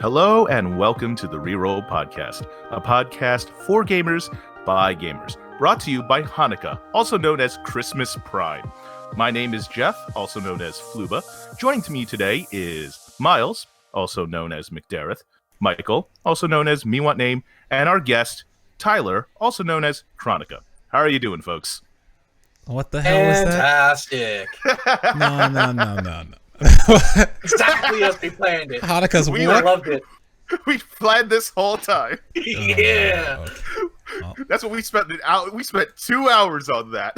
Hello and welcome to the Reroll Podcast, a podcast for gamers by gamers, brought to you by Chronoka, also known as Christmas Pride. My name is Jeff, also known as Fluba. Joining me today is Miles, also known as McDareth, Michael, also known as Me Want Name, and our guest, Tyler, also known as Chronoka. How are you doing, folks? What the hell was that? Fantastic. No. Exactly as we planned it. Chronoka's We what? loved it. We planned this whole time. Yeah. Okay. Well, That's what we spent. We spent 2 hours on that.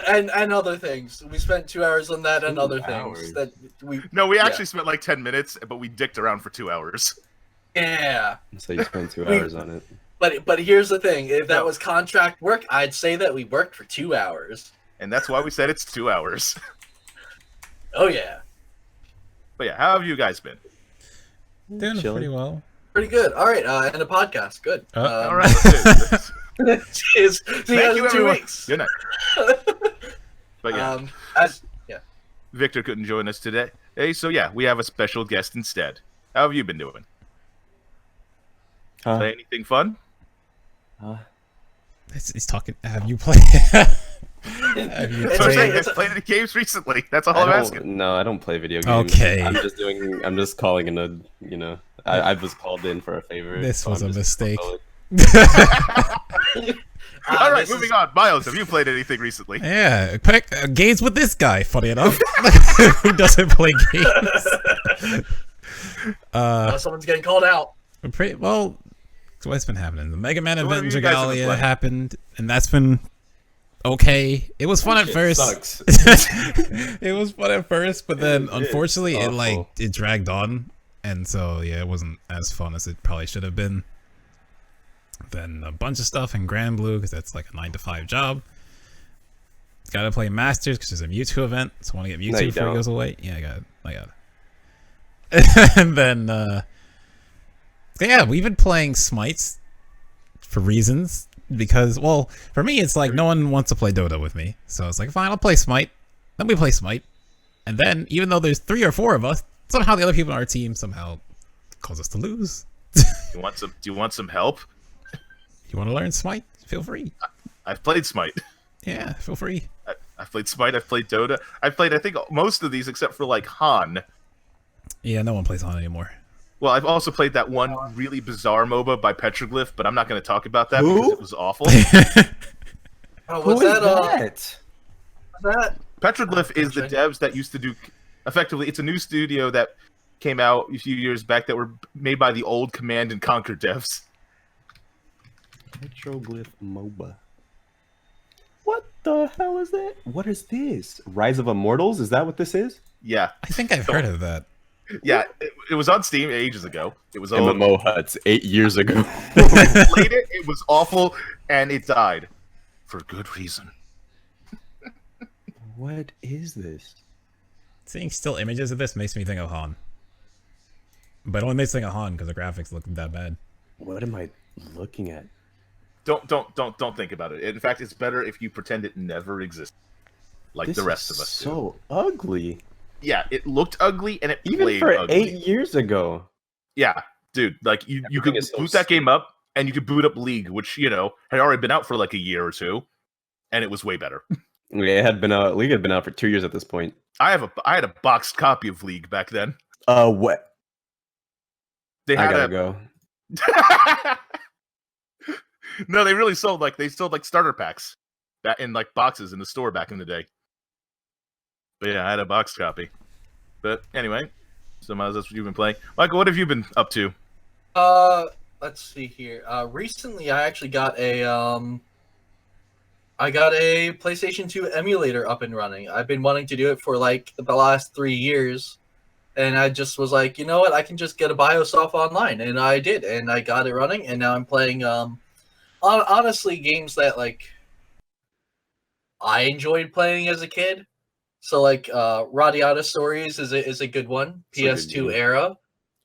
And other things. We spent 2 hours on that and other things. That we No, we actually spent like 10 minutes, but we dicked around for 2 hours. Yeah. So you spent 2 hours on it. But here's the thing. If that was contract work, I'd say that we worked for 2 hours. And that's why we said it's 2 hours. Oh yeah. But yeah, how have you guys been? doing Chilling. pretty well. Pretty good. All right, and a podcast. Good. All right. Let's do it. Cheers. See you Thank guys you, in 2 everyone. weeks. Good night. But yeah, Victor couldn't join us today. Hey, so yeah, we have a special guest instead. How have you been doing? Play anything fun? He's talking. Have you played? Have you That's what I'm saying. played? I've played any games recently. That's all I'm asking. No, I don't play video games. Okay. I'm just calling in I was called in for a favor. This was a mistake. All right, moving on. Miles, have you played anything recently? Yeah, pick games with this guy. Funny enough, who doesn't play games? Someone's getting called out. Pretty well. So what's been happening? The Mega Man So what event in have you guys been Dragalia playing? happened, and that's been okay. It was fun at first. Sucks. It was fun at first, but then unfortunately awful. it dragged on, and so yeah, it wasn't as fun as it probably should have been. Then a bunch of stuff in Grand Blue because that's like a 9-to-5 job. Gotta play Masters because there's a Mewtwo event, so I want to get No, Mewtwo you before it don't. goes away. Yeah, I got it. And then yeah, we've been playing Smites for reasons because, well, for me it's like no one wants to play Dota with me, so it's like fine, I'll play Smite. Then we play Smite, and then even though there's 3 or 4 of us, somehow the other people on our team somehow cause us to lose. Do you want some help? You want to learn Smite? Feel free. I've played Smite. Yeah, feel free. I've played Smite. I've played Dota. I've played, I think, most of these except for like Han. Yeah, no one plays on anymore. Well, I've also played that one really bizarre MOBA by Petroglyph, but I'm not going to talk about that Who? because it was awful. Oh, Who was is that? that? That? Petroglyph is the devs that used to do. Effectively, it's a new studio that came out a few years back that were made by the old Command and Conquer devs. Petroglyph MOBA. What the hell is that? What is this? Rise of Immortals? Is that what this is? Yeah, I think I've heard of that. yeah. It was on Steam ages ago. It was old. MMO Huts 8 years ago. We played it. It was awful, and it died for good reason. What is this? Seeing still images of this makes me think of Han. But it only makes me think of Han because the graphics look that bad. What am I looking at? Don't think about it. In fact, it's better if you pretend it never existed, like This the rest is of us do. so ugly. Yeah, it looked ugly and it Even played for ugly. 8 years ago. Yeah, dude, like you could Everything is so boot that game up and you could boot up League, which had already been out for like a year or two, and it was way better. Yeah, it had been out. League had been out for 2 years at this point. I had a boxed copy of League back then. What? They I had gotta go. No, they really sold like starter packs that in like boxes in the store back in the day. But yeah, I had a boxed copy. But anyway, so Miles, that's what you've been playing. Michael, what have you been up to? Let's see here. Recently I actually got a PlayStation 2 emulator up and running. I've been wanting to do it for like the last 3 years. And I just was like, you know what? I can just get a BIOS off online, and I did, and I got it running, and now I'm playing. Honestly, games that like I enjoyed playing as a kid. So like, Radiata Stories is a good one. It's a good PS2 game. era.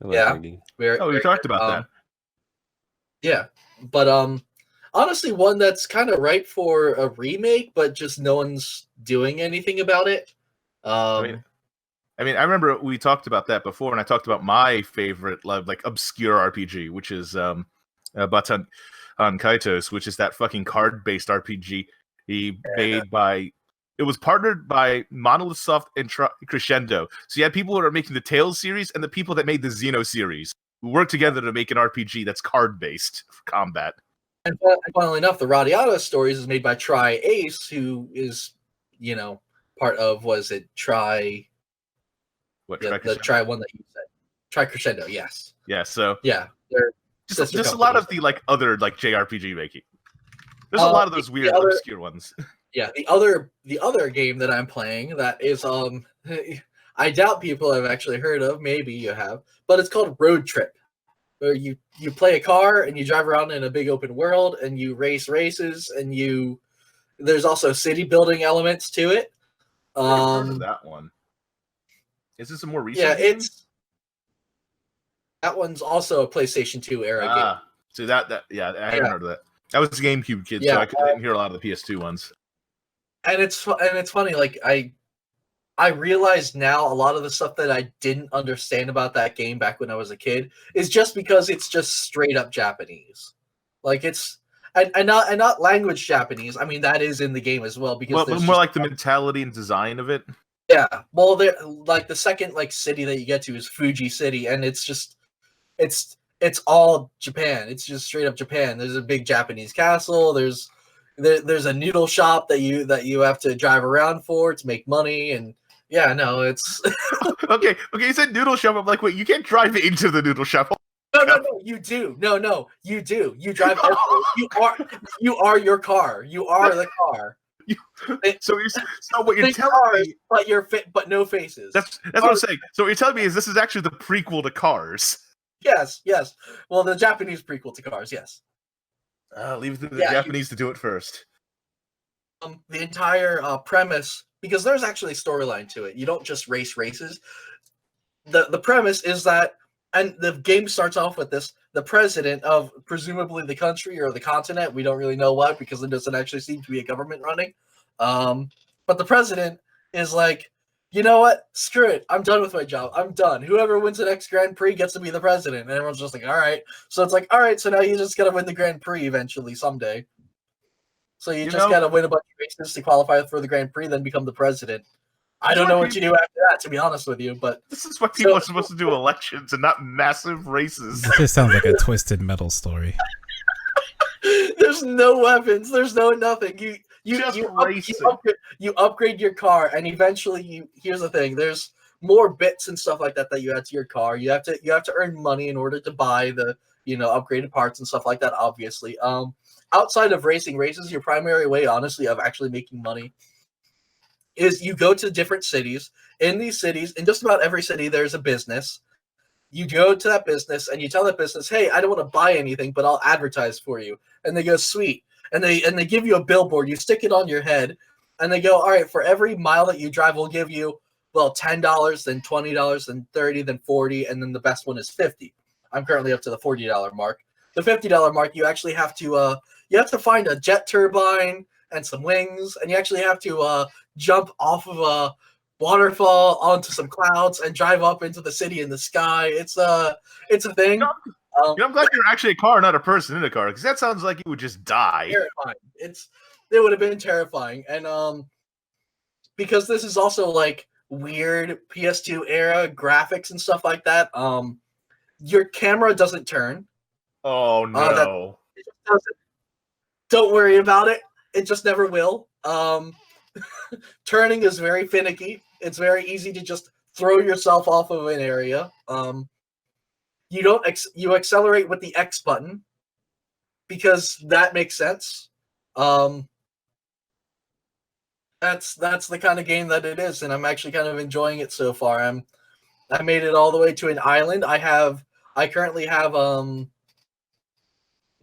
I like Yeah. that game. Oh, we talked about that. Yeah, but honestly, one that's kind of ripe for a remake, but just no one's doing anything about it. I mean, I mean, I remember we talked about that before, and I talked about my favorite, like obscure RPG, which is Batan Kaitos, which is that fucking card-based RPG made by. It was partnered by Monolith Soft and Crescendo. So you had people who are making the Tales series and the people that made the Xeno series who worked together to make an RPG that's card-based for combat. And funnily enough, the Radiata stories is made by Tri Ace, who is, part of, was it Tri? What, the Tri one that you said? Tri Crescendo, yes. Yeah, so... Yeah, they're just a lot of the, other, JRPG making. There's a lot of those weird, obscure ones. Yeah, the other game that I'm playing that is I doubt people have actually heard of, maybe you have, but it's called Road Trip. Where you play a car and you drive around in a big open world and you race races and there's also city building elements to it. I've heard of that one. Is this a more recent game? That one's also a PlayStation 2 era game. So I haven't heard of that. I was a GameCube kid, so I didn't hear a lot of the PS2 ones. And it's funny, I realize now a lot of the stuff that I didn't understand about that game back when I was a kid is just because it's just straight up Japanese. It's and not language Japanese. I mean, that is in the game as well, because but more like the mentality and design of it. Yeah. Well, the second city that you get to is Fuji City, and it's just it's all Japan. It's just straight up Japan. There's a big Japanese castle. There's a noodle shop that you have to drive around for to make money, and it's okay. You said noodle shop. I'm like, wait, you can't drive into the noodle shop. No, you do. No, you do. You drive. You are your car. You are the car. So what you're telling me, but no faces. That's what I'm saying. So what you're telling me is this is actually the prequel to Cars. Yes. Well, the Japanese prequel to Cars. Yes. Leave the Japanese to do it first. The entire premise, because there's actually a storyline to it. You don't just race races. The premise is that, and the game starts off with this: the president of presumably the country or the continent, we don't really know what, because there doesn't actually seem to be a government running. But the president is like, you know what? Screw it. I'm done with my job. I'm done. Whoever wins the next Grand Prix gets to be the president. And everyone's just like, all right. So it's like, all right, so now you just got to win the Grand Prix eventually someday. So you just got to win a bunch of races to qualify for the Grand Prix, then become the president. I don't know what you do after that, to be honest with you. But this is what people are supposed to do: elections and not massive races. This just sounds like a Twisted Metal story. There's no weapons. There's no nothing. You upgrade your car, and eventually here's the thing: there's more bits and stuff like that you add to your car. You have to earn money in order to buy the upgraded parts and stuff like that. Obviously, outside of racing races, your primary way, honestly, of actually making money is you go to different cities. In these cities, in just about every city, there's a business. You go to that business and you tell that business, "Hey, I don't want to buy anything, but I'll advertise for you." And they go, "Sweet." And they give you a billboard. You stick it on your head, and they go, "All right, for every mile that you drive, we'll give you $10, then $20, then $30, then $40, and then the best one is $50." I'm currently up to the $40 mark. The $50 mark, you actually have to find a jet turbine and some wings, and you actually have to jump off of a waterfall onto some clouds and drive up into the city in the sky. It's a thing. I'm glad you're actually a car, not a person in a car, because that sounds like you would just die. Terrifying. It would have been terrifying, and because this is also weird PS2 era graphics and stuff like that. Your camera doesn't turn. Oh no! It just doesn't. Don't worry about it. It just never will. Turning is very finicky. It's very easy to just throw yourself off of an area. You accelerate with the X button because that makes sense. That's the kind of game that it is, and I'm actually kind of enjoying it so far. I made it all the way to an island. I currently have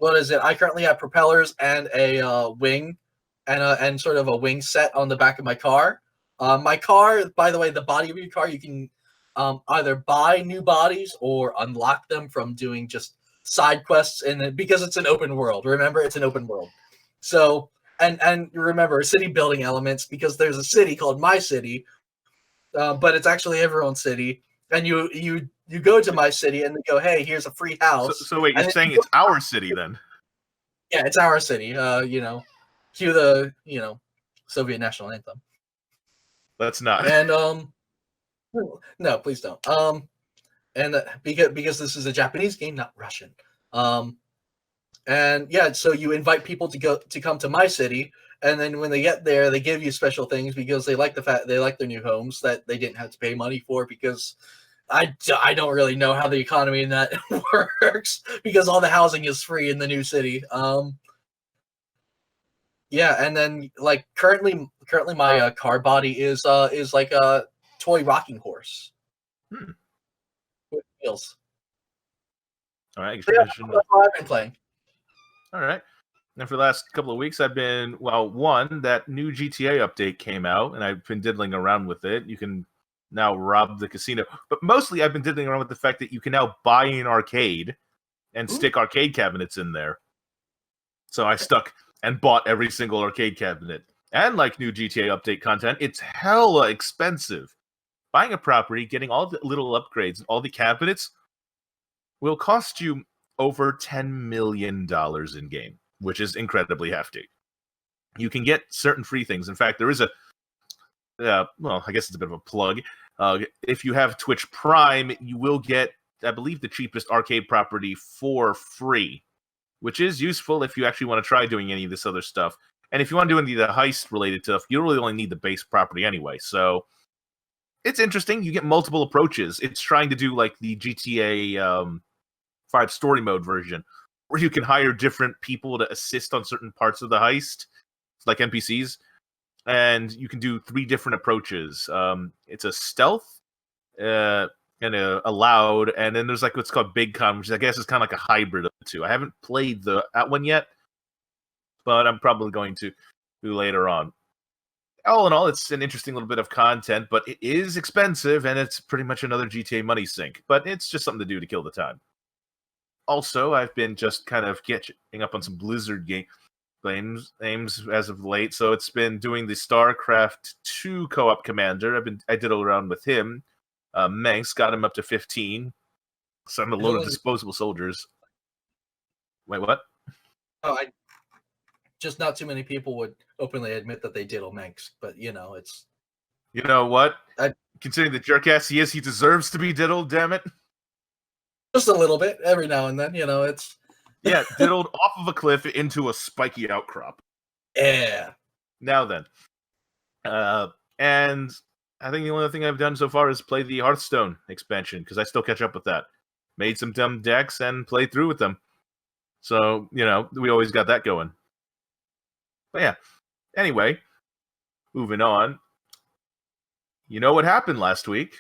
I currently have propellers and a wing and sort of a wing set on the back of my car. My car, by the way, the body of your car, you can either buy new bodies or unlock them from doing just side quests, because it's an open world. Remember, it's an open world. So and remember city building elements, because there's a city called My City, but it's actually everyone's city. And you go to my city and they go, hey, here's a free house. So wait, you're And saying it's our city then? Yeah, it's our city. Cue the Soviet national anthem. Let's not. And no, please don't. And because this is a Japanese game, not Russian. And yeah, so you invite people to come to my city, and then when they get there, they give you special things because they like their new homes that they didn't have to pay money for, because I don't really know how the economy in that works, because all the housing is free in the new city. Yeah, and then like currently my car body is like a toy rocking horse with wheels. All right. So yeah, that's what I've been playing. All right. And for the last couple of weeks, I've been, one, that new GTA update came out, and I've been diddling around with it. You can now rob the casino. But mostly I've been diddling around with the fact that you can now buy an arcade and stick arcade cabinets in there. So I stuck and bought every single arcade cabinet. And like new GTA update content, it's hella expensive. Buying a property, getting all the little upgrades, and all the cabinets will cost you over $10 million in game, which is incredibly hefty. You can get certain free things. In fact, there is a, I guess it's a bit of a plug. If you have Twitch Prime, you will get, I believe, the cheapest arcade property for free, which is useful if you actually want to try doing any of this other stuff. And if you want to do any of the heist-related stuff, you really only need the base property anyway. So it's interesting. You get multiple approaches. It's trying to do like the GTA 5 story mode version, where you can hire different people to assist on certain parts of the heist, like NPCs, and you can do 3 different approaches. It's a stealth, and a loud, and then there's like what's called Big Con, which I guess is kind of like a hybrid of the two. I haven't played that one yet, but I'm probably going to do later on. All in all, it's an interesting little bit of content, but it is expensive, and it's pretty much another GTA money sink. But it's just something to do to kill the time. Also, I've been just kind of getting up on some Blizzard games as of late, so it's been doing the StarCraft 2 co-op commander. I did all around with him. Manx got him up to 15. So I'm a load of disposable soldiers. Wait, what? Oh, just not too many people would openly admit that they diddle Manx, but it's. You know what? Considering the jerk-ass he is, he deserves to be diddled, damn it. Just a little bit, every now and then, it's... Yeah, diddled off of a cliff into a spiky outcrop. Yeah. Now then. And I think the only thing I've done so far is play the Hearthstone expansion, because I still catch up with that. Made some dumb decks and played through with them. So, we always got that going. But yeah. Anyway, moving on. You know what happened last week?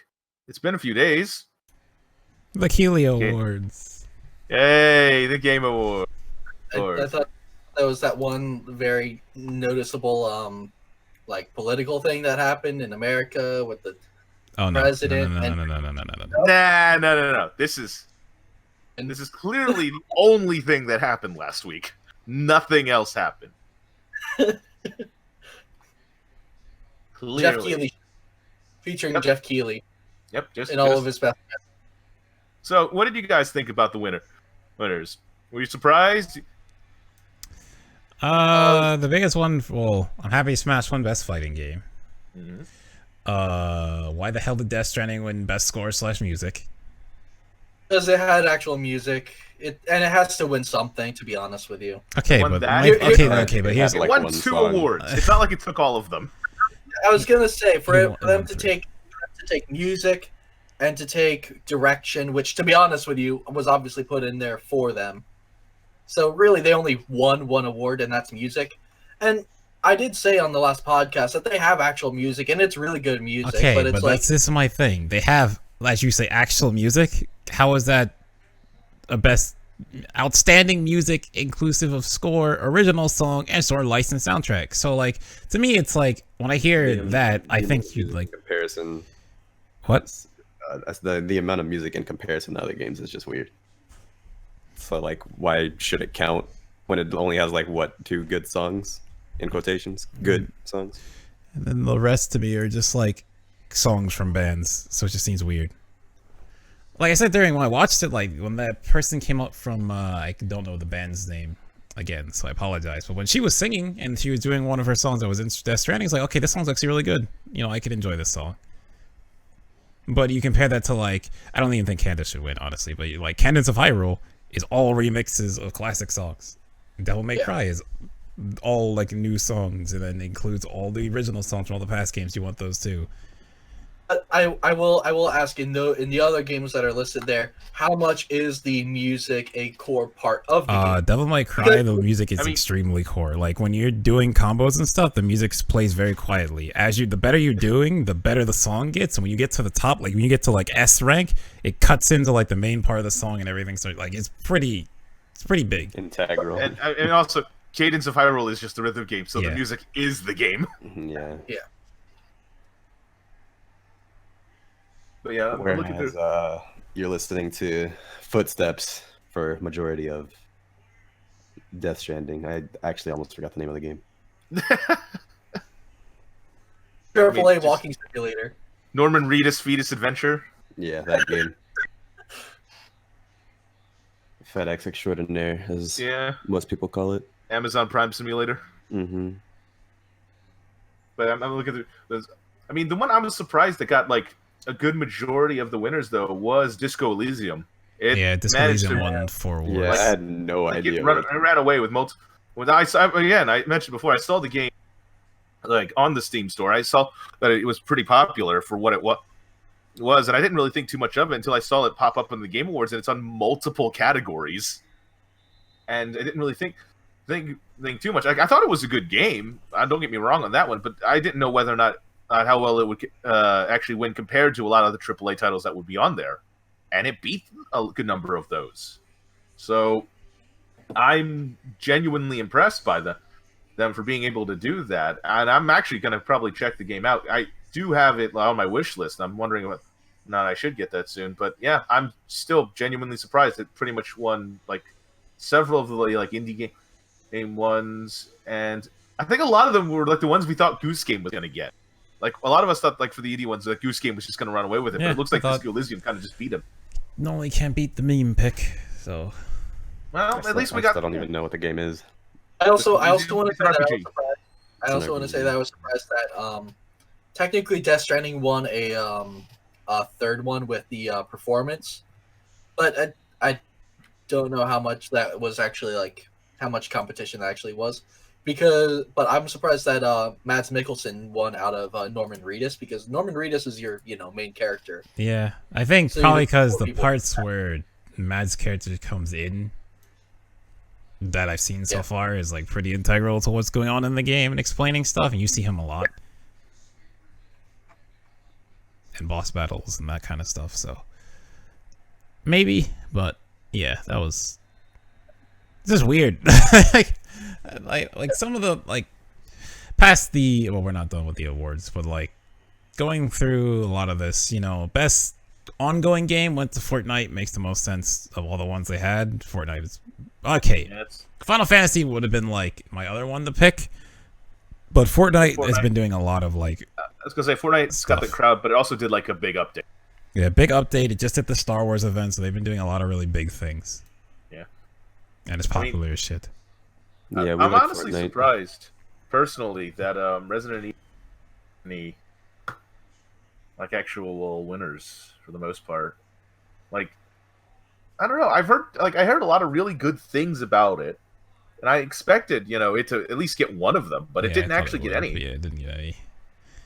It's been a few days. The Keighley Awards. Yay, the Game Awards. I thought there was that one very noticeable political thing that happened in America with the president. No. This is clearly the only thing that happened last week. Nothing else happened. Clearly. Jeff Keighley, featuring Jeff Keighley. Yep, in all of his best. So, what did you guys think about the winners? Were you surprised? The biggest one. Well, I'm happy Smash won Best Fighting Game. Mm-hmm. Why the hell did Death Stranding win Best Score / Music? Because it had actual music. It has to win something, to be honest with you. Okay, but here's it won 2 awards. It's not like it took all of them. I was gonna say for them to take music and to take direction, which, to be honest with you, was obviously put in there for them. So really, they only won 1 award, and that's music. And I did say on the last podcast that they have actual music, and it's really good music. Okay, but it's this is my thing. They have, as you say, actual music. How is that a best outstanding music inclusive of score, original song, and licensed soundtrack? So, like, to me, it's like when I hear that, I think you like comparison. What? That's the amount of music in comparison to other games is just weird. So, like, why should it count when it only has 2 good songs in quotations? Good songs. And then the rest to me are just like, songs from bands, so it just seems weird. Like I said when I watched it, like when that person came up from I don't know the band's name again, so I apologize. But when she was singing and she was doing one of her songs that was in Death Stranding, it's like, okay, this song's actually really good. You know, I could enjoy this song. But you compare that to like, I don't even think Candace should win, honestly. But like Cadence of Hyrule is all remixes of classic songs. Devil May Cry is all like new songs, and then includes all the original songs from all the past games. You want those too? I will ask in the other games that are listed there, how much is the music a core part of the game? Devil May Cry, the music is extremely core. Like when you're doing combos and stuff, the music plays very quietly. The better you're doing, the better the song gets. And when you get to the top, like when you get to like S rank, it cuts into like the main part of the song and everything. So like it's pretty big. Integral. And also, Cadence of Hyrule is just a rhythm game, so the music is the game. Yeah. But yeah, whereas you're listening to Footsteps for majority of Death Stranding. I actually almost forgot the name of the game. AAA walking simulator. Norman Reedus Fetus Adventure. Yeah, that game. FedEx Extraordinaire, as most people call it. Amazon Prime Simulator. Mm-hmm. But I'm looking at those. I mean, the one I was surprised that got like a good majority of the winners though was Disco Elysium. Disco Elysium won 4 awards. Yeah, I had no idea. It ran away with multiple. I mentioned before, I saw the game like on the Steam store. I saw that it was pretty popular for what it was, and I didn't really think too much of it until I saw it pop up in the Game Awards, and it's on multiple categories. And I didn't really think too much. I thought it was a good game. Don't get me wrong on that one, but I didn't know whether or not how well it would actually win compared to a lot of the AAA titles that would be on there. And it beat a good number of those. So I'm genuinely impressed by them for being able to do that. And I'm actually going to probably check the game out. I do have it on my wish list. I'm wondering whether or not I should get that soon. But yeah, I'm still genuinely surprised. It pretty much won like several of the like indie game ones. And I think a lot of them were like the ones we thought Goose Game was going to get. Like, a lot of us thought, like, for the indie ones, like, Goose Game was just going to run away with it. But it looks like Disco Elysium kind of just beat him. No, he can't beat the meme pick, so... Well, at least we got... I don't even know what the game is. I also want to say that I was surprised that, technically Death Stranding won a third one with the performance. But I don't know how much that was actually, like, how much competition that actually was. But I'm surprised that Mads Mikkelsen won out of Norman Reedus, because Norman Reedus is your main character. Yeah, I think probably because the parts where Mads' character comes in that I've seen so far is like pretty integral to what's going on in the game and explaining stuff, and you see him a lot in boss battles and that kind of stuff. So maybe, but yeah, that was just weird. like some of the like past the we're not done with the awards, but like going through a lot of this, best ongoing game went to Fortnite. Makes the most sense of all the ones they had. Fortnite is okay. Final Fantasy would have been like my other one to pick, but Fortnite has been doing a lot of like I was gonna say Fortnite's got the crowd, but it also did like a big update. Yeah, big update. It just hit the Star Wars event, so they've been doing a lot of really big things. Yeah, and it's popular as shit. Yeah, I'm honestly surprised, personally, that Resident Evil any like actual winners for the most part. Like, I don't know. I heard a lot of really good things about it, and I expected it to at least get one of them, but it didn't actually get any. Yeah, it didn't get any,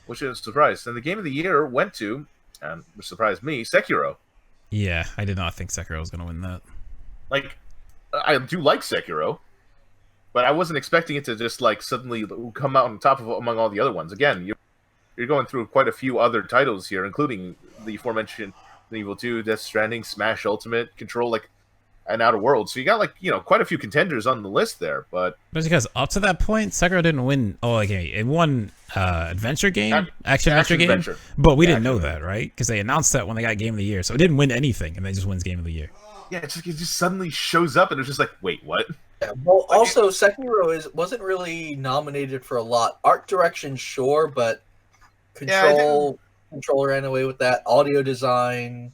which is a surprise. And the game of the year went to, and which surprised me, Sekiro. Yeah, I did not think Sekiro was going to win that. Like, I do like Sekiro. But I wasn't expecting it to just like suddenly come out on top of among all the other ones. Again, you're going through quite a few other titles here, including the aforementioned Evil 2, Death Stranding, Smash Ultimate, Control, and Outer Worlds. So you got quite a few contenders on the list there. But because up to that point, Sekiro didn't win. Oh, okay, it won adventure game, action adventure game. But we didn't know that, right? Because they announced that when they got Game of the Year, so it didn't win anything, and they just wins Game of the Year. Yeah, it just suddenly shows up, and it's just like, wait, what? Yeah, well, also, Sekiro wasn't really nominated for a lot. Art direction, sure, but Control Control ran away with that. Audio design.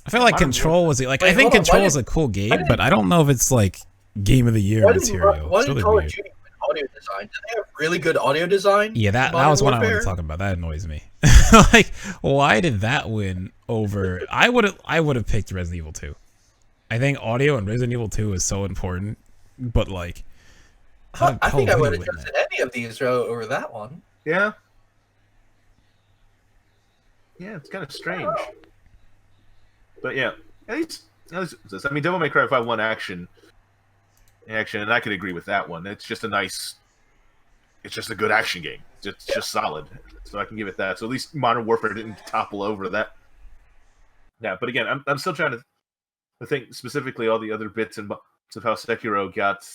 I feel like Control was like. I think Control is a cool game, but I don't know if it's like Game of the Year material. Why It's did really Call of weird. Duty win audio design? Did they have really good audio design? Yeah, that was what I wanted to talk about. That annoys me. Like, why did that win over? I would have picked Resident Evil 2. I think audio in Resident Evil 2 is so important, but like, I think I would have chosen any of these over that one. Yeah. Yeah, it's kind of strange. But yeah, at least this. I mean, Devil May Cry 5 won action, and I could agree with that one. It's just it's just a good action game. It's just solid. So I can give it that. So at least Modern Warfare didn't topple over that. Yeah, but again, I'm still trying to think specifically all the other bits and bobs of how Sekiro got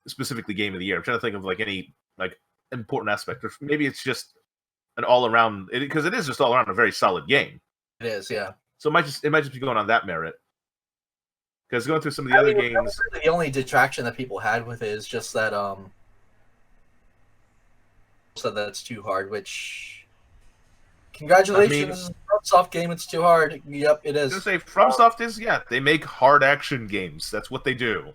specifically Game of the Year. I'm trying to think of like any like important aspect, or maybe it's just an all around, because it is just all around a very solid game. It is, yeah. So it might just be going on that merit. Because going through some of the other games, the only detraction that people had with it is just that said that it's too hard. Which, congratulations, FromSoft game. It's too hard. Yep, it is. I was gonna say FromSoft is they make hard action games. That's what they do.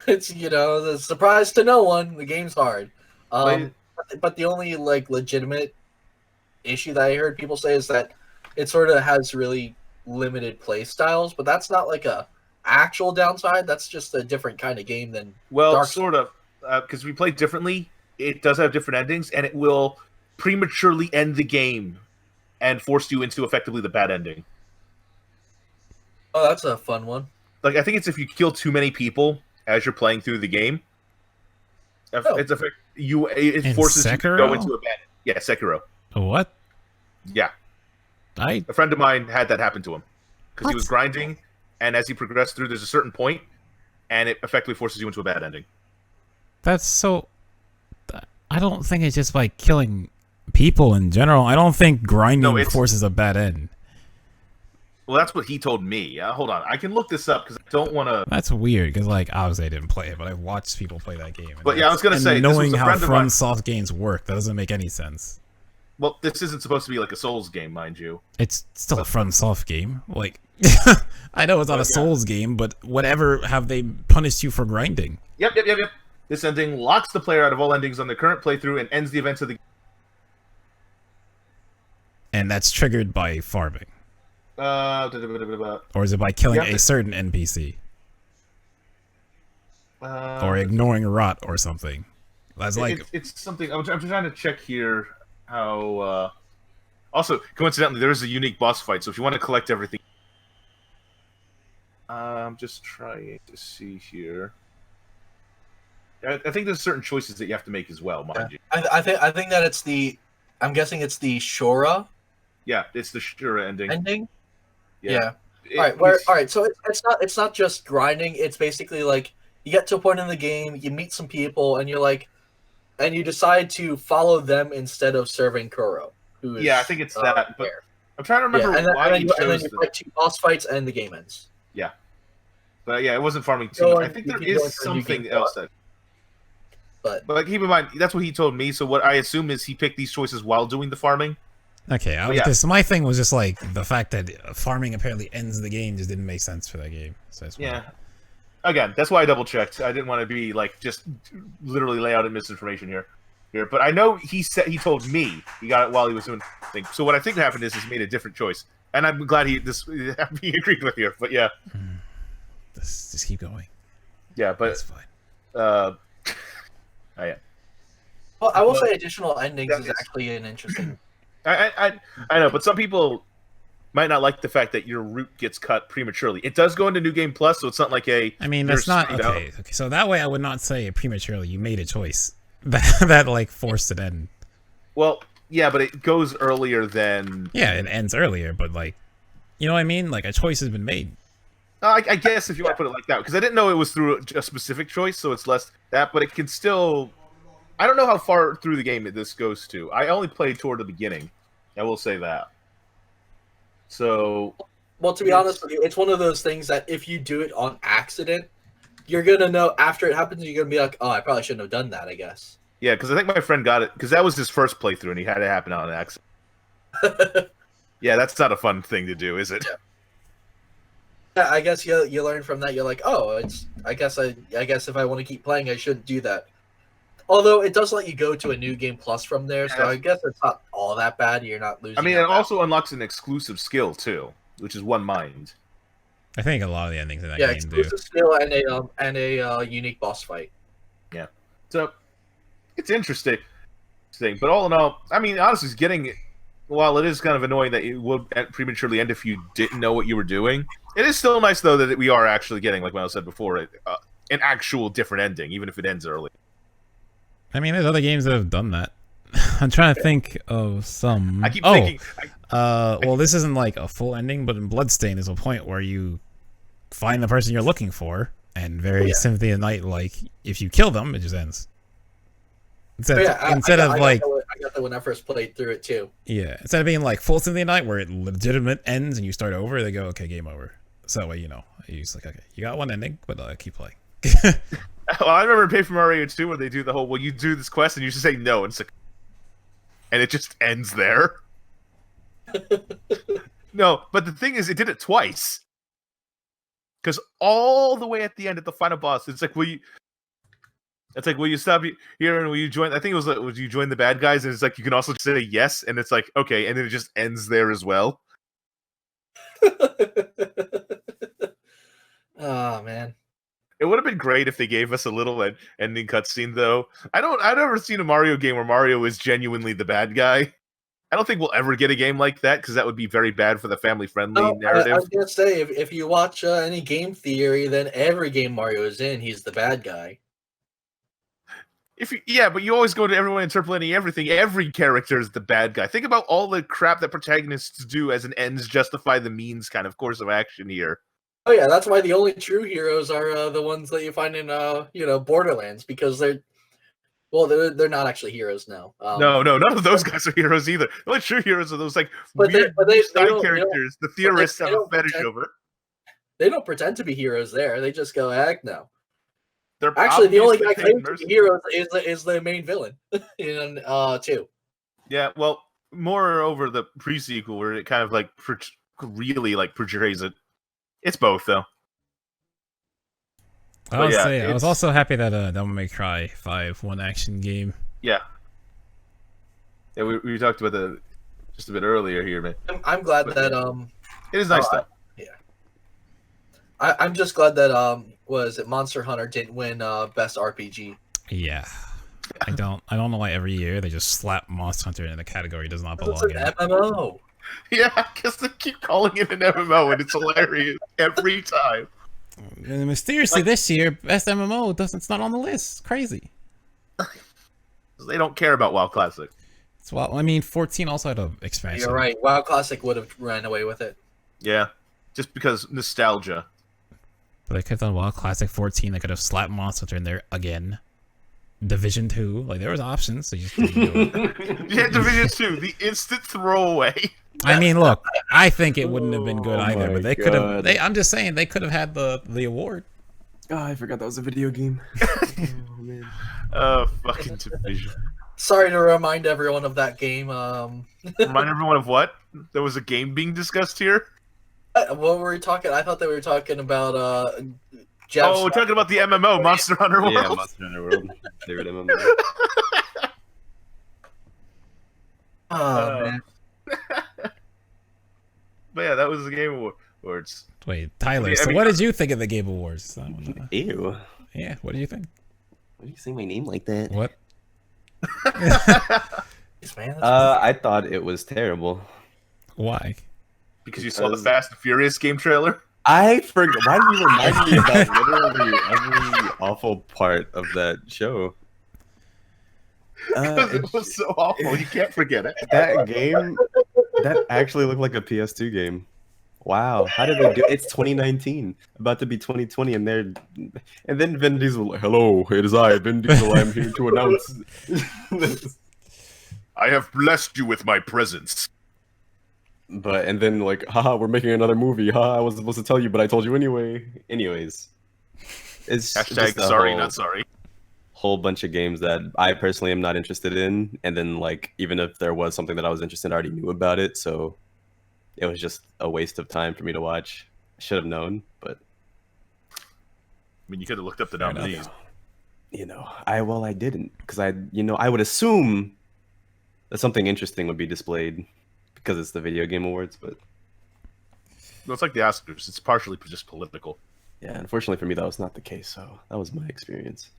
It's the surprise to no one. The game's hard. But the only like legitimate issue that I heard people say is that it sort of has really limited play styles, but that's not like a actual downside. That's just a different kind of game than sort of, because we play differently. It does have different endings, and it will prematurely end the game and force you into effectively the bad ending. Oh, that's a fun one. Like, I think it's if you kill too many people as you're playing through the game. It forces you to go into a bad. Yeah, Sekiro. What? Yeah. A friend of mine had that happen to him because he was grinding, and as he progressed through, there's a certain point, and it effectively forces you into a bad ending. That's so. I don't think it's just by killing people in general. I don't think grinding forces a bad end. Well, that's what he told me. Hold on, I can look this up because I don't want to. That's weird because, like, obviously I didn't play it, but I've watched people play that game. But yeah, I was gonna say, knowing how FromSoft games work, that doesn't make any sense. Well, this isn't supposed to be like a Souls game, mind you. It's still a FromSoft game. Like, I know it's not a Souls game, but whatever have they punished you for grinding? Yep. This ending locks the player out of all endings on the current playthrough and ends the events of the game. And that's triggered by farming. Or is it by killing a certain NPC? Or ignoring rot or something? That's like... It's something... I'm trying to check here how... Also, coincidentally, there is a unique boss fight, so if you want to collect everything... I'm just trying to see here. I think there's certain choices that you have to make as well, mind you. I think that it's the... I'm guessing it's the Shura. Yeah, it's the Shura ending. Yeah. All right. So it's not just grinding. It's basically like you get to a point in the game, you meet some people, and you decide to follow them instead of serving Kuro. I think it's that. But I'm trying to remember why he chose and then you fight 2 boss fights, and the game ends. Yeah. But yeah, it wasn't farming too. I think there is something else that. But like, keep in mind, that's what he told me. So what I assume is he picked these choices while doing the farming. Okay, because my thing was just like the fact that farming apparently ends the game just didn't make sense for that game. So again, that's why I double checked. I didn't want to be like just literally lay out misinformation here. But I know he told me he got it while he was doing things. So what I think happened is he made a different choice, and I'm glad he agreed with you. But yeah, just keep going. Yeah, but that's fine. Yeah. Well, I will say additional endings is actually an interesting. I know, but some people might not like the fact that your route gets cut prematurely. It does go into New Game Plus, so it's not like a... I mean, that's not... Okay, so that way I would not say prematurely. You made a choice that like, forced it in. Well, yeah, but it goes earlier than... Yeah, it ends earlier, but, like... You know what I mean? Like, a choice has been made. I guess if you want to put it like that, because I didn't know it was through a specific choice, so it's less that, but it can still... I don't know how far through the game this goes to. I only played toward the beginning. I will say that. So... Well, to be honest with you, it's one of those things that if you do it on accident, you're going to know after it happens, you're going to be like, oh, I probably shouldn't have done that, I guess. Yeah, because I think my friend got it because that was his first playthrough, and he had it happen on an accident. Yeah, that's not a fun thing to do, is it? Yeah, I guess you learn from that. You're like, oh, I guess if I want to keep playing, I shouldn't do that. Although it does let you go to a new game plus from there, so I guess it's not all that bad. You're not losing. I mean, it also unlocks an exclusive skill too, which is One Mind. I think a lot of the endings in that game do. Exclusive skill and a unique boss fight. Yeah, so it's interesting. But all in all, I mean, honestly, it's getting. While it is kind of annoying that it would prematurely end if you didn't know what you were doing, it is still nice though that we are actually getting, like I said before, an actual different ending, even if it ends early. I mean, there's other games that have done that. I'm trying to think of some. I keep thinking. Well, this isn't like a full ending, but in Bloodstain, there's a point where you find the person you're looking for, and very Symphony of the Night, like if you kill them, it just ends. Instead of I got that when I first played through it too. Yeah, instead of being like full Symphony of the Night, where it legitimate ends and you start over, they go, okay, game over. So that way, you know, you're just like, okay, you got one ending, but keep playing. Well, I remember in Paper Mario 2 where they do the whole, well, you do this quest and you just say no, and it just ends there. No, but the thing is, it did it twice. Because all the way at the end, at the final boss, it's like, will you stop here and will you join? I think it was like, would you join the bad guys? And it's like, you can also say yes, and it's like, okay, and then it just ends there as well. Oh, man. It would have been great if they gave us a little ending cutscene, though. I've never seen a Mario game where Mario is genuinely the bad guy. I don't think we'll ever get a game like that, because that would be very bad for the family-friendly narrative. I was going to say, if you watch any game theory, then every game Mario is in, he's the bad guy. But you always go to everyone interpolating everything. Every character is the bad guy. Think about all the crap that protagonists do as an ends justify the means kind of course of action here. Oh yeah, that's why the only true heroes are the ones that you find in Borderlands, because they're not actually heroes now. No, none of those guys are heroes either. The only true heroes are those weird side characters the theorists have a fetish over. They don't pretend to be heroes there. They just go, heck no. They're actually the only guy claiming to be heroes is the main villain in 2. Yeah, well, moreover the pre-sequel where it kind of like really like portrays it. It's both though. I was also happy that Devil May Cry 5 one action game. Yeah. Yeah, we talked about that just a bit earlier here, man. I'm glad that it is nice though. Yeah. I'm just glad that was it Monster Hunter didn't win best RPG. Yeah. I don't know why every year they just slap Monster Hunter in a category it does not belong in. It's an MMO. Yeah, because they keep calling it an MMO and it's hilarious every time. And mysteriously this year, best MMO it's not on the list. It's crazy. They don't care about WoW Classic. It's 14 also had an expansion. You're right. WoW Classic would have ran away with it. Yeah, just because nostalgia. But they could have done WoW Classic 14. They could have slapped Monster Hunter in there again. Division 2, like there was options. So you just didn't do it. Yeah, Division 2, the instant throwaway. I mean, look, I think it wouldn't have been good either, but they could have. I'm just saying they could have had the award. Oh, I forgot that was a video game. Oh man. Fucking Division. Sorry to remind everyone of that game. Remind everyone of what? There was a game being discussed here. What were we talking? I thought that we were talking about. We're talking about the MMO, Monster Hunter World. Yeah, Monster Hunter World. Favorite MMO. Oh man. But yeah, that was the Game Awards. Wait, Tyler. So what did you think of the Game Awards? Ew. Yeah, what do you think? Why do you say my name like that? What? I thought it was terrible. Why? Because you saw the Fast and Furious game trailer? I forgot. Why did you remind me about literally every awful part of that show? It was so awful. You can't forget it. That game, that actually looked like a PS2 game. Wow, how did they do? It's 2019, about to be 2020, and then Vin Diesel, hello, it is I, Vin Diesel. I'm here to announce. I have blessed you with my presence. And then haha, we're making another movie. Haha, I wasn't supposed to tell you, but I told you anyway. Anyways, it's hashtag sorry, not sorry. whole bunch of games that I personally am not interested in, and then like even if there was something that I was interested in, I already knew about it, so it was just a waste of time for me to watch. I should have known, but I mean, you could have looked up the Fair nominees. enough. I didn't, because I would assume that something interesting would be displayed because it's the video game awards, but Well, it's like the Oscars. It's partially just political. yeah, unfortunately for me, that was not the case. So that was my experience.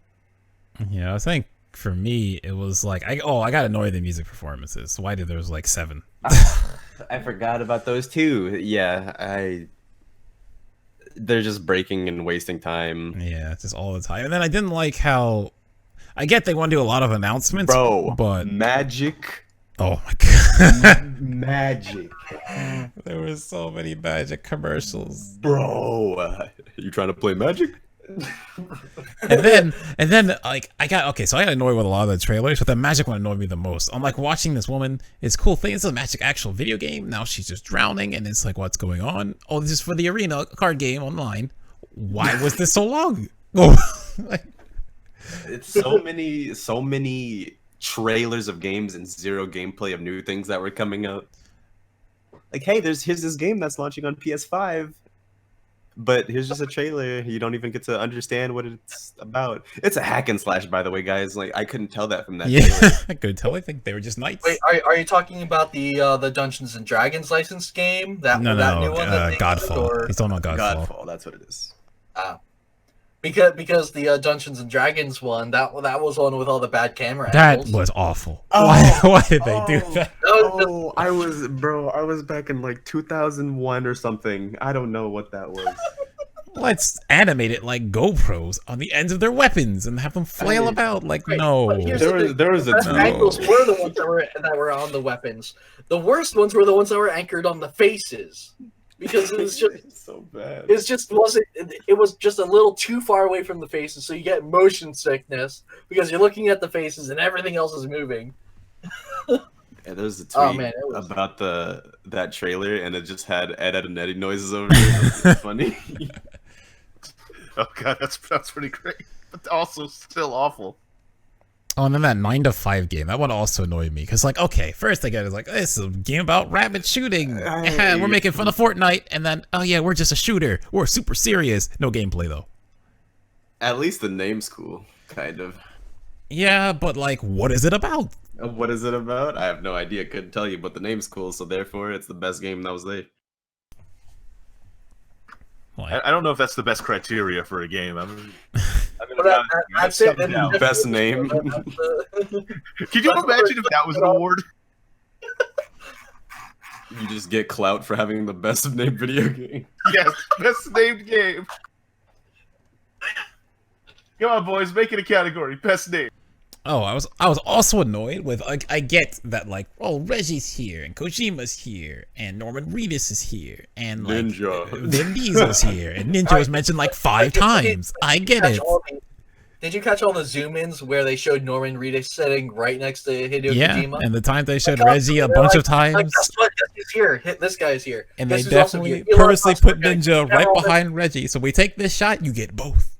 Yeah, I think for me it was like I got annoyed at the music performances. Why did there was like 7? I forgot about those too. Yeah, they're just breaking and wasting time. Yeah, just all the time. And then I didn't like how I get they want to do a lot of announcements, Bro, but magic. oh my god, Magic. there was so many magic commercials. Bro, you trying to play magic? And then like I got annoyed with a lot of the trailers, but the magic one annoyed me the most. I'm like watching this woman. It's a cool thing. It's a magic actual video game. Now she's just drowning, and it's like, what's going on? Oh, this is for the arena card game online. Why was this so long? Like, It's so many trailers of games and zero gameplay of new things that were coming out. Like, hey, here's this game that's launching on PS5. But here's just a trailer. You don't even get to understand what it's about. It's a hack and slash, by the way, guys. Like I couldn't tell that from that yeah, trailer. I could tell. I think they were just knights. Wait, are you talking about the Dungeons and Dragons licensed game? That no, new one? That they did, Godfall. or- He's talking about Godfall. Godfall, that's what it is. Because the Dungeons and Dragons one, that was one with all the bad camera That angles. was awful. Oh, why did they do that? I was back in like 2001 or something. I don't know what that was. Let's animate it like GoPros on the ends of their weapons and have them flail about. Like, Right, no. but here's There was a best No. angles were the ones that were on the weapons. The worst ones were the ones that were anchored on the faces, because it was just It's so bad. it was just a little too far away from the faces, so you get motion sickness because you're looking at the faces and everything else is moving. Yeah, there was a tweet Oh, man, it was- about that trailer, and it just had Ed and Eddie noises over it. It's funny. Oh god, that's pretty great, but also still awful. Oh, and then that 9 to 5 game, that one also annoyed me. Because, like, okay, first I get it's like, this is a game about rabbit shooting. We're making fun of Fortnite. And then, oh yeah, we're just a shooter. We're super serious. No gameplay, though. At least the name's cool, kind of. Yeah, but, like, what is it about? What is it about? I have no idea. Couldn't tell you, but the name's cool, so therefore it's the best game that was there. Like, I don't know if that's the best criteria for a game. I'm But that's it. Something else. Best name. Can you imagine if that was an award? You just get clout for having the best named video game. Yes, best named game. Come on, boys, make it a category. Best name. oh, I was also annoyed with, like, I get that, like, oh, Reggie's here, and Kojima's here, and Norman Reedus is here, and, like, Ninja. Vin Diesel's here, and Ninja was mentioned, like, 5 times. I get it. Did you catch all the zoom-ins where they showed Norman Reedus sitting right next to Hideo Yeah, Kojima? and the time they showed Like, Reggie a they're bunch like- of times. Like, guess what? Guess who's here? This guy's here. And Guess they who's also definitely here? Elon purposely Musk, put okay. Ninja right Everyone- behind Reggie. So we take this shot, you get both.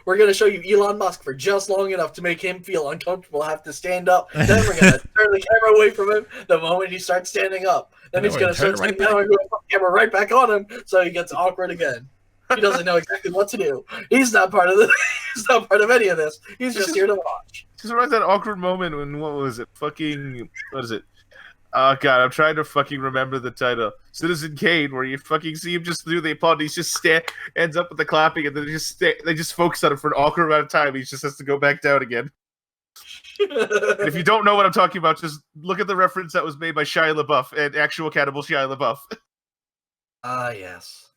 We're gonna show you Elon Musk for just long enough to make him feel uncomfortable, have to stand up. Then we're gonna turn the camera away from him the moment he starts standing up. Then No, he's we're gonna gonna turn start it right standing down and go put the camera right back on him, so he gets awkward again. He doesn't know exactly what to do. He's not part of he's not part of any of this. He's just here to watch. Just reminds that awkward moment when, what was it? Fucking, what is it? Oh god, I'm trying to fucking remember the title. Citizen Kane, where you fucking see him just through the applaud. He's just ends up with the clapping, and then they just focus on it for an awkward amount of time. He just has to go back down again. And if you don't know what I'm talking about, just look at the reference that was made by Shia LaBeouf and actual Cannibal Shia LaBeouf, Ah, yes.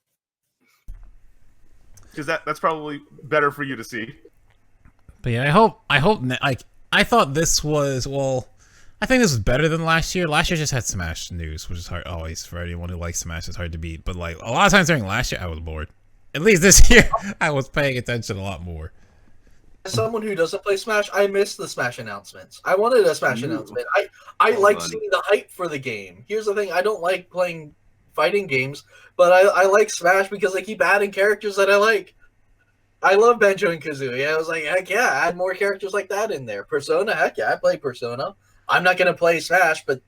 because that's probably better for you to see. But yeah, I hope like I thought this was I think this was better than last year. Last year just had Smash news, which is hard always for anyone who likes Smash. It's hard to beat. But like a lot of times during last year, I was bored. At least this year, I was paying attention a lot more. As someone who doesn't play Smash, I miss the Smash announcements. I wanted a Smash announcement. I Hold like on. seeing the hype for the game. Here's the thing: I don't like playing fighting games, but I like Smash because they keep adding characters that I like. I love Banjo and Kazooie. I was like, heck yeah, add more characters like that in there. Persona, heck yeah, I play Persona. I'm not gonna play Smash, but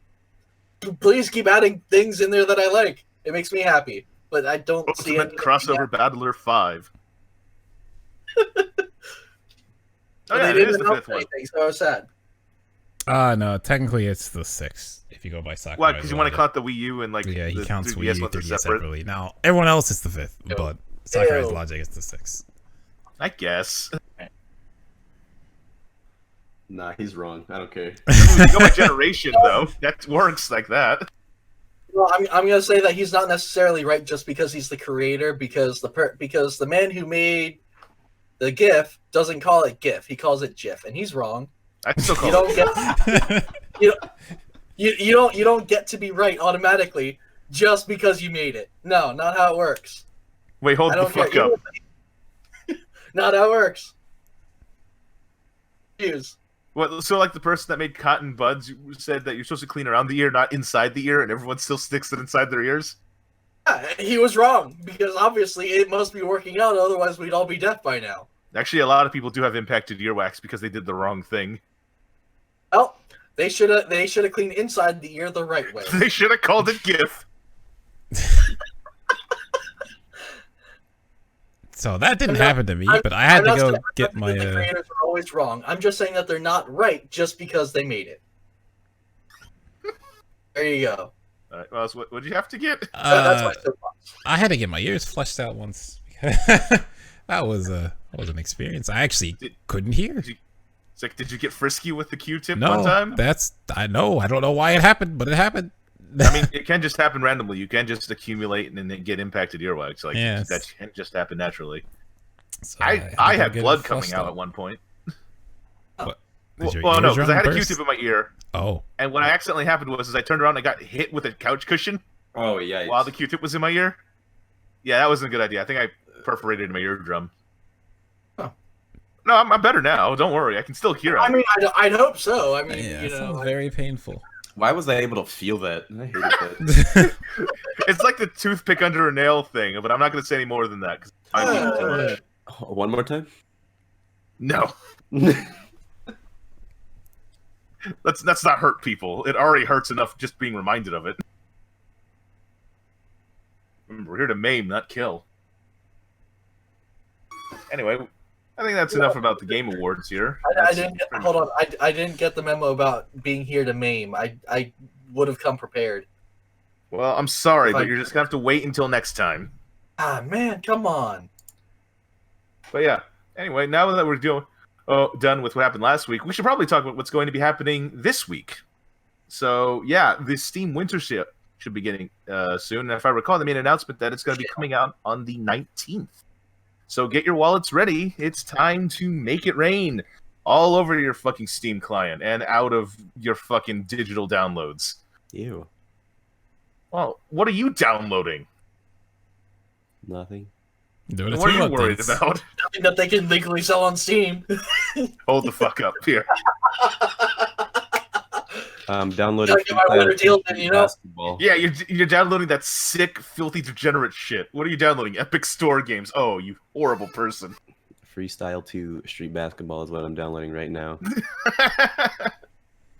please keep adding things in there that I like. It makes me happy. But I don't see it. Crossover Battler 5. They didn't announce anything, so I was sad. No, technically it's the 6th if you go by Sakurai. Why? Because you want to count the Wii U and yeah, he counts Wii U, 3DS separate. separately. Now everyone else is the 5th, but Sakurai's logic is the 6th. I guess. Nah, he's wrong. I don't care. You go by generation though. That works like that. Well, I'm gonna say that he's not necessarily right just because he's the creator, because the man who made the GIF doesn't call it GIF, he calls it GIF, and he's wrong. I still call you don't get to be right automatically just because you made it. No, not how it works. Wait, hold the fuck up. Not how it works. Use. What? So, like the person that made Cotton Buds said that you're supposed to clean around the ear, not inside the ear, and everyone still sticks it inside their ears? Yeah, he was wrong, because obviously it must be working out, otherwise we'd all be deaf by now. Actually, a lot of people do have impacted earwax because they did the wrong thing. Well, they should have cleaned inside the ear the right way. They should have called it GIF. So that didn't happen to me, but I had to go get my. The creators are always wrong. I'm just saying that they're not right just because they made it. There you go. All right, well, what did you have to get? That's my soapbox. I had to get my ears fleshed out once. That was an experience. I actually couldn't hear. It's like, did you get frisky with the Q-tip No, one time? I know. I don't know why it happened, but it happened. I mean, it can just happen randomly. You can just accumulate and then get impacted earwax. Like that can just happen naturally. So I had blood coming out at one point. What? Well, no, because I had a Q-tip in my ear. Oh. And what accidentally happened was I turned around and I got hit with a couch cushion. Oh yeah. While the Q-tip was in my ear. Yeah, that wasn't a good idea. I think I perforated my eardrum. Oh. No, I'm better now. Don't worry, I can still hear it. I mean, I'd hope so. I mean, Yeah, it sounds very painful. Why was I able to feel that? I hated that. It's like the toothpick under a nail thing, but I'm not going to say any more than that. Cause One more time? No. Let's not hurt people. It already hurts enough just being reminded of it. Remember, we're here to maim, not kill. Anyway, I think that's enough about the Game Awards here. I didn't get the memo about being here to maim. I would have come prepared. Well, I'm sorry, but you're just going to have to wait until next time. Ah, man, come on. But yeah, anyway, now that we're done with what happened last week, we should probably talk about what's going to be happening this week. So yeah, the Steam Winter Sale should be getting soon. And if I recall, they made an announcement that it's going to be coming out on the 19th. So get your wallets ready. It's time to make it rain all over your fucking Steam client and out of your fucking digital downloads. Ew. Well, what are you downloading? Nothing. What are you worried about? Nothing that they can legally sell on Steam. Hold the fuck up here. Downloading basketball. Yeah, you're downloading that sick, filthy, degenerate shit. What are you downloading? Epic Store games. Oh, you horrible person. Freestyle 2 Street Basketball is what I'm downloading right now.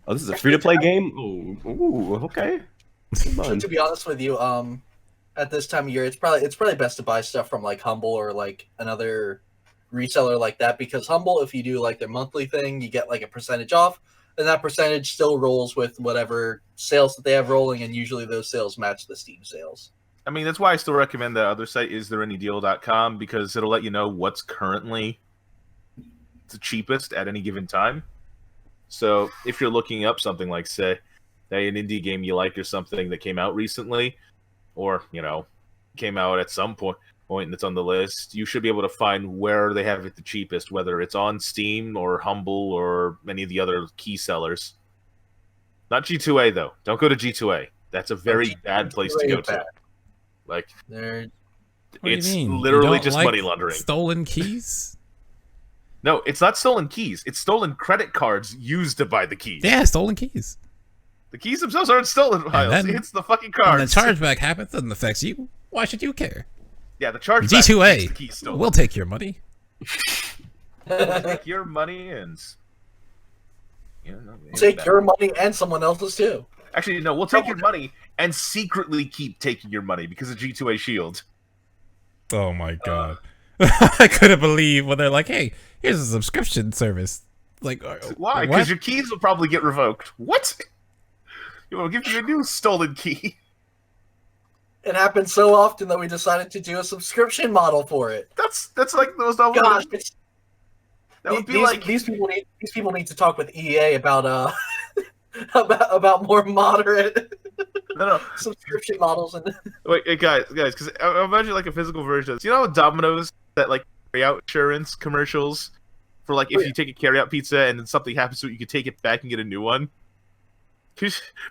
Oh, this is a free-to-play game? Oh, ooh, okay. To be honest with you, at this time of year, it's probably best to buy stuff from like Humble or like another reseller like that, because Humble, if you do like their monthly thing, you get like a percentage off, and that percentage still rolls with whatever sales that they have rolling, and usually those sales match the Steam sales. I mean, that's why I still recommend that other site, isthereanydeal.com, because it'll let you know what's currently the cheapest at any given time. So if you're looking up something like, say, an indie game you like or something that came out recently, or, came out at some point that's on the list, you should be able to find where they have it the cheapest, whether it's on Steam or Humble or any of the other key sellers. Not G2A, though. Don't go to G2A. That's a very bad place to go to. Like, it's literally just money laundering. Stolen keys? No, it's not stolen keys. It's stolen credit cards used to buy the keys. Yeah, stolen keys. The keys themselves aren't stolen, Miles. then- It's the fucking When cards. the chargeback happens, it doesn't affect you. Why should you care? Yeah, the chargeback makes the G2A, keys stolen. we'll take your money. We'll take your money and... Take your money and someone else's too. Actually, no, we'll take your money and secretly keep taking your money because of G2A Shield. Oh my god. I couldn't believe when they're like, hey, here's a subscription service. Like, Why? what? Because your keys will probably get revoked. What? We'll give you a new stolen key. It happened so often that we decided to do a subscription model for it. That's like those. Gosh, That would be these, like these people need to talk with EA about about more moderate no. subscription models and Wait, hey, guys, because I imagine like a physical version of this. You know how Domino's that like carry out insurance commercials for like if you take a carry out pizza and then something happens to it, you can take it back and get a new one.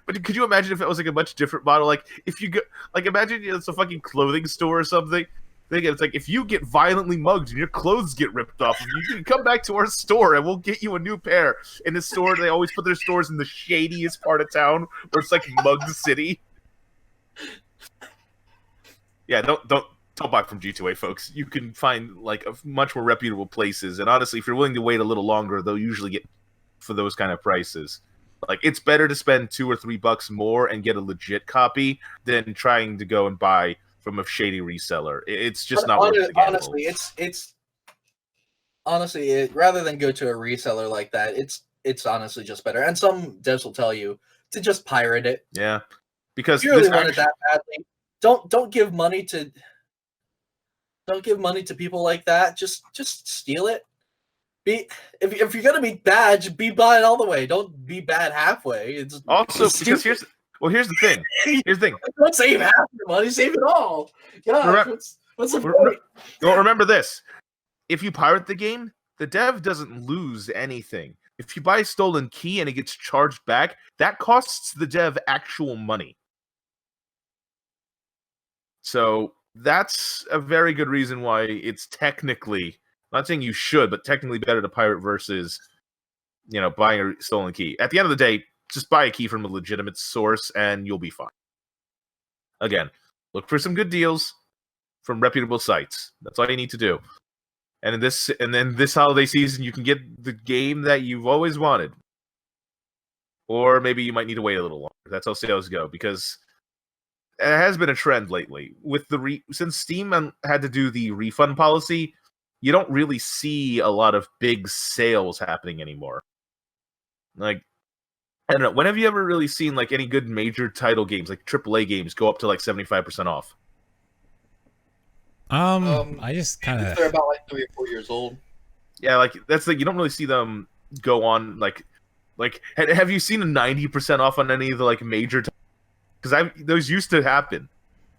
But could you imagine if it was like a much different model? Like if you go, like imagine it's a fucking clothing store or something. It's like if you get violently mugged and your clothes get ripped off, you can come back to our store and we'll get you a new pair. In the store, they always put their stores in the shadiest part of town where it's like Mug City. Yeah, don't buy from G2A, folks. You can find like much more reputable places, and honestly, if you're willing to wait a little longer, they'll usually get for those kind of prices. Like it's better to spend $2 or $3 more and get a legit copy than trying to go and buy from a shady reseller. It's just not worth the gamble. Honestly, rather than go to a reseller like that, it's honestly just better. And some devs will tell you to just pirate it. Yeah, because If you really want it that badly, don't give money to people like that. Just steal it. If you're gonna be bad, just be bad all the way. Don't be bad halfway. It's also because here's the thing. Here's the thing. Don't save half your money. Save it all. Gosh, what's the point? Well, remember this: if you pirate the game, the dev doesn't lose anything. If you buy a stolen key and it gets charged back, that costs the dev actual money. So that's a very good reason why it's technically. I'm not saying you should, but technically better to pirate versus, buying a stolen key. At the end of the day, just buy a key from a legitimate source and you'll be fine. Again, look for some good deals from reputable sites. That's all you need to do. And then this holiday season, you can get the game that you've always wanted. Or maybe you might need to wait a little longer. That's how sales go, because it has been a trend lately. With since Steam had to do the refund policy, you don't really see a lot of big sales happening anymore. Like, I don't know. When have you ever really seen like any good major title games, like AAA games, go up to like 75% off? I just kind of. They're about like 3 or 4 years old. Yeah, like that's like you don't really see them go on like have you seen a 90% off on any of the like major? Because those used to happen.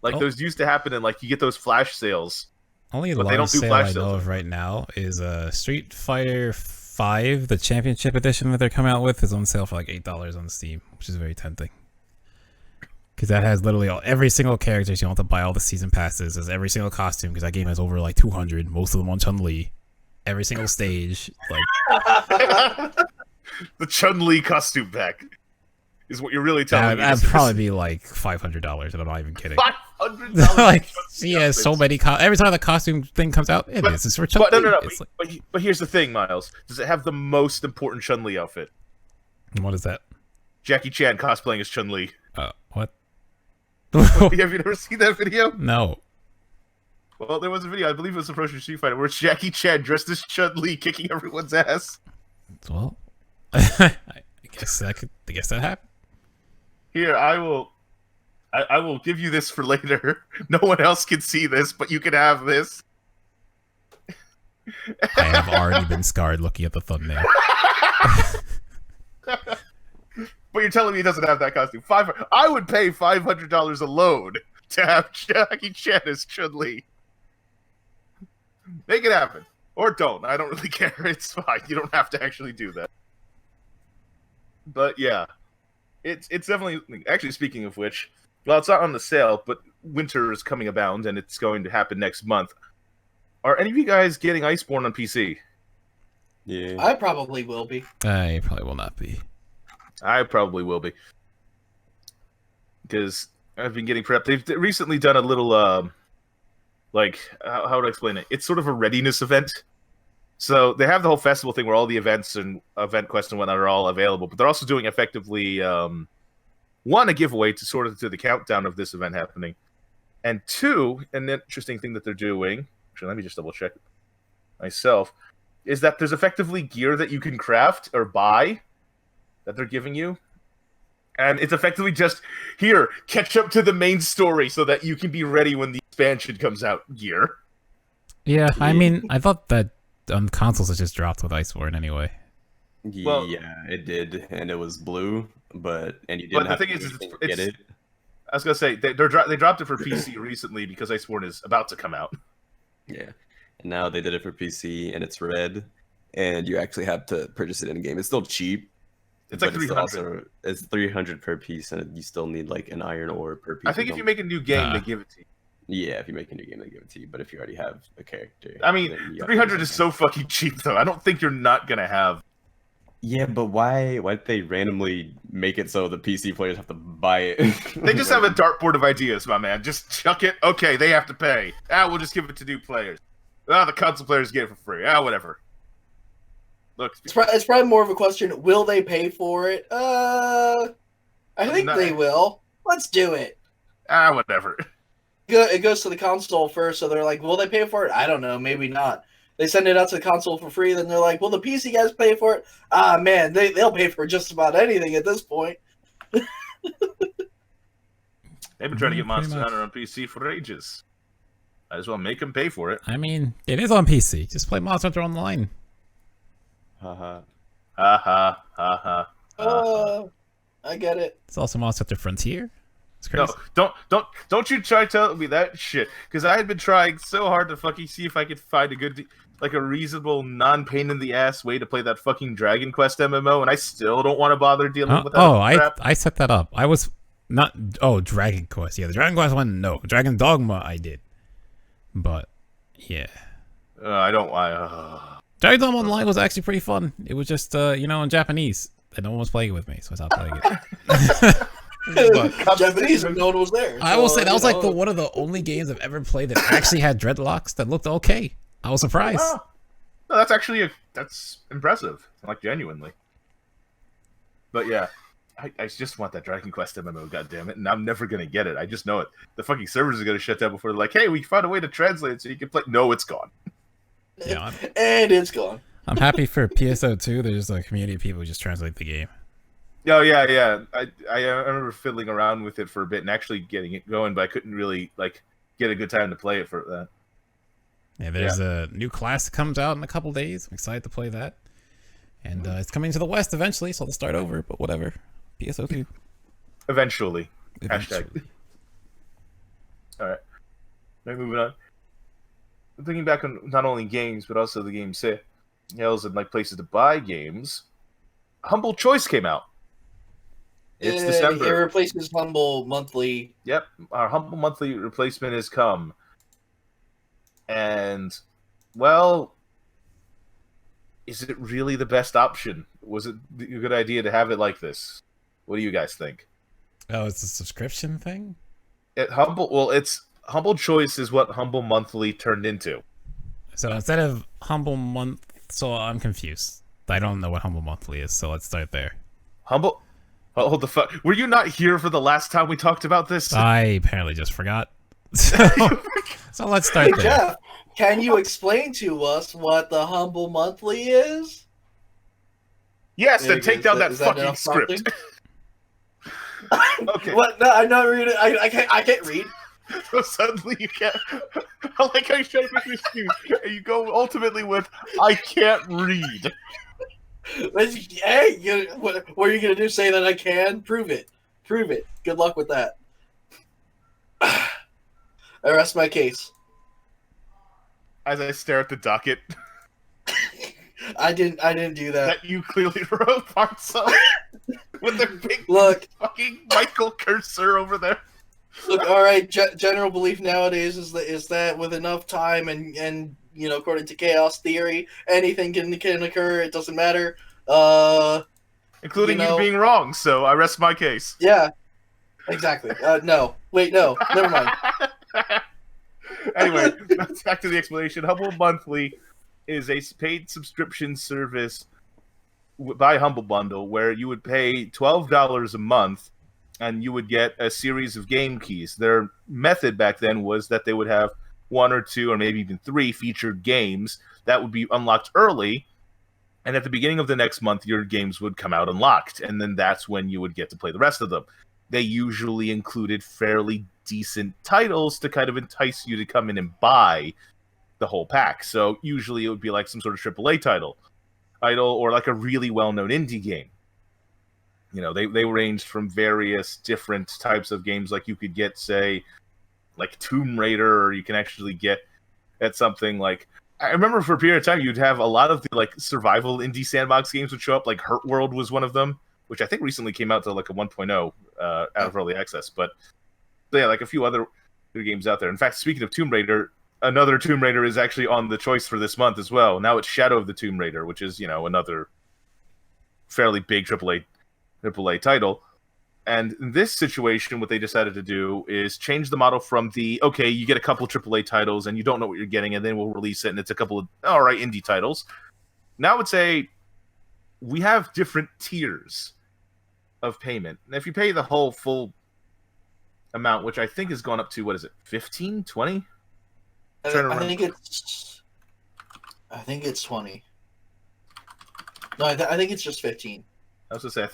Those used to happen, and like you get those flash sales. Only But the they don't longest do sale flash I know sales. of right now is Street Fighter 5, the Championship Edition that they're coming out with, is on sale for like $8 on Steam, which is very tempting. Because that has literally every single character, so you don't have to buy all the season passes. There's every single costume, because that game has over like 200, most of them on Chun-Li. Every single stage, like The Chun-Li costume pack is what you're really telling me. that'd probably be like $500, and I'm not even kidding. $500. Like, she has so many. Every time the costume thing comes out, it's for Chun-Li. But no. It's like, But here's the thing, Miles. Does it have the most important Chun-Li outfit? what is that? Jackie Chan cosplaying as Chun-Li. What? Have you never seen that video? No. Well, there was a video, I believe it was Approaching Street Fighter, where it's Jackie Chan dressed as Chun-Li kicking everyone's ass. Well, I guess that happened. Here, I will give you this for later. No one else can see this, but you can have this. I have already been scarred looking at the thumbnail. But you're telling me he doesn't have that costume. I would pay $500 alone to have Jackie Chan as Chun-Li. Make it happen. Or don't. I don't really care. It's fine. You don't have to actually do that. But yeah. It's definitely... Actually, speaking of which, well, it's not on the sale, but winter is coming abound, and it's going to happen next month. Are any of you guys getting Iceborne on PC? Yeah. I probably will be. I probably will not be. I probably will be. because I've been getting prepped. They've recently done a little, like, how would I explain it? It's sort of a readiness event. So they have the whole festival thing where all the events and event quests and whatnot are all available, but they're also doing effectively, one, a giveaway to sort of to the countdown of this event happening, and two, an interesting thing that they're doing, actually, let me just double check myself, is that there's effectively gear that you can craft or buy that they're giving you. And it's effectively just, here, catch up to the main story so that you can be ready when the expansion comes out gear. Yeah, I mean, I thought that on consoles it just dropped with Iceborne anyway. Well, yeah, it did, and it was blue, and you didn't the have thing to is, do anything it's, to get it. I was going to say, they dropped it for PC recently because Iceborne is about to come out. Yeah, and now they did it for PC, and it's red, and you actually have to purchase it in game. It's still cheap. It's like but still 300. It's 300 per piece, and you still need like an iron ore per piece. I think if you make a new game, they give it to you. Yeah, if you make a new game, they give it to you. But if you already have a character, I mean, 300 is so fucking cheap, though. I don't think you're not gonna have. Yeah, but why did they randomly make it so the PC players have to buy it? They just have a dartboard of ideas, my man. Just chuck it. Okay, they have to pay. We'll just give it to new players. The console players get it for free. Whatever. Look, It's probably more of a question: will they pay for it? I think they will. Let's do it. Whatever. It goes to the console first, so they're like, will they pay for it? I don't know, maybe not. They send it out to the console for free, then they're like, will the PC guys pay for it? Man, they'll pay for just about anything at this point. They've been trying to get Monster Hunter on PC for ages. I just want to make them pay for it. I mean, it is on PC. Just play Monster Hunter Online. Haha. Ha ha. I get it. It's also Monster Hunter Frontier. It's crazy. No, don't you try telling me that shit. Because I had been trying so hard to fucking see if I could find a reasonable, non-pain in the ass way to play that fucking Dragon Quest MMO, and I still don't want to bother dealing with that. Crap. I set that up. I was not. Oh, Dragon Quest. Yeah, the Dragon Quest one. No, Dragon Dogma. I did. But yeah, I don't. Dragon Dogma Online was actually pretty fun. It was just in Japanese, and no one was playing with me, so I stopped playing it. But Japanese, and no one was there. I will say that was like one of the only games I've ever played that actually had dreadlocks that looked okay. I was surprised. Oh, no, that's actually that's impressive. Like genuinely. But yeah, I just want that Dragon Quest MMO. Goddammit, and I'm never gonna get it. I just know it. The fucking servers are gonna shut down before they're like, "Hey, we found a way to translate it so you can play." No, it's gone. Yeah, and it's gone. I'm happy for PSO2. There's a community of people who just translate the game. Oh yeah. I remember fiddling around with it for a bit and actually getting it going, but I couldn't really get a good time to play it for that. Yeah, there's a new class that comes out in a couple days. I'm excited to play that, and it's coming to the West eventually, so I'll start over. But whatever, PSO2. Eventually. Hashtag. All right. Moving on. I'm thinking back on not only games but also the game sales and places to buy games. Humble Choice came out. It's December. It replaces Humble Monthly. Yep, our Humble Monthly replacement has come. And, well, is it really the best option? Was it a good idea to have it like this? What do you guys think? Oh, it's a subscription thing? It's Humble Choice is what Humble Monthly turned into. So instead of Humble Month, so I'm confused. I don't know what Humble Monthly is, so let's start there. Humble? Oh, hold the fuck. Were you not here for the last time we talked about this? I apparently just forgot. So let's start there. Jeff, can you explain to us what the Humble Monthly is? Yes, then take down that fucking script. Okay. What? No, I'm not reading. I can't read. So suddenly you can't. I like how you try to make an excuse, and you go ultimately with "I can't read." Hey, what are you gonna do? Say that I can? Prove it. Prove it. Good luck with that. I rest my case. As I stare at the docket, I didn't do that. that you clearly wrote parts of with the big fucking Michael cursor over there. Look, all right. General belief nowadays is that with enough time and according to chaos theory, anything can occur. It doesn't matter. Including you being wrong. So I rest my case. Yeah. Exactly. No. Wait, no. Never mind. Anyway, back to the explanation. Humble Monthly is a paid subscription service by Humble Bundle where you would pay $12 a month and you would get a series of game keys. Their method back then was that they would have 1 or 2 or maybe even 3 featured games that would be unlocked early, and at the beginning of the next month your games would come out unlocked, and then that's when you would get to play the rest of them. They usually included fairly decent titles to kind of entice you to come in and buy the whole pack. So usually it would be like some sort of AAA title or like a really well-known indie game. You know, they ranged from various different types of games. Like you could get, say, like Tomb Raider, or you can actually get at something like, I remember for a period of time you'd have a lot of the like survival indie sandbox games would show up. Like Hurt World was one of them, which I think recently came out to like a 1.0 out of early access. But yeah, like a few other games out there. In fact, speaking of Tomb Raider, another Tomb Raider is actually on the choice for this month as well. Now it's Shadow of the Tomb Raider, which is, you know, another fairly big AAA title. And in this situation, what they decided to do is change the model from okay, you get a couple AAA titles and you don't know what you're getting, and then we'll release it and it's a couple of all right indie titles. Now I would say we have different tiers of payment. And if you pay the whole full amount, which I think has gone up to, what is it, 15, 20? I think it's 20. No, I think it's just 15. I was gonna say, I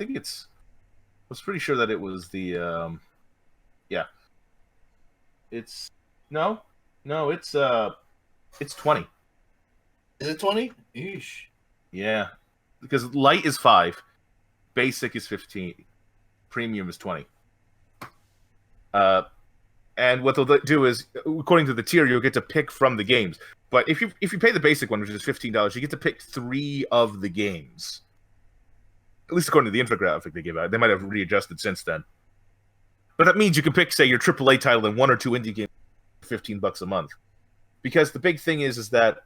was pretty sure that it was yeah. It's 20. Is it 20? Eesh. Yeah, because light is 5, basic is 15, premium is 20. And what they'll do is, according to the tier, you'll get to pick from the games. But if you pay the basic one, which is $15, you get to pick 3 of the games. At least according to the infographic they gave out. They might have readjusted since then. But that means you can pick, say, your AAA title and 1 or 2 indie games for $15 a month. Because the big thing is that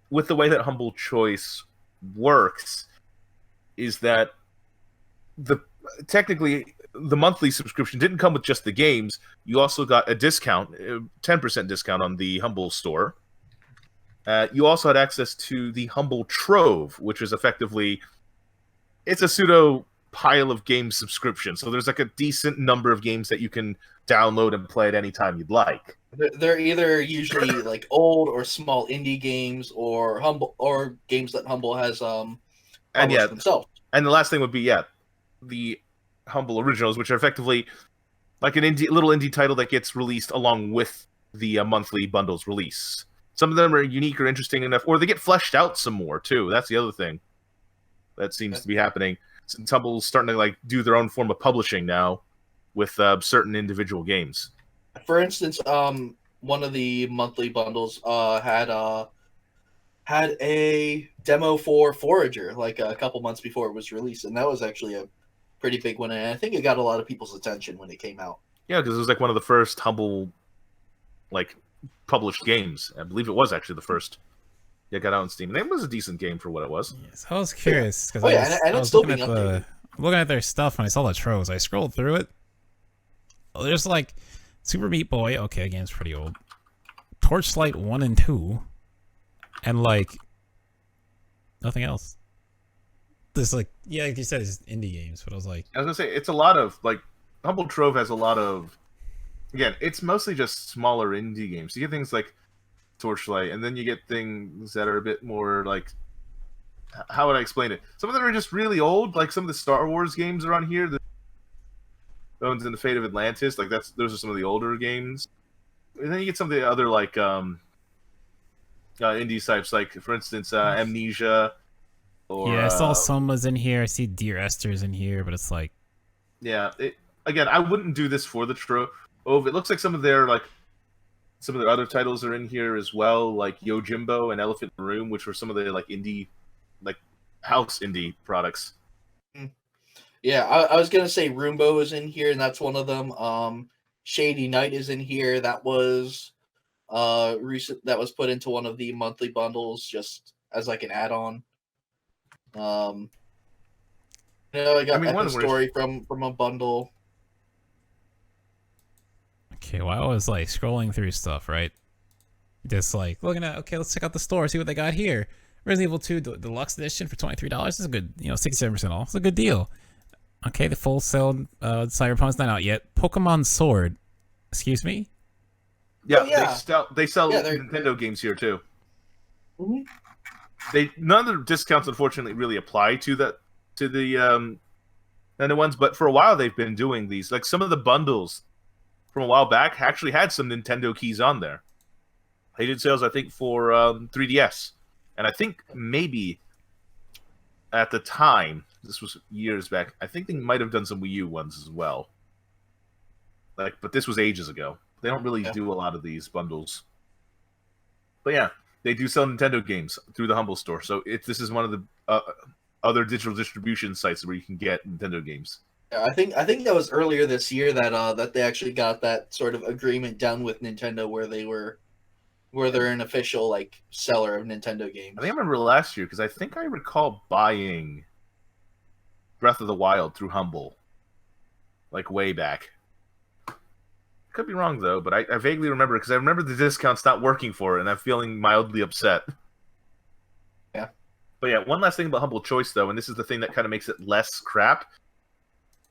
with the way that Humble Choice works, is that technically the monthly subscription didn't come with just the games. You also got a discount, 10% discount on the Humble store. You also had access to the Humble Trove, which is effectively, it's a pseudo pile of game subscription. So there's like a decent number of games that you can download and play at any time you'd like. They're either usually like old or small indie games, or games that Humble has published themselves. And the last thing would be the Humble Originals, which are effectively like a little indie title that gets released along with the monthly bundles release. Some of them are unique or interesting enough, or they get fleshed out some more too. That's the other thing that seems to be happening. Since Humble's starting to like do their own form of publishing now with certain individual games. For instance, one of the monthly bundles had a demo for Forager like a couple months before it was released, and that was actually a pretty big one, and I think it got a lot of people's attention when it came out. Yeah, because it was like one of the first Humble like published games. I believe it was actually the first. Yeah, got out on Steam. And it was a decent game for what it was. Yes, I was curious because I was looking at their stuff and I saw the troves. I scrolled through it. There's like Super Meat Boy. Okay, game's pretty old. Torchlight 1 and 2, and like nothing else. There's like, yeah, like you said, it's indie games, but I was gonna say it's a lot of like Humble Trove has a lot of. Again, it's mostly just smaller indie games. You get things like Torchlight, and then you get things that are a bit more like, how would I explain it? Some of them are just really old, like some of the Star Wars games are on here. The Bones and the Fate of Atlantis, like those are some of the older games. And then you get some of the other like indie types, like for instance Amnesia. Or, I saw Soma's in here. I see Dear Esther's in here, but it's like, again, I wouldn't do this for the Trove. It looks like some of their other titles are in here as well, like Yojimbo and Elephant in the Room, which were some of the like indie, like house indie products. Yeah, I was gonna say Roombo is in here, and that's one of them. Shady Night is in here. That was recent. That was put into one of the monthly bundles just as like an add-on. I got a story from a bundle. Okay, well, I was like scrolling through stuff, right? Just like looking at, okay, let's check out the store, see what they got here. Resident Evil 2 Deluxe Edition for $23 is a good, 67% off. It's a good deal. Okay, the full sale Cyberpunk's not out yet. Pokemon Sword. Excuse me? Yeah, Oh, yeah. they sell Yeah, Nintendo games here too. Mhm. None of the discounts unfortunately really apply to the Nintendo ones, but for a while they've been doing these. Like some of the bundles from a while back actually had some Nintendo keys on there. They did sales, I think, for 3DS, and I think maybe at the time, this was years back, I think they might have done some Wii U ones as well. But this was ages ago. They don't really do a lot of these bundles. But yeah, they do sell Nintendo games through the Humble Store. So this is one of the other digital distribution sites where you can get Nintendo games. Yeah, I think that was earlier this year that they actually got that sort of agreement done with Nintendo where they're an official like seller of Nintendo games. I think I remember last year because I think I recall buying Breath of the Wild through Humble, like way back. Could be wrong though, but I vaguely remember because I remember the discounts not working for it, and I'm feeling mildly upset. Yeah. But yeah, one last thing about Humble Choice though, and this is the thing that kind of makes it less crap.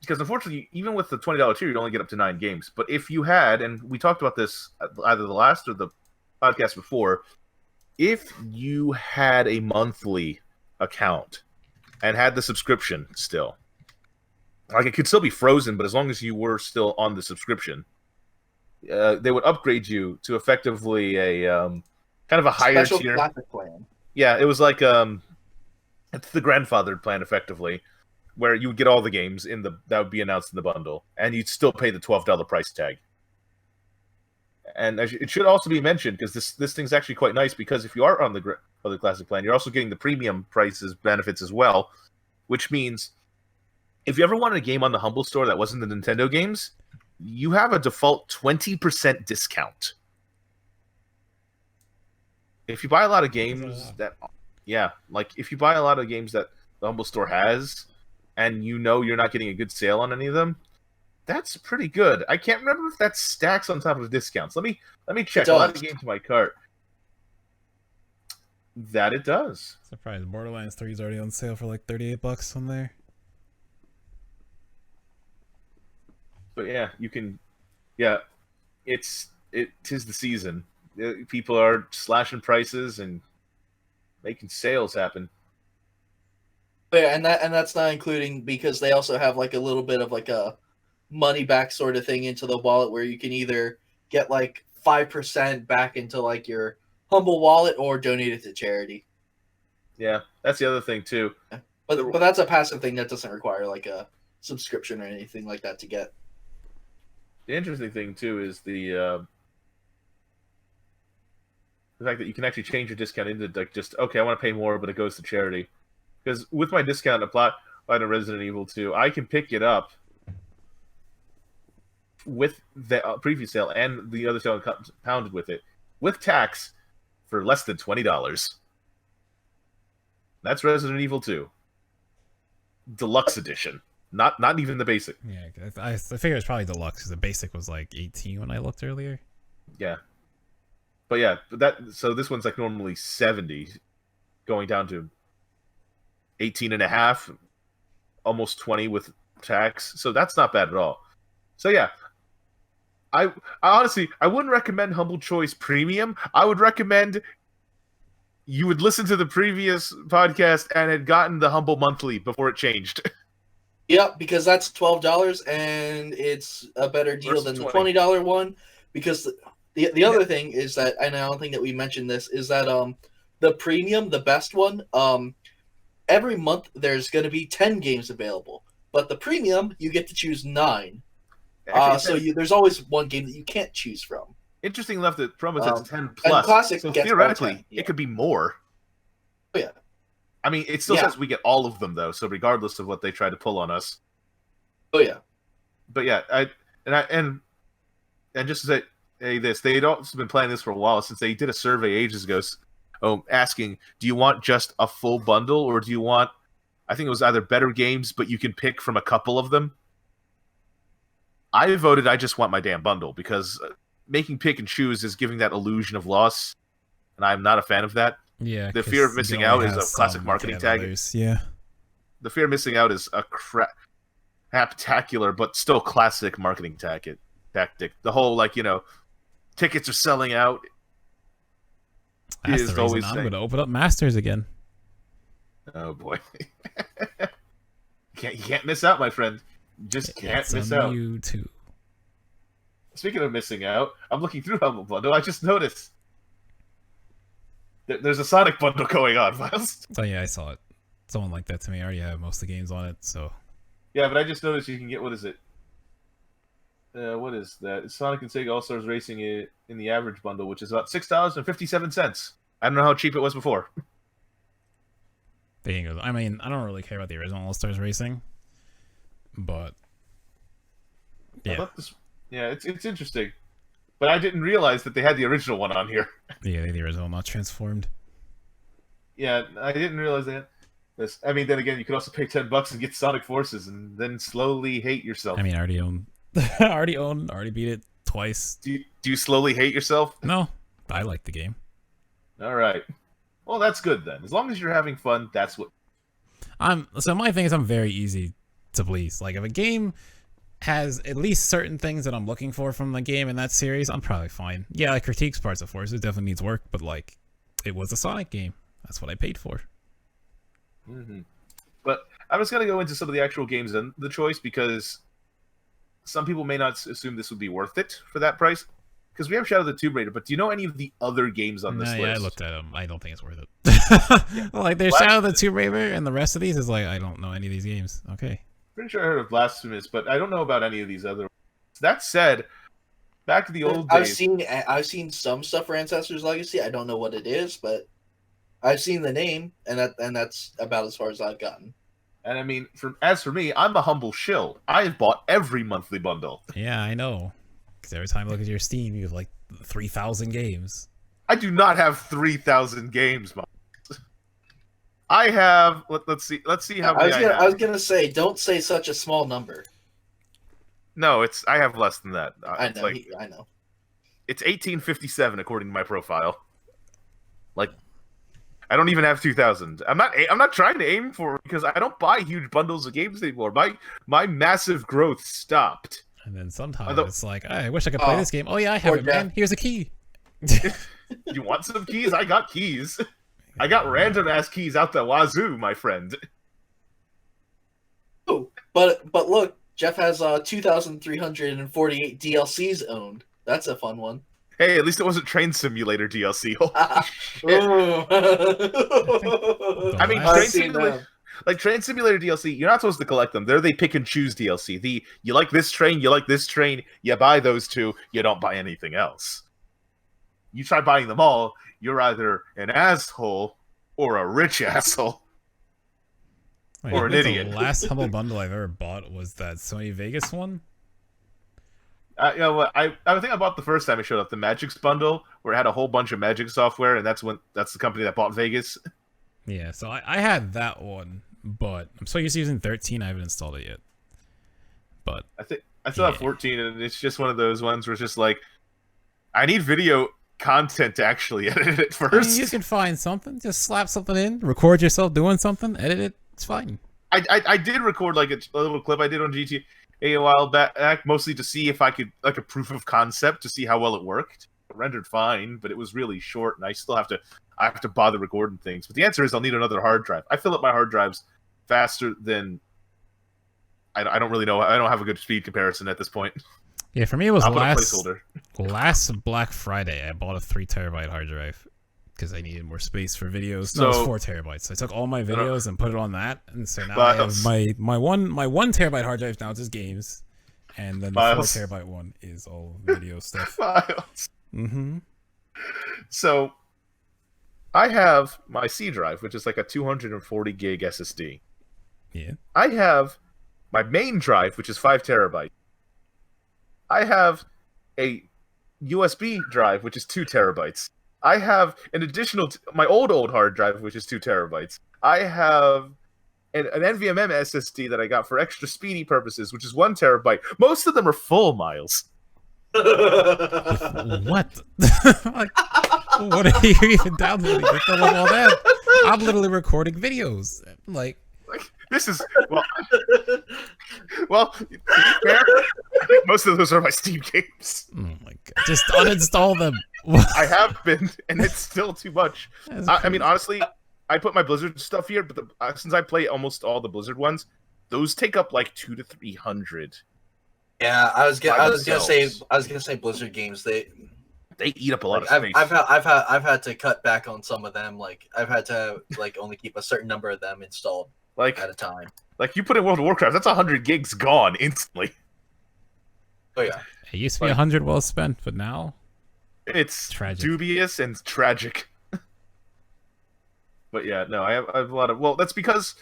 Because unfortunately, even with the $20 tier, you'd only get up to 9 games. But if you had, and we talked about this either the last or the podcast before, if you had a monthly account and had the subscription still, like it could still be frozen, but as long as you were still on the subscription, they would upgrade you to effectively a kind of a higher Special tier. classic plan. Yeah, it was like it's the grandfathered plan effectively, where you would get all the games that would be announced in the bundle, and you'd still pay the $12 price tag. And it should also be mentioned because this thing's actually quite nice because if you are on the other classic plan, you're also getting the premium prices benefits as well, which means if you ever wanted a game on the Humble Store that wasn't the Nintendo games, you have a default 20% discount. If you buy a lot of games if you buy a lot of games that the Humble Store has, and you're not getting a good sale on any of them, that's pretty good. I can't remember if that stacks on top of discounts. Let me check. I'll add the game to my cart. That it does. Surprised Borderlands 3 is already on sale for like $38 on there. But yeah, you can. Yeah, tis the season. People are slashing prices and making sales happen. Yeah, and that's not including because they also have like a little bit of like a money back sort of thing into the wallet where you can either get like 5% back into like your Humble wallet or donate it to charity. Yeah, that's the other thing too. But that's a passive thing that doesn't require like a subscription or anything like that to get. The interesting thing too is the fact that you can actually change your discount into like just okay, I want to pay more, but it goes to charity. Because with my discount applied to Resident Evil 2, I can pick it up with the previous sale and the other sale compounded with it, with tax, for less than $20. That's Resident Evil 2. Deluxe Edition. Not even the basic. Yeah, I figure it's probably deluxe because the basic was like 18 when I looked earlier. Yeah. But yeah, so this one's like normally 70, going down to 18 and a half, almost 20 with tax. So that's not bad at all. So yeah, I honestly, I wouldn't recommend Humble Choice Premium. I would recommend you would listen to the previous podcast and had gotten the Humble Monthly before it changed. Yep, because that's $12 and it's a better deal Versus than the $20. $20 one. Because the other thing is that, and I don't think that we mentioned this, is that the premium, the best one, every month there's going to be 10 games available. But the premium, you get to choose 9. There's always one game that you can't choose from. Interesting enough that promo says 10 plus. And Classic so gets theoretically, 10, yeah. it could be more. Oh, yeah. I mean, it still says we get all of them though. So regardless of what they try to pull on us. Oh yeah. But yeah, and just to say this, they'd also been planning this for a while since they did a survey ages ago, asking, do you want just a full bundle or do you want? I think it was either better games, but you can pick from a couple of them. I voted I just want my damn bundle because making pick and choose is giving that illusion of loss, and I'm not a fan of that. Yeah, The fear of missing out is a classic marketing tag. Yeah. The fear of missing out is a craptacular but still classic marketing tactic. The whole tickets are selling out. That's is the reason always I'm saying, going to open up Masters again. oh boy, you can't miss out, my friend. You just can't miss out. YouTube. Speaking of missing out, I'm looking through Humble Bundle. I just noticed there's a Sonic bundle going on, Miles. Oh yeah, I saw it. Someone like that to me. I already have most of the games on it, so. Yeah, but I just noticed you can get, what is it? What is that? It's Sonic and Sega All-Stars Racing in the average bundle, which is about $6.57. I don't know how cheap it was before. I mean, I don't really care about the original All-Stars Racing, but yeah. It's interesting. But I didn't realize that they had the original one on here. Yeah, the original, not transformed. Yeah, I didn't realize that. I mean, then again, you could also pay $10 and get Sonic Forces, and then slowly hate yourself. I mean, I already beat it twice. Do you slowly hate yourself? No, I like the game. All right. Well, that's good then. As long as you're having fun, that's what. So my thing is, I'm very easy to please. Like, if a game has at least certain things that I'm looking for from the game in that series, I'm probably fine. Yeah, I critique parts of Force. It definitely needs work, but like, it was a Sonic game. That's what I paid for. Mm-hmm. But I'm just gonna go into some of the actual games and the choice because some people may not assume this would be worth it for that price. Because we have Shadow of the Tomb Raider, but do you know any of the other games on this list? Yeah, I looked at them. I don't think it's worth it. Like, there's Shadow of the Tomb Raider, and the rest of these is like, I don't know any of these games. Okay. Pretty sure I heard of Blasphemous, but I don't know about any of these other ones. That said, back to the old days. I've seen some stuff for Ancestors Legacy. I don't know what it is, but I've seen the name, and that's about as far as I've gotten. And I mean, as for me, I'm a humble shill. I've bought every monthly bundle. Yeah, I know. Because every time I look at your Steam, you have like 3,000 games. I do not have 3,000 games, Mom. I have. Let's see how many I have. I was gonna say, don't say such a small number. No, I have less than that. I know. I know. It's 1857 according to my profile. Like, I don't even have 2,000. I'm not trying to aim for because I don't buy huge bundles of games anymore. My massive growth stopped. And then sometimes it's like, I wish I could play this game. Oh yeah, I have it, man. Here's a key. You want some keys? I got keys. I got random ass keys out the wazoo, my friend. Oh, but look, Jeff has 2,348 DLCs owned. That's a fun one. Hey, at least it wasn't Train Simulator DLC. I mean, Train Simulator DLC, you're not supposed to collect them. They're the pick and choose DLC. You like this train, you buy those two, you don't buy anything else. You try buying them all, you're either an asshole or a rich asshole. Or an idiot. The last Humble Bundle I've ever bought was that Sony Vegas one. You know what? I think I bought the first time it showed up, the Magix bundle, where it had a whole bunch of Magic software, and that's the company that bought Vegas. Yeah, so I had that one, but I'm so used to using 13, I haven't installed it yet. But I still have 14, and it's just one of those ones where it's just like, I need video content to actually edit it first. I mean, you can find something, just slap something in, record yourself doing something, edit it, it's fine. I did record like a little clip I did on GTA a while back, mostly to see if I could, like, a proof of concept to see how well it worked. It rendered fine, but it was really short, and I still have to bother recording things. But the answer is I'll need another hard drive. I fill up my hard drives faster than I don't really know. I don't have a good speed comparison at this point. Yeah, for me it was last Black Friday. I bought a 3 terabyte hard drive because I needed more space for videos. So, no, it was 4 terabytes. So I took all my videos and put it on that, and so now I have my 1 terabyte hard drive now just games, and then the 4 terabyte one is all video stuff. Mm-hmm. So I have my C drive, which is like a 240 gig SSD. Yeah. I have my main drive, which is 5 terabytes. I have a USB drive, which is 2 terabytes. I have an additional my old hard drive, which is 2 terabytes. I have and an NVMe SSD that I got for extra speedy purposes, which is 1 terabyte. Most of them are full, Miles. What? Like, what are you even downloading to fill up all that? I'm literally recording videos. Like this is well. To be fair, I think most of those are my Steam games. oh my god! Just uninstall them. I have been, and it's still too much. I mean, honestly, I put my Blizzard stuff here, but since I play almost all the Blizzard ones, those take up like 200 to 300. Yeah, I was gonna say Blizzard games. They eat up a lot of I've, space. I've had to cut back on some of them. Like I've had to only keep a certain number of them installed at a time. Like you put in World of Warcraft, that's 100 gigs gone instantly. Oh yeah, it used to be 100 well spent, but now it's tragic. Dubious and tragic. But yeah, no, I have a lot of. Well, that's because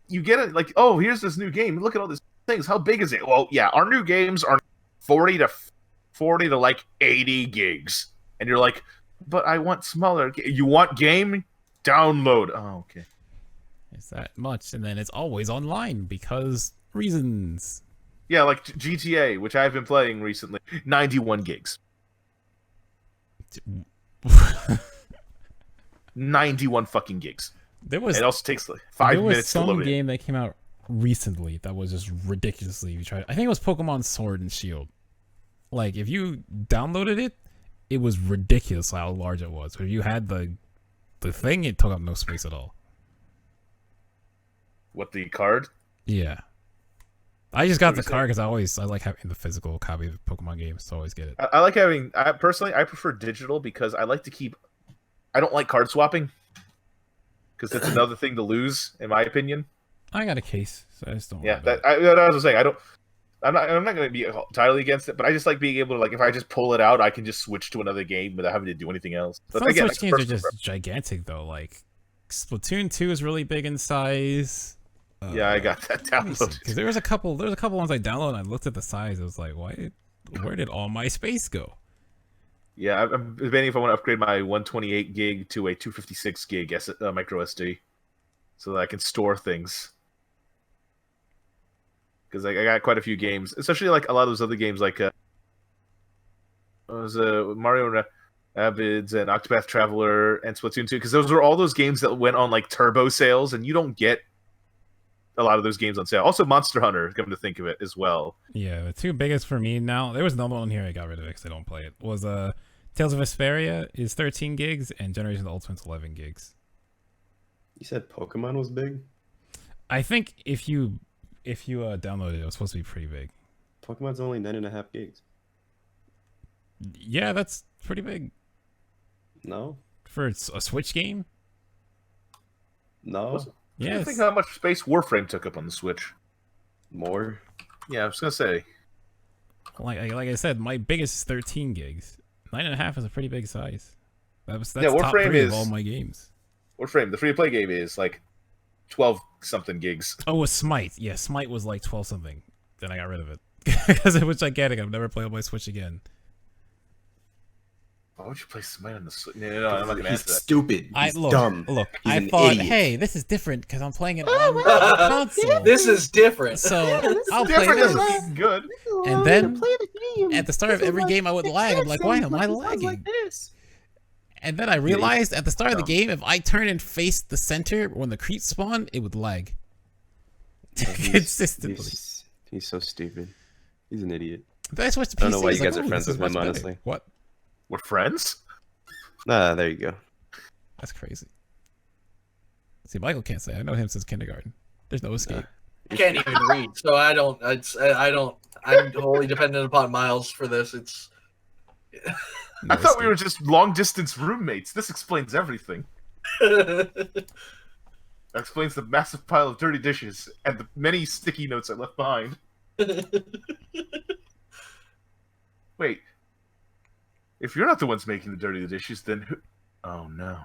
you get it. Like, oh, here's this new game. Look at all these things. How big is it? Well, yeah, our new games are 40 to like 80 gigs, and you're like, but I want smaller. You want game? Download. Oh, okay. It's that much, and then it's always online because reasons. Yeah, like GTA, which I've been playing recently, 91 gigs. 91 fucking gigs. There was. It also takes like 5 minutes to load it. There was some game that came out recently that was just ridiculously. I think it was Pokemon Sword and Shield. Like if you downloaded it, it was ridiculous how large it was. But if you had the thing, it took up no space at all. What, the card? Yeah. I just got the card because I like having the physical copy of Pokemon games, so I always get it. I like having. I prefer digital because I like to keep. I don't like card swapping because it's another thing to lose, in my opinion. I got a case, so I just don't. Yeah, that I was saying. I'm not going to be entirely against it, but I just like being able to, like, if I just pull it out, I can just switch to another game without having to do anything else. But some again, Switch games are just gigantic, though. Like Splatoon 2 is really big in size. Yeah, I got that downloaded. Because there was a couple ones I downloaded. And I looked at the size. I was like, where did all my space go? Yeah, I'm debating if I want to upgrade my 128 gig to a 256 gig micro SD, so that I can store things. Because I got quite a few games, especially like a lot of those other games, like Mario Rabbids and Octopath Traveler and Splatoon 2, because those were all those games that went on like turbo sales, and you don't get a lot of those games on sale. Also, Monster Hunter, come to think of it, as well. Yeah, the two biggest for me now. There was another one here I got rid of it because I don't play it. Was Tales of Vesperia is 13 gigs and Generation of the Ultimate's 11 gigs. You said Pokemon was big? I think if you downloaded it, it was supposed to be pretty big. Pokemon's only 9.5 gigs. Yeah, that's pretty big. No. For a Switch game? No. Yeah. Think how much space Warframe took up on the Switch. More. Yeah, I was gonna say. Like I said, my biggest is 13 gigs. 9.5 is a pretty big size. That's Warframe top 3 of all my games. Warframe, the free-to-play game, is like 12-something gigs. Oh, with Smite. Yeah, Smite was like 12-something. Then I got rid of it. Because it was gigantic. I've never played on my Switch again. Why would you play Smite on the Switch? No, I'm not going to answer that. He's stupid. He's dumb. Look, He's I an thought, idiot. hey, this is different because I'm playing it on console. This is different. So I'll play Different this. doesn't mean good. And then at the start of every game, I would lag. I'm like, why am I lagging? And then I realized at the start of the game, if I turn and face the center when the creeps spawn, it would lag. Consistently. He's so stupid. He's an idiot. But I switched to PC. I don't know why you like, guys are friends this with is him, much better. honestly. What? We're friends? There you go. That's crazy. See, Michael can't say. I know him since kindergarten. There's no escape. I can't even read, so I don't. I'm wholly dependent upon Miles for this. It's. No I thought escape. we were just long-distance roommates. This explains everything. That explains the massive pile of dirty dishes and the many sticky notes I left behind. Wait. If you're not the ones making the dirty dishes, then who... Oh, no.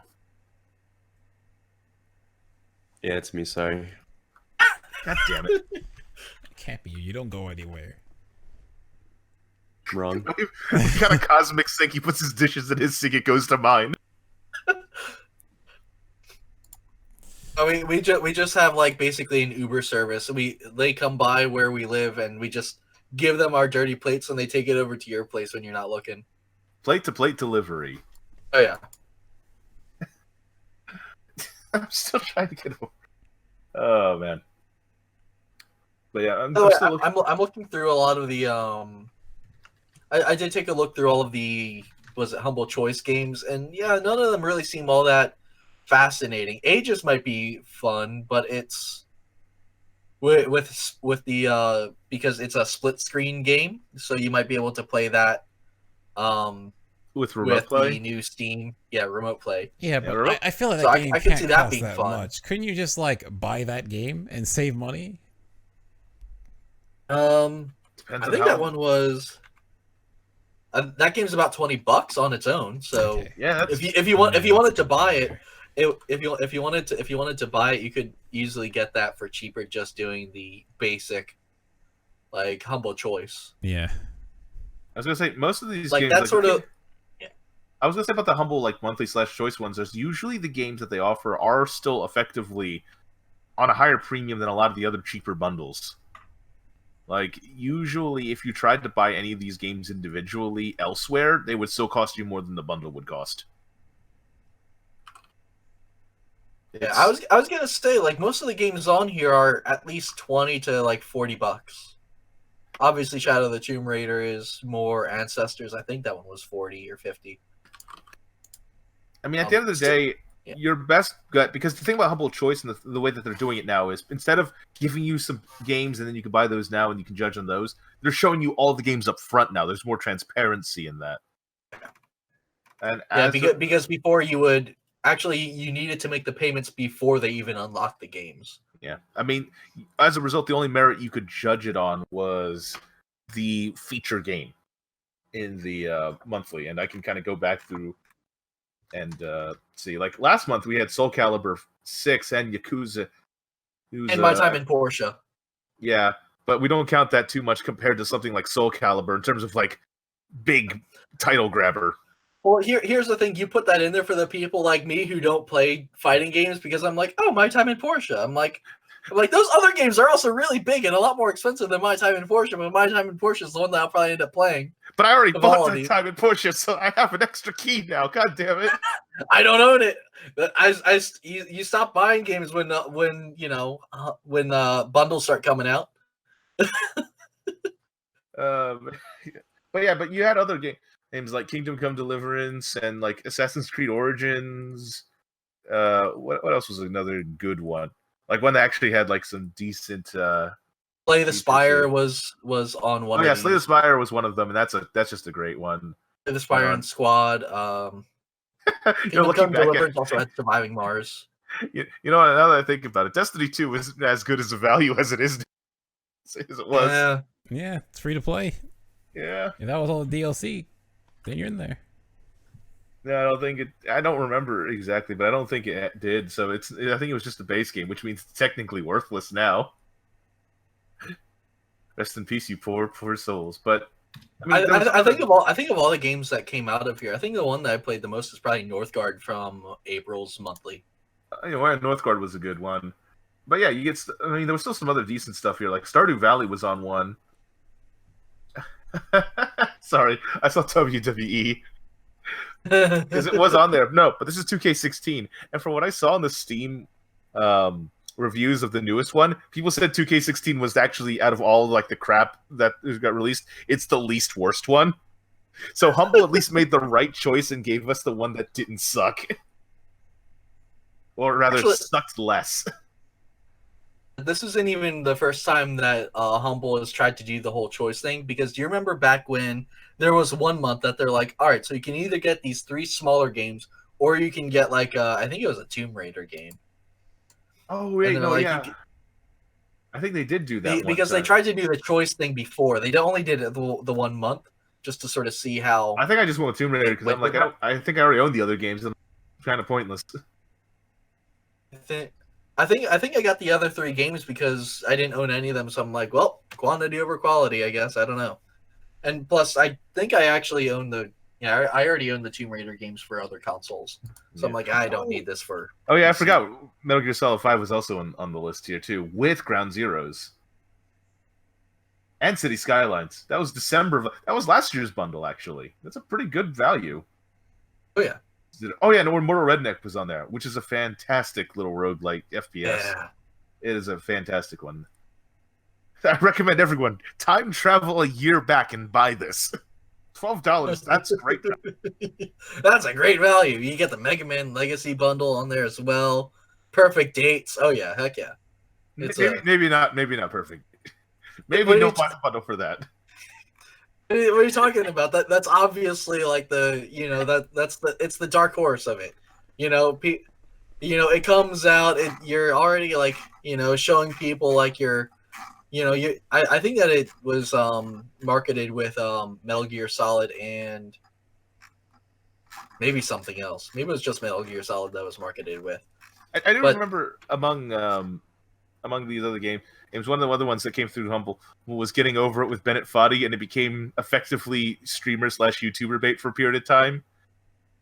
Yeah, it's me. Sorry. God damn it. It can't be you. You don't go anywhere. Wrong. We've got a cosmic sink. He puts his dishes in his sink. It goes to mine. Oh we just have like basically an Uber service. They come by where we live, and we just give them our dirty plates, and they take it over to your place when you're not looking. Plate to plate delivery. Oh yeah. I'm still trying to get over. Oh man. But yeah, I'm looking through a lot of the I did take a look through all of the Humble Choice games, and yeah, none of them really seem all that fascinating. Aegis might be fun, but it's with the because it's a split screen game, so you might be able to play that with remote play. The new Steam, remote play. Yeah, but I feel like so that game I could see that cost being that fun. much. Couldn't you just like buy that game and save money? I think that one was. That game's about $20 on its own. So Okay. Yeah, if you wanted to buy it, if you wanted to buy it, you could easily get that for cheaper just doing the basic, like Humble Choice. Yeah. I was gonna say most of these Like games, that sort of. I was gonna say about the Humble like monthly / choice ones. There's usually the games that they offer are still effectively on a higher premium than a lot of the other cheaper bundles. Like, usually, if you tried to buy any of these games individually elsewhere, they would still cost you more than the bundle would cost. Yeah, I was gonna say, like, most of the games on here are at least $20 to like $40. Obviously, Shadow of the Tomb Raider is more. Ancestors, I think that one was 40 or 50. I mean, at the end of the day, yeah. your best gut, because the thing about Humble Choice and the way that they're doing it now is instead of giving you some games and then you can buy those now and you can judge on those, they're showing you all the games up front now. There's more transparency in that. And because before you needed to make the payments before they even unlocked the games. Yeah, I mean, as a result, the only merit you could judge it on was the feature game in the monthly, and I can kind of go back through and see. Like last month, we had Soul Calibur 6 and Yakuza. And My Time in Portia. Yeah, but we don't count that too much compared to something like Soul Calibur in terms of like big title grabber. Well, here's the thing. You put that in there for the people like me who don't play fighting games because I'm like, oh, My Time in Portia. I'm like, those other games are also really big and a lot more expensive than My Time in Portia, but My Time in Portia is the one that I'll probably end up playing. But I already bought My Time in Portia, so I have an extra key now. God damn it! I don't own it. You stop buying games when bundles start coming out. But you had other games like Kingdom Come Deliverance and like Assassin's Creed Origins. What else was another good one? Like one that actually had like some decent. Slay the Spire was on one. Oh yeah, Slay the Spire was one of them, and that's just a great one. Slay the Spire and Squad. Kingdom Come Deliverance also had Surviving Mars. You know, now that I think about it, Destiny 2 isn't as good as a value as it is as it was. Yeah, it's free to play. Yeah. If that was all the DLC, then you're in there. No, I don't remember exactly, but I don't think it did. So I think it was just a base game, which means it's technically worthless now. Rest in peace, you poor souls. But I think of all the games that came out of here, I think the one that I played the most is probably Northgard from April's monthly. Northgard was a good one. But yeah, there was still some other decent stuff here. Like Stardew Valley was on one. Sorry, I saw WWE. Because it was on there. No, but this is 2K16. And from what I saw in the Steam reviews of the newest one, people said 2K16 was actually, out of all like the crap that got released, it's the least worst one. So Humble at least made the right choice and gave us the one that didn't suck. Or rather, sucked less. This isn't even the first time that Humble has tried to do the whole choice thing, because do you remember back when there was 1 month that they're like, all right, so you can either get these 3 smaller games, or you can get like, I think it was a Tomb Raider game. Oh, wait, no, yeah. I think they did do that because they tried to do the choice thing before. They only did it the 1 month just to sort of see how. I think I just went with Tomb Raider because I'm like, I think I already own the other games. And I'm kind of pointless. I think I got the other 3 games because I didn't own any of them, so I'm like, well, quantity over quality, I guess. I don't know. And plus, I think I actually own the Yeah, I already own the Tomb Raider games for other consoles, so I'm like, I don't need this for. Oh yeah, I PC. forgot. Metal Gear Solid 5 was also on the list here too, with Ground Zeroes and City Skylines. That was That was last year's bundle, actually. That's a pretty good value. Oh yeah. Oh yeah, no, Mortal Redneck was on there, which is a fantastic little roguelike FPS. Yeah. It is a fantastic one. I recommend everyone time travel a year back and buy this. $12. That's great. That's a great value. You get the Mega Man Legacy bundle on there as well. Perfect dates. Oh yeah, heck yeah. Maybe not perfect. Maybe What are no you final bundle for that. What are you talking about? That's obviously like it's the dark horse of it. It comes out. You're already like showing people like I think that it was marketed with Metal Gear Solid and maybe something else. Maybe it was just Metal Gear Solid that was marketed with. I do remember among these other games, it was one of the other ones that came through Humble was Getting Over It with Bennett Foddy, and it became effectively streamer/YouTuber bait for a period of time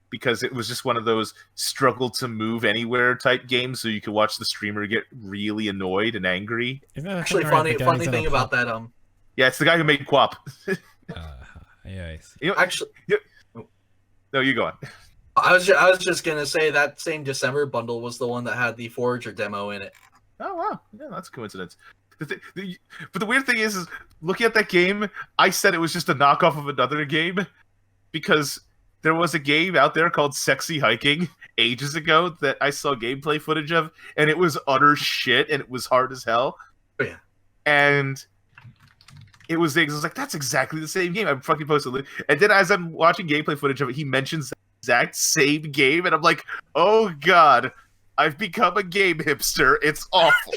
because it was just one of those struggle to move anywhere type games, so you could watch the streamer get really annoyed and angry. Actually, funny thing about that. Yeah, it's the guy who made Quap. Yeah. Actually, no, you go on. I was just gonna say that same December bundle was the one that had the Forager demo in it. Oh wow, yeah, that's a coincidence. But the weird thing is looking at that game, I said it was just a knockoff of another game because there was a game out there called Sexy Hiking ages ago that I saw gameplay footage of, and it was utter shit, and it was hard as hell. Oh, yeah. And I was like, that's exactly the same game. I fucking posted it. And then as I'm watching gameplay footage of it, he mentions the exact same game, and I'm like, oh god, I've become a game hipster. It's awful.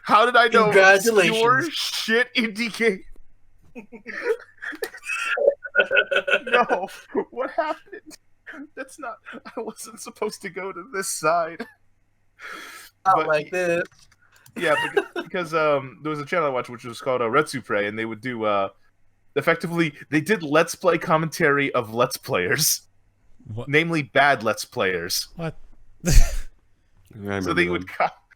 How did I know Congratulations. your shit indie game? No, what happened? That's not. I wasn't supposed to go to this side. Not like this. Yeah, because there was a channel I watched which was called Retsupre, and they would do effectively they did Let's Play commentary of Let's Players, namely bad Let's Players. What? So they would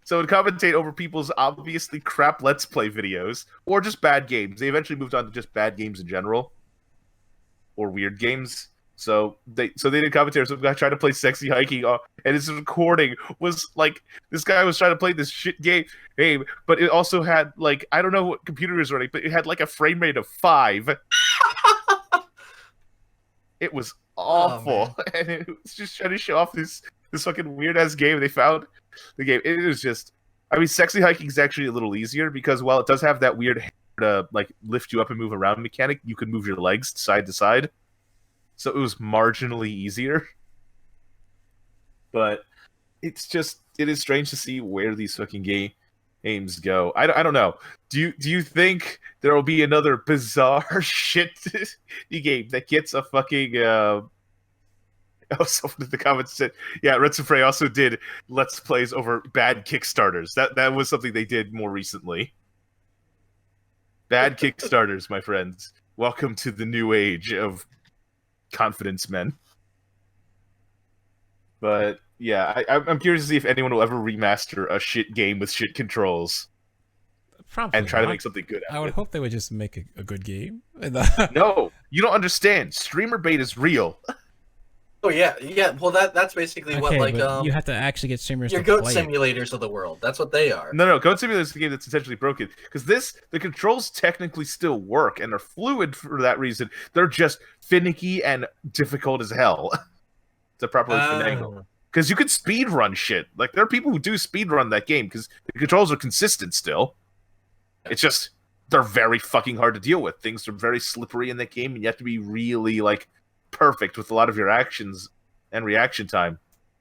commentate over people's obviously crap Let's Play videos or just bad games. They eventually moved on to just bad games in general. Or weird games. So they did commentary. So the guy tried to play Sexy Hiking, and his recording was like this guy was trying to play this shit game, but it also had like I don't know what computer is running, but it had like a frame rate of 5. It was awful, and it was just trying to show off this fucking weird ass game. They found the game. It was just, I mean, Sexy Hiking is actually a little easier because while it does have that weird to like lift you up and move around mechanic, you can move your legs side to side, so it was marginally easier. But it is strange to see where these fucking games go. I don't know. Do you think there will be another bizarre shit game that gets a fucking someone in the comments said, yeah, Retsupre also did Let's Plays over bad Kickstarters. That was something they did more recently. Bad Kickstarters, my friends. Welcome to the new age of confidence men. But yeah, I'm curious to see if anyone will ever remaster a shit game with shit controls. Probably and try not. to make something good out I would of it. hope they would just make a good game. No, you don't understand. Streamer bait is real. Oh yeah. Well, that's basically what Okay, like but you have to actually get streamers your to goat play it. simulators of the world. That's what they are. No, Code Simulator is the game that's essentially broken. Because the controls technically still work, and they're fluid for that reason. They're just finicky and difficult as hell to properly finagle. Because you could speed run shit. Like, there are people who do speed run that game, because the controls are consistent still. It's just, they're very fucking hard to deal with. Things are very slippery in that game, and you have to be really, like, perfect with a lot of your actions and reaction time.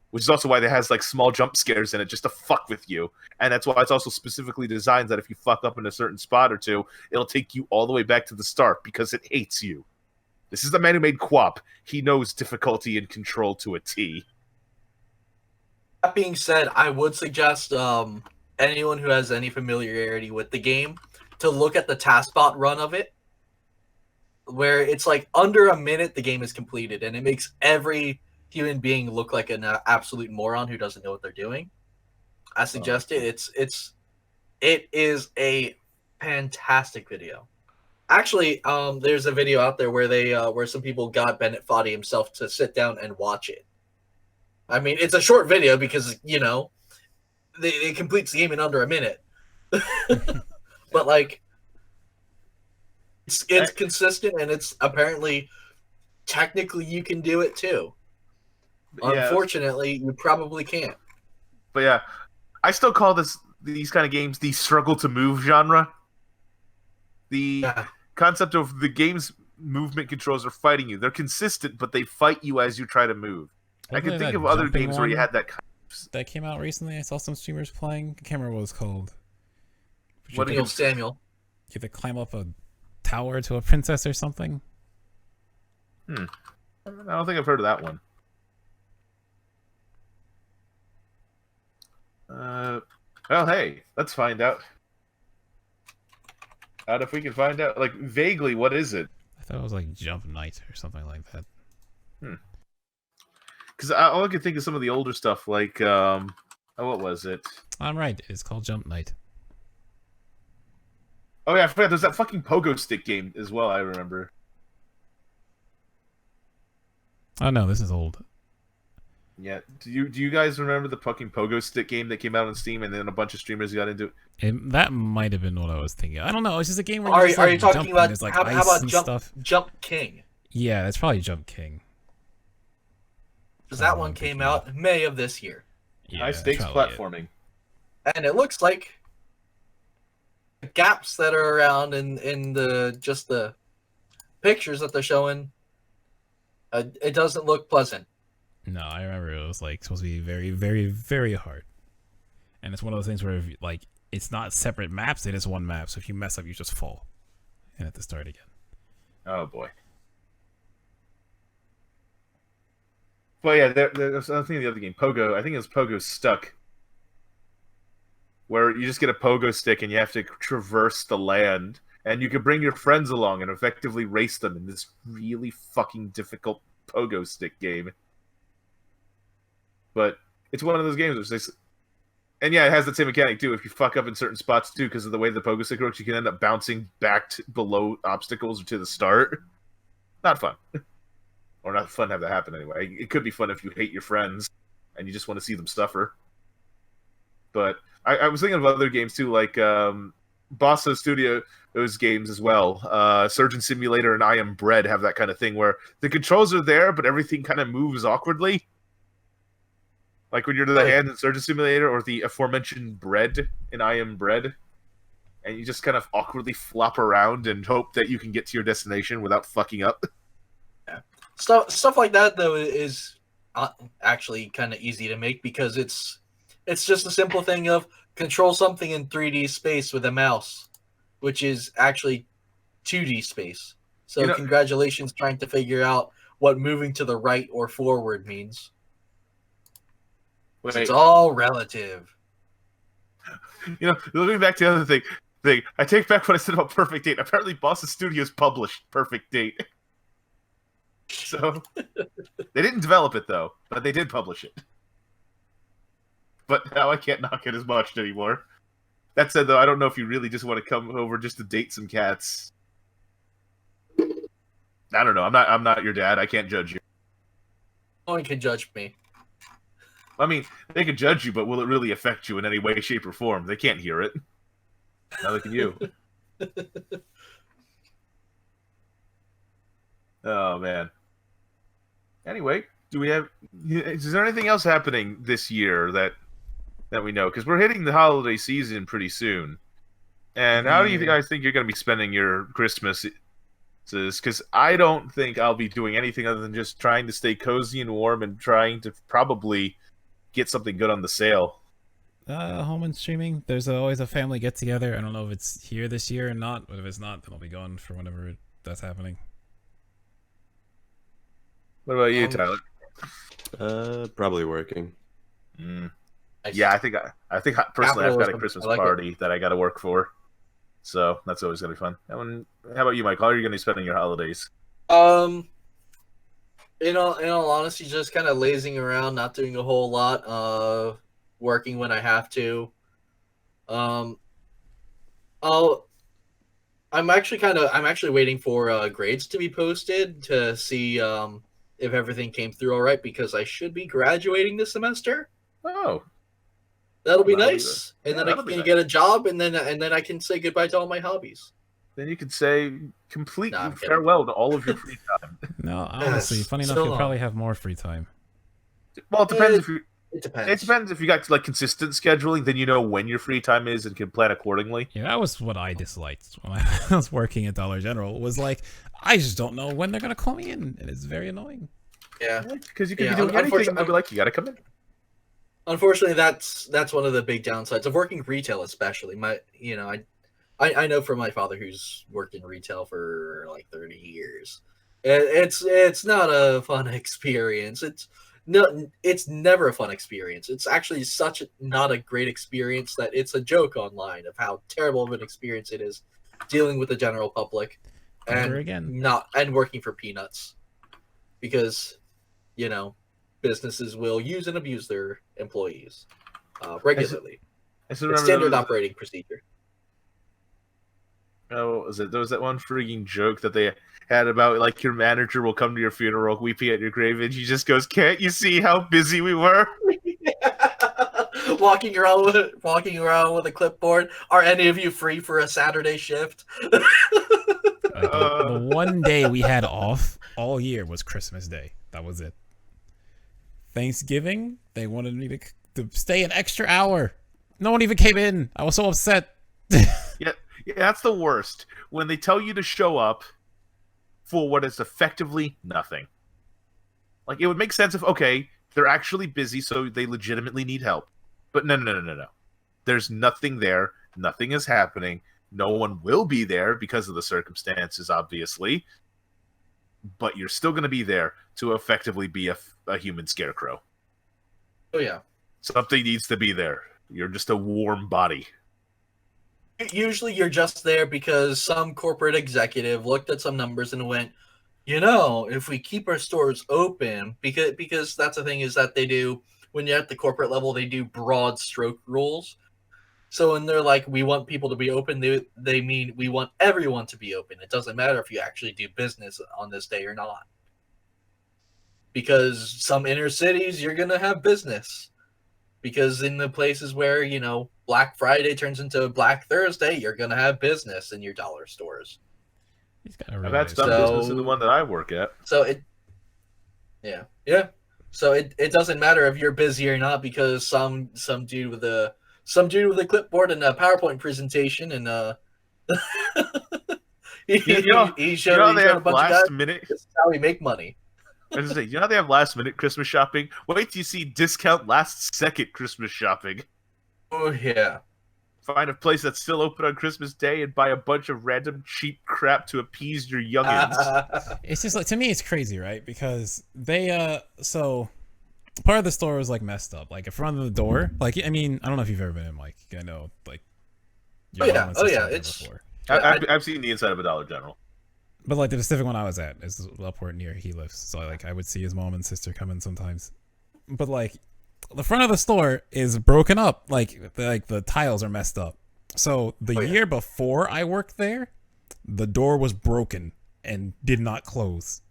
Which is also why it has, like, small jump scares in it just to fuck with you. And that's why it's also specifically designed that if you fuck up in a certain spot or two, it'll take you all the way back to the start, because it hates you. This is the man who made Quap. He knows difficulty and control to a T. That being said, I would suggest anyone who has any familiarity with the game to look at the TaskBot run of it. where it's like under a minute the game is completed, and it makes every human being look like an absolute moron who doesn't know what they're doing. I suggest it. It is a fantastic video. Actually, there's a video out there where where some people got Bennett Foddy himself to sit down and watch it. I mean, it's a short video because it completes the game in under a minute. But like, it's consistent, and it's apparently technically you can do it too. Yeah. Unfortunately, you probably can't. But yeah, I still call these kind of games the struggle to move genre. The concept of the game's movement controls are fighting you. They're consistent, but they fight you as you try to move. I can think of other games where you had that. That came out recently. I saw some streamers playing. I can't remember what it was called. What do you Samuel? You have to climb up a tower to a princess or something. I don't think I've heard of that one. Well, hey, let's find out. If we can find out, like, vaguely, what is it? I thought it was like Jump Knight or something like that. Because all I can think of some of the older stuff, like, what was it? I'm right. It's called Jump Knight. Oh yeah, I forgot. There's that fucking pogo stick game as well. I remember. Oh no, this is old. Yeah. Do you guys remember the fucking pogo stick game that came out on Steam, and then a bunch of streamers got into it? That might have been what I was thinking. I don't know. It's just a game where are you you talking about like how about Jump King? Yeah, that's probably Jump King. Because that one came out May of this year. Yeah, high stakes platforming, and it looks like the gaps that are around in the pictures that they're showing. It doesn't look pleasant. No, I remember it was like supposed to be very, very, very hard, and it's one of those things where like it's not separate maps; it is one map. So if you mess up, you just fall and have to start again. Oh boy. Well, yeah, there's something in the other game, Pogo. I think it was Pogo Stuck, where you just get a pogo stick and you have to traverse the land, and you can bring your friends along and effectively race them in this really fucking difficult pogo stick game. But it's one of those games which and yeah, it has the same mechanic too. If you fuck up in certain spots too, because of the way the pogo stick works, you can end up bouncing back below obstacles or to the start. Not fun. Or not fun to have that happen anyway. It could be fun if you hate your friends and you just want to see them suffer. But I was thinking of other games too, like Bossa Studio, those games as well. Surgeon Simulator and I Am Bread have that kind of thing where the controls are there, but everything kind of moves awkwardly. Like when you're to the hand in Surgeon Simulator, or the aforementioned Bread in I Am Bread. And you just kind of awkwardly flop around and hope that you can get to your destination without fucking up. Yeah. Stuff like that, though, is actually kind of easy to make because it's just a simple thing of control something in 3D space with a mouse, which is actually 2D space. So congratulations trying to figure out what moving to the right or forward means. It's all relative. Looking back to the other thing, I take back what I said about Perfect Date. Apparently, Bossa Studios published Perfect Date. So, they didn't develop it, though, but they did publish it. But now I can't knock it as much anymore. That said, though, I don't know if you really just want to come over just to date some cats. I don't know. I'm not your dad. I can't judge you. No one can judge me. I mean, they can judge you, but will it really affect you in any way, shape, or form? They can't hear it. Neither can you. Oh, man. Anyway, is there anything else happening this year that we know? Because we're hitting the holiday season pretty soon. And how do you guys think you're going to be spending your Christmas? Because I don't think I'll be doing anything other than just trying to stay cozy and warm and trying to probably get something good on the sale. Home and streaming. There's always a family get together. I don't know if it's here this year or not, but if it's not, then I'll be gone for whenever that's happening. What about you, Tyler? Probably working. Yeah, I think personally I've got a Christmas party that I got to work for. So that's always going to be fun. How about you, Mike? How are you going to be spending your holidays? In all honesty, just kind of lazing around, not doing a whole lot. Working when I have to. I'm actually waiting for grades to be posted to see if everything came through all right, because I should be graduating this semester. Oh, that'll be That'll be nice, good. and Yeah, then I that'll be can nice. get a job, and then I can say goodbye to all my hobbies. then you could say complete Nah, I'm kidding. farewell to all of your free time. No, honestly, Yes, funny enough, so you'll long. probably have more free time. Well, it depends if you. It depends. It depends if you got like consistent scheduling. Then you know when your free time is and can plan accordingly. Yeah, that was what I disliked when I was working at Dollar General. Was like, I just don't know when they're gonna call me in, and it's very annoying. Yeah. Because you could Yeah, be doing anything, and they'll unfortunately- be like, "You got to come in." Unfortunately, that's one of the big downsides of working retail, especially. I know from my father, who's worked in retail for like 30 years. It's not a fun experience. It's never a fun experience. It's actually not a great experience that it's a joke online of how terrible of an experience it is dealing with the general public Never and again. and working for peanuts, because businesses will use and abuse their employees regularly. I still It's remember standard there was- operating procedure. Oh, was it? There was that one freaking joke that they had about like your manager will come to your funeral, weeping at your grave, and she just goes, "Can't you see how busy we were?" walking around with a clipboard. Are any of you free for a Saturday shift? Like, the one day we had off all year was Christmas Day. That was it. Thanksgiving, they wanted me to stay an extra hour. No one even came in. I was so upset. Yeah, that's the worst. When they tell you to show up for what is effectively nothing. Like, it would make sense if, okay, they're actually busy, so they legitimately need help. But no. There's nothing there. Nothing is happening. No one will be there because of the circumstances, obviously. But you're still going to be there to effectively be a human scarecrow. Oh yeah. Something needs to be there. You're just a warm body. Usually you're just there because some corporate executive looked at some numbers and went, if we keep our stores open, because that's the thing is that they do, when you're at the corporate level, they do broad stroke rules. So when they're like, we want people to be open, they mean we want everyone to be open. It doesn't matter if you actually do business on this day or not. Because some inner cities, you're going to have business. Because in the places where, Black Friday turns into Black Thursday, you're going to have business in your dollar stores. He's got a I've really had nice some So- business in the one that I work at. So Yeah. So it doesn't matter if you're busy or not, because some dude with a clipboard and a PowerPoint presentation and he showed how they a have bunch of guys. last minute. This is how we make money. I was gonna say, how they have last minute Christmas shopping? Wait till you see discount last second Christmas shopping. Oh yeah. Find a place that's still open on Christmas Day and buy a bunch of random cheap crap to appease your youngins. It's just like, to me, it's crazy, right? Because they so part of the store was like messed up. Like in front of the door, like, I mean, I don't know if you've ever been in, like, I know, like, your mom and sister were there it's- before. I've seen the inside of a Dollar General. But like the specific one I was at is up where near he lives, so like I would see his mom and sister come in sometimes. But like the front of the store is broken up, like the tiles are messed up. So the year before I worked there, the door was broken and did not close.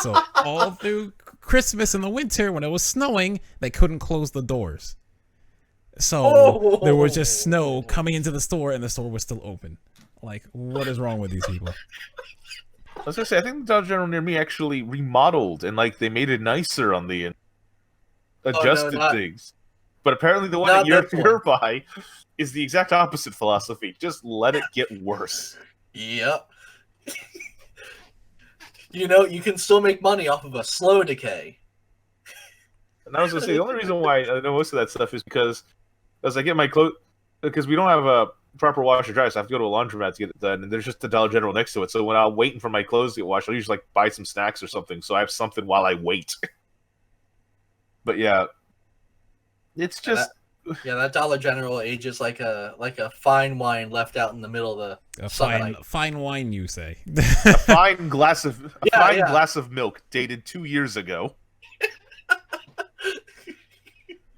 So all through Christmas in the winter when it was snowing, they couldn't close the doors. So there was just snow coming into the store and the store was still open. Like, what is wrong with these people? I was gonna say, I think the Dollar General near me actually remodeled and like they made it nicer on the adjusted things. But apparently the one not that that you're by is the exact opposite philosophy. Just let it get worse. Yep. You can still make money off of a slow decay. And I was gonna say the only reason why I know most of that stuff is because as I get my clothes, because we don't have a proper washer dryer, so I have to go to a laundromat to get it done, and there's just a Dollar General next to it. So when I'm waiting for my clothes to get washed, I'll usually like buy some snacks or something, so I have something while I wait. But yeah, it's just Yeah, that Dollar General ages like a fine wine left out in the middle of the sunlight. Fine wine, you say? A fine glass of Yeah. glass of milk dated 2 years ago.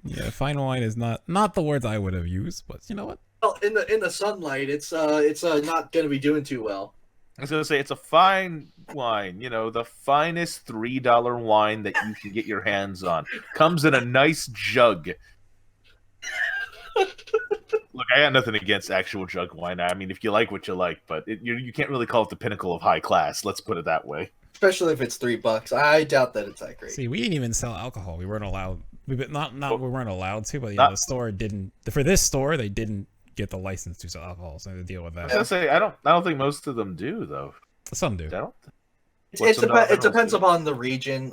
Yeah, fine wine is not the words I would have used, but you know what? Well, in the sunlight, it's not going to be doing too well. I was gonna say it's a fine wine, the finest $3 wine that you can get your hands on. Comes in a nice jug. Look, I got nothing against actual jug wine. I mean, if you like what you like, but you can't really call it the pinnacle of high class. Let's put it that way. Especially if it's $3. I doubt that it's that great. See, we didn't even sell alcohol. We weren't allowed. We weren't allowed to, but the store didn't. For this store, they didn't get the license to sell alcohol, so I had to deal with that. I was gonna say I don't think most of them do though. Some do. It depends upon the region.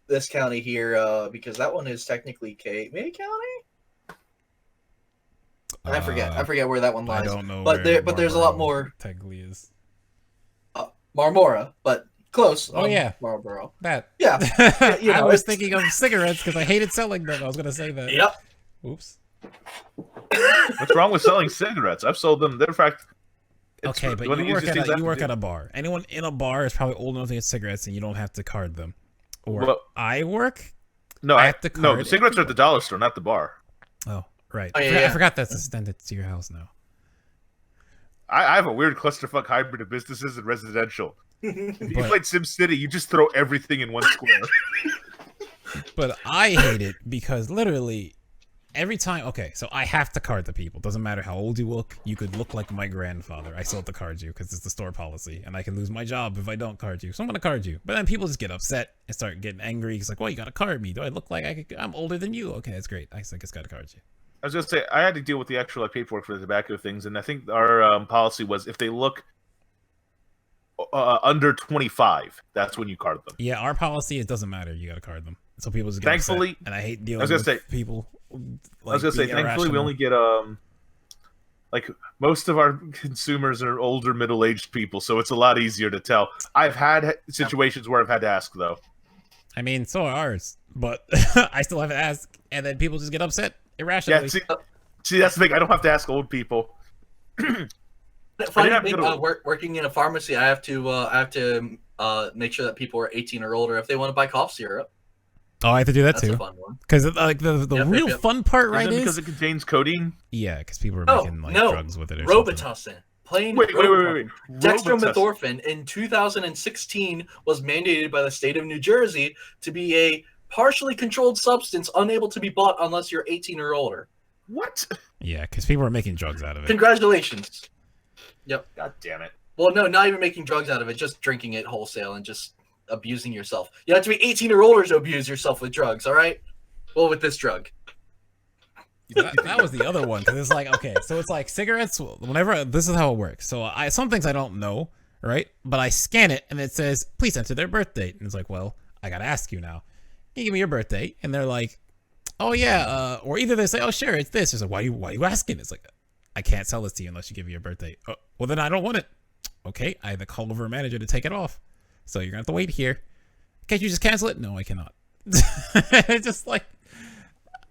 This county here, because that one is technically May County. I forget where that one lies. I don't know. But there's a lot more. Technically is Marmora, but close. Oh yeah, Marlboro. That. Yeah. I was thinking of cigarettes because I hated selling them. I was gonna say that. Yep. Oops. What's wrong with selling cigarettes? I've sold them. In fact, okay, but you work at a bar. Anyone in a bar is probably old enough to get cigarettes, and you don't have to card them. Or I work. No, I have to card. No, the cigarettes are at the dollar store, not the bar. Oh, right. Oh, yeah. I forgot that's extended to your house now. I have a weird clusterfuck hybrid of businesses and residential. If you played SimCity, you just throw everything in one square. But I hate it because literally every time. Okay, so I have to card the people. Doesn't matter how old you look. You could look like my grandfather. I still have to card you because it's the store policy, and I can lose my job if I don't card you. So I'm gonna card you. But then people just get upset and start getting angry. It's like, well, you gotta card me. Do I look like I'm older than you? Okay, that's great. I just gotta card you. I was gonna say I had to deal with the actual paperwork for the tobacco things, and I think our policy was if they look under 25, that's when you card them. Yeah, our policy, it doesn't matter. You gotta card them. So people just get thankfully upset, and I hate dealing with people. I was gonna say, thankfully, we only get like most of our consumers are older, middle-aged people, so it's a lot easier to tell. I've had situations where I've had to ask, though. I mean, so are ours, but I still have to ask, and then people just get upset irrationally. Yeah, see, that's the thing. I don't have to ask old people. Funny thing, working in a pharmacy, I have to make sure that people are 18 or older if they want to buy cough syrup. Oh, I have to do that That's too. a fun one. Because like the real fun part, right? Is because it contains codeine. Yeah, because people are making drugs with it. Or Robitussin. Plain wait. Dextromethorphan in 2016 was mandated by the state of New Jersey to be a partially controlled substance unable to be bought unless you're 18 or older. What? Yeah, because people are making drugs out of it. Congratulations. Yep. God damn it. Well, no, not even making drugs out of it, just drinking it wholesale and just abusing yourself. You have to be 18 or older to abuse yourself with drugs, all right? Well, with this drug. That was the other one, because it's like, okay, so it's like cigarettes, whenever, this is how it works. So some things I don't know, right? But I scan it, and it says, please enter their birth date. And it's like, well, I gotta ask you now. Can you give me your birth date? And they're like, oh yeah, or either they say, oh sure, it's this. It's like, why are you asking? It's like, I can't sell this to you unless you give me your birth date. Oh, well, then I don't want it. Okay, I have to call over a manager to take it off. So you're gonna have to wait here. Can't you just cancel it? No, I cannot. It's just like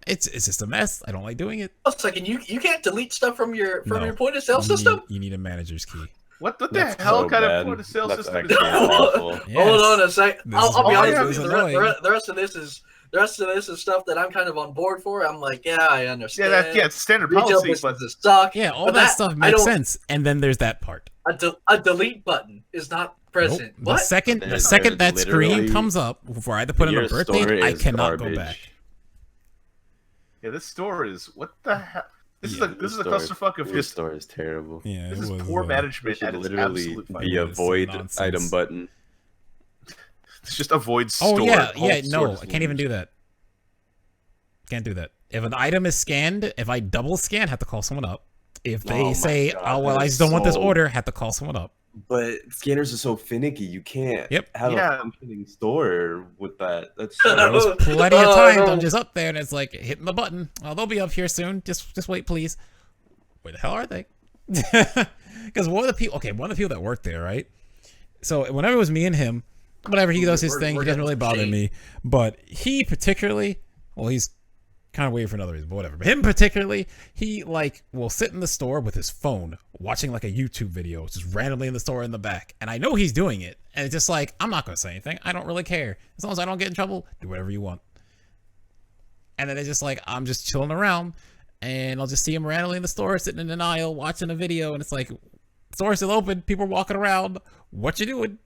it's just a mess. I don't like doing it. A second, you can't delete stuff from your point of sale system? You need a manager's key. What the hell kind of point of sale system is that? Yes. Hold on a sec. I'll be honest with you. Annoying. The rest of this is stuff that I'm kind of on board for. I'm like, yeah, I understand. Yeah, it's standard Retail policy, but businesses suck. Yeah, all that stuff makes sense. And then there's that part. A delete button is not present. Nope. The second that screen comes up before I had to put in a birth date, I cannot go back. Yeah, this store is what the hell? This is a clusterfuck of This just store is terrible. Yeah, this is poor management. It should At its literally absolute be a finest. void nonsense. item button. It's just avoid store. Oh yeah, no, stores I can't even do that. Can't do that. If an item is scanned, if I double scan, have to call someone up. If they say, God, oh well, I just don't want this order, have to call someone up. But scanners are so finicky. You can't Yep. have a functioning store with that. That's There was plenty of times I'm just up there and it's like hitting the button. Oh, they'll be up here soon. Just wait, please. Where the hell are they? Because one of the people that worked there, right? So whenever it was me and him, whatever, he does his thing. He doesn't really bother me. But he particularly, well, he's kind of weird for another reason, but whatever. But him particularly, he like will sit in the store with his phone watching like a YouTube video, just randomly in the store in the back. And I know he's doing it. And it's just like, I'm not going to say anything. I don't really care. As long as I don't get in trouble, do whatever you want. And then it's just like, I'm just chilling around and I'll just see him randomly in the store sitting in an aisle watching a video. And it's like, store's still open. People are walking around. What you doing?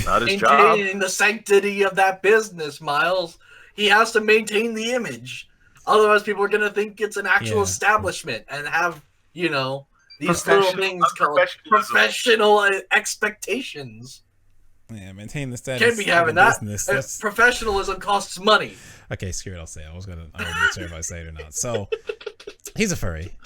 Not his job. Maintaining the sanctity of that business, Miles. He has to maintain the image. Otherwise, people are going to think it's an actual establishment and have, you know, these little things called professional expectations. Yeah, maintain the status. Can't be having that. Business. Professionalism costs money. Okay, screw it. I'll say it. I wasn't sure if I say it or not. So, he's a furry.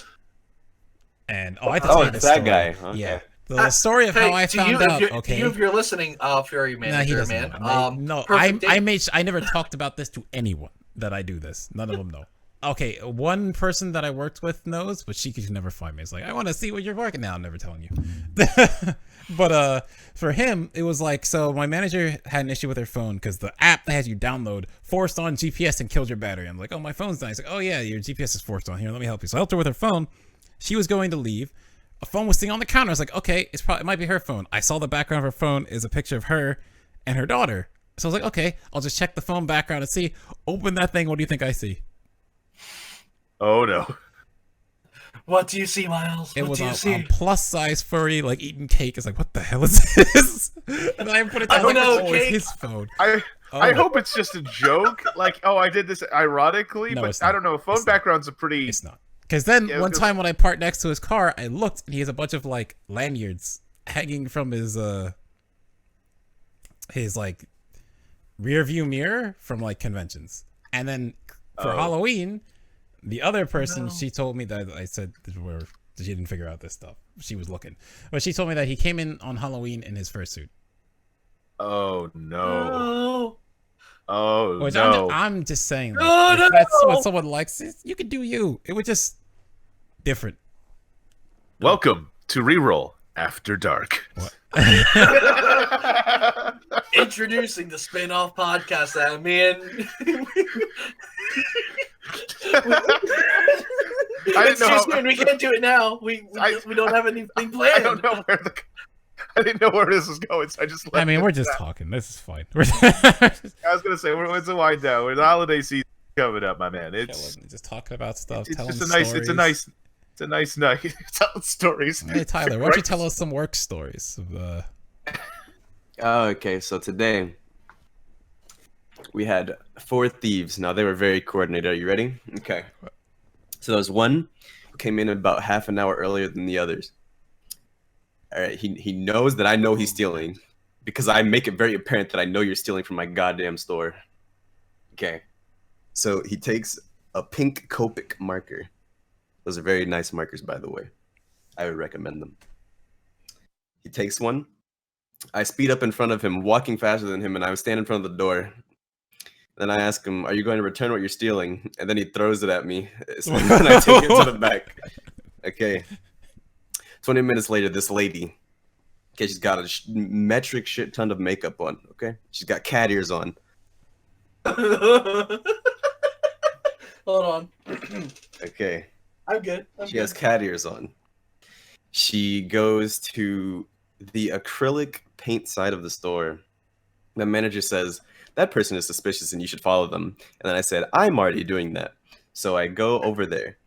And, I thought it's that guy. Okay. Yeah. The story of how I found out. Okay, if you're listening, Fury Manager, man. I never talked about this to anyone that I do this. None of them know. Okay, one person that I worked with knows, but she could never find me. It's like, I want to see what you're working now. I'm never telling you. But for him, it was like, so my manager had an issue with her phone because the app that has you download forced on GPS and killed your battery. I'm like, oh, my phone's dying. He's like, oh yeah, your GPS is forced on. Here, let me help you. So I helped her with her phone. She was going to leave. A phone was sitting on the counter. I was like, okay, it might be her phone. I saw the background of her phone is a picture of her and her daughter. So I was like, okay, I'll just check the phone background and see. Open that thing. What do you think I see? Oh no. What do you see, Miles? It what was do you see? a plus size furry, like eating cake. It's like, what the hell is this? And I put it down. It's his phone. I hope it's just a joke. Like, oh, I did this ironically, but I don't know. Phone background's a pretty. It's not. Because then one time when I parked next to his car, I looked and he has a bunch of like lanyards hanging from his like rear view mirror from like conventions. And then for Halloween, the other person, she told me that I said where she didn't figure out this stuff. She was looking, but she told me that he came in on Halloween in his fursuit. Oh no. Which no. I'm just saying that if that's what someone likes, you can do you. It was just different. Welcome to Reroll After Dark. Introducing the spin-off podcast that me and we can't do it now. We don't have anything planned. I don't know I didn't know where this was going, so I just. We're just talking. This is fine. I was gonna say, it's a wind down. We're the holiday season coming up, my man. It's just talking about stuff. It's just a nice night. Telling stories. Hey Tyler, why don't you tell us some work stories? Okay, so today we had 4 thieves. Now they were very coordinated. Are you ready? Okay. So there was one who came in about half an hour earlier than the others. All right, he knows that I know he's stealing because I make it very apparent that I know you're stealing from my goddamn store. Okay. So he takes a pink Copic marker. Those are very nice markers, by the way. I would recommend them. He takes one. I speed up in front of him, walking faster than him, and I was standing in front of the door. Then I ask him, are you going to return what you're stealing? And then he throws it at me. So then I take it to the back. Okay. 20 minutes later, this lady, okay, she's got a metric shit ton of makeup on, okay? She's got cat ears on. Hold on. Okay. I'm good. She has cat ears on. She goes to the acrylic paint side of the store. The manager says, that person is suspicious and you should follow them. And then I said, I'm already doing that. So I go over there.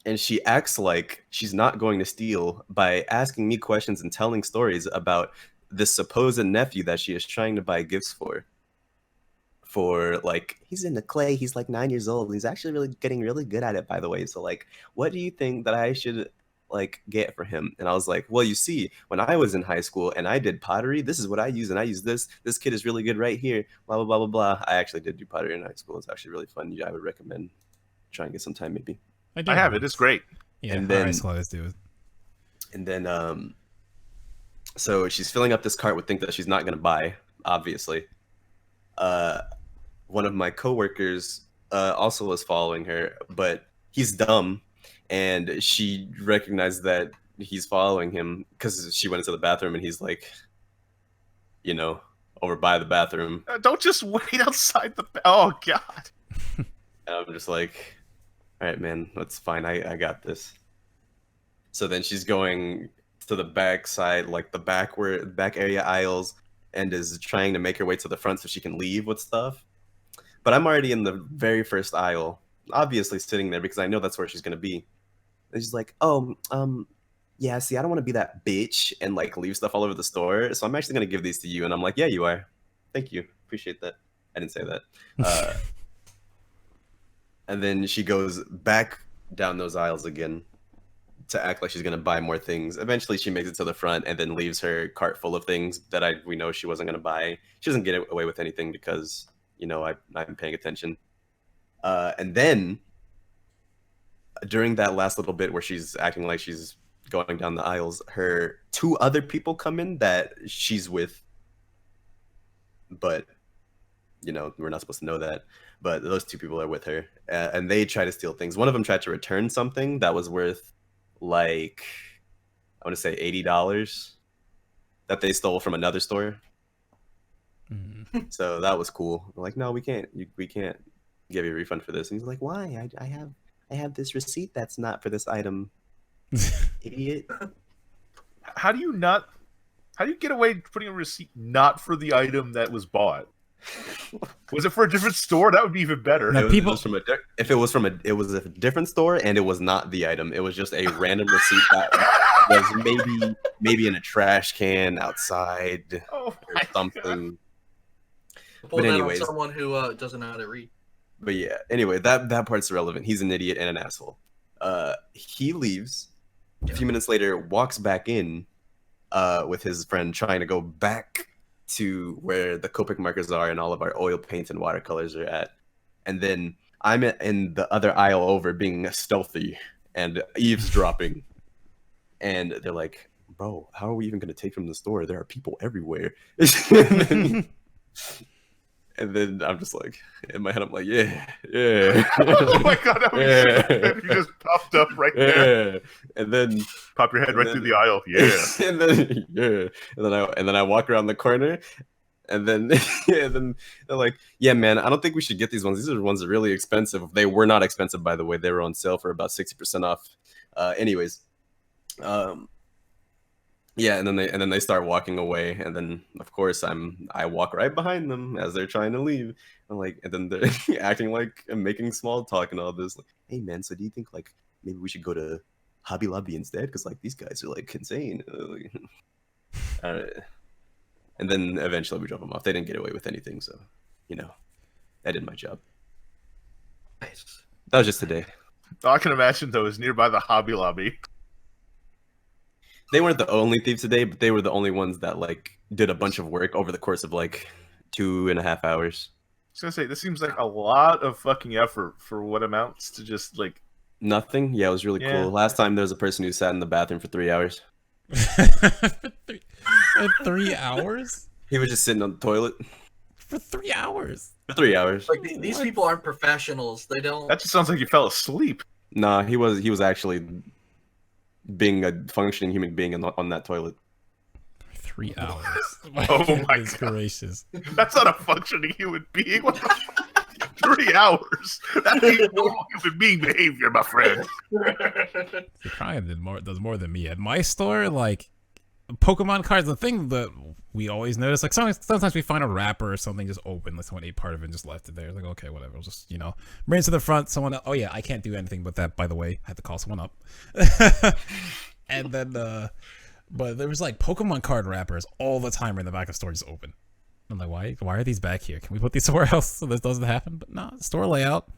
And she acts like she's not going to steal by asking me questions and telling stories about this supposed nephew that she is trying to buy gifts for. For like, he's into clay. He's like 9 years old. He's actually getting really good at it, by the way. So like, what do you think that I should like get for him? And I was like, well, you see, when I was in high school and I did pottery, this is what I use, and I use this. This kid is really good right here. Blah blah blah blah blah. I actually did do pottery in high school. It's actually really fun. I would recommend trying to get some time maybe. I have it. It's great. Yeah, and then let's do it. And then so she's filling up this cart with things that she's not gonna buy, obviously. One of my coworkers also was following her, but he's dumb, and she recognized that he's following him because she went into the bathroom and he's like, over by the bathroom. Don't just wait outside the. Oh God. And I'm just like, all right, man, that's fine. I got this. So then she's going to the back side, like the back area aisles, and is trying to make her way to the front so she can leave with stuff. But I'm already in the very first aisle, obviously sitting there because I know that's where she's gonna be. And she's like, "Oh, yeah, see, I don't want to be that bitch and like leave stuff all over the store, so I'm actually gonna give these to you." And I'm like, "Yeah, you are. Thank you, appreciate that." I didn't say that. And then she goes back down those aisles again to act like she's gonna buy more things. Eventually, she makes it to the front and then leaves her cart full of things that we know she wasn't gonna buy. She doesn't get away with anything because I'm paying attention. And then during that last little bit where she's acting like she's going down the aisles, her two other people come in that she's with, but we're not supposed to know that. But those two people are with her, and they try to steal things. One of them tried to return something that was worth, like, I want to say $80 that they stole from another store. So that was cool. I'm like, no, we can't give you a refund for this. And he's like, why? I have this receipt that's not for this item. Idiot. How do you get away putting a receipt not for the item that was bought? Was it for a different store? That would be even better. No, It was a different store, and it was not the item. It was just a random receipt that was maybe in a trash can outside or something. Pull that on someone who doesn't know how to read. But yeah, anyway, that part's irrelevant. He's an idiot and an asshole. He leaves. A few minutes later, walks back in with his friend, trying to go back to where the Copic markers are and all of our oil paints and watercolors are at. And then I'm in the other aisle over being stealthy and eavesdropping. And they're like, bro, how are we even going to take from the store? There are people everywhere. And then I'm just like, in my head, I'm like, yeah. Oh my god, that was you just popped up right there. And then pop your head right through the aisle. Yeah. And then I walk around the corner, and then they're like, yeah, man, I don't think we should get these ones. These are the ones that are really expensive. They were not expensive, by the way. They were on sale for about 60% off. Yeah, and then they start walking away, and then of course I walk right behind them as they're trying to leave. I'm like, and then they're acting like and making small talk and all this. Like, hey man, so do you think like maybe we should go to Hobby Lobby instead? Because like these guys are like insane. And then eventually we drop them off. They didn't get away with anything, so I did my job. Nice. That was just today. I can imagine though, is nearby the Hobby Lobby. They weren't the only thieves today, but they were the only ones that like did a bunch of work over the course of like 2.5 hours. I was gonna say, this seems like a lot of fucking effort for what amounts to just like nothing. Yeah, it was really cool. Last time there was a person who sat in the bathroom for 3 hours. 3 hours? He was just sitting on the toilet For 3 hours. for 3 hours. Like these people aren't professionals. They don't. that just sounds like you fell asleep. Nah, he was actually being a functioning human being on that toilet. 3 hours. Oh my goodness God. gracious. That's not a functioning human being. 3 hours. That ain't normal human being behavior, my friend. He probably does more than me. At my store, like Pokemon cards, the thing that we always notice, like sometimes we find a wrapper or something just open, like someone ate part of it and just left it there. It's like, okay, whatever. We'll just, bring it to the front. Someone, oh yeah, I can't do anything but that, by the way. I had to call someone up. And then, but there was like Pokemon card wrappers all the time in the back of store just open. I'm like, why are these back here? Can we put these somewhere else so this doesn't happen? But no, store layout.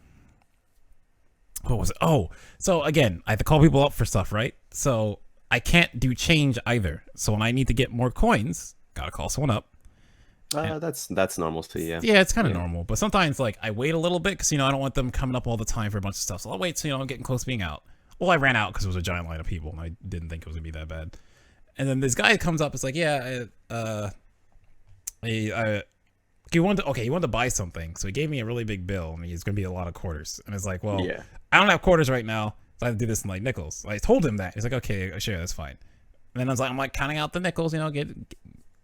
What was it? Oh, so again, I have to call people up for stuff, right? So I can't do change either. So when I need to get more coins, gotta call someone up. That's normal too, yeah. Yeah, it's kind of normal. But sometimes, like, I wait a little bit because, I don't want them coming up all the time for a bunch of stuff. So I'll wait till, I'm getting close to being out. Well, I ran out because it was a giant line of people, and I didn't think it was going to be that bad. And then this guy comes up, it's like, yeah, he wanted to buy something. So he gave me a really big bill, and he's going to be a lot of quarters. And it's like, well, Yeah. I don't have quarters right now, so I have to do this in, like, nickels. So I told him that. He's like, okay, sure, that's fine. And then I'm like counting out the nickels,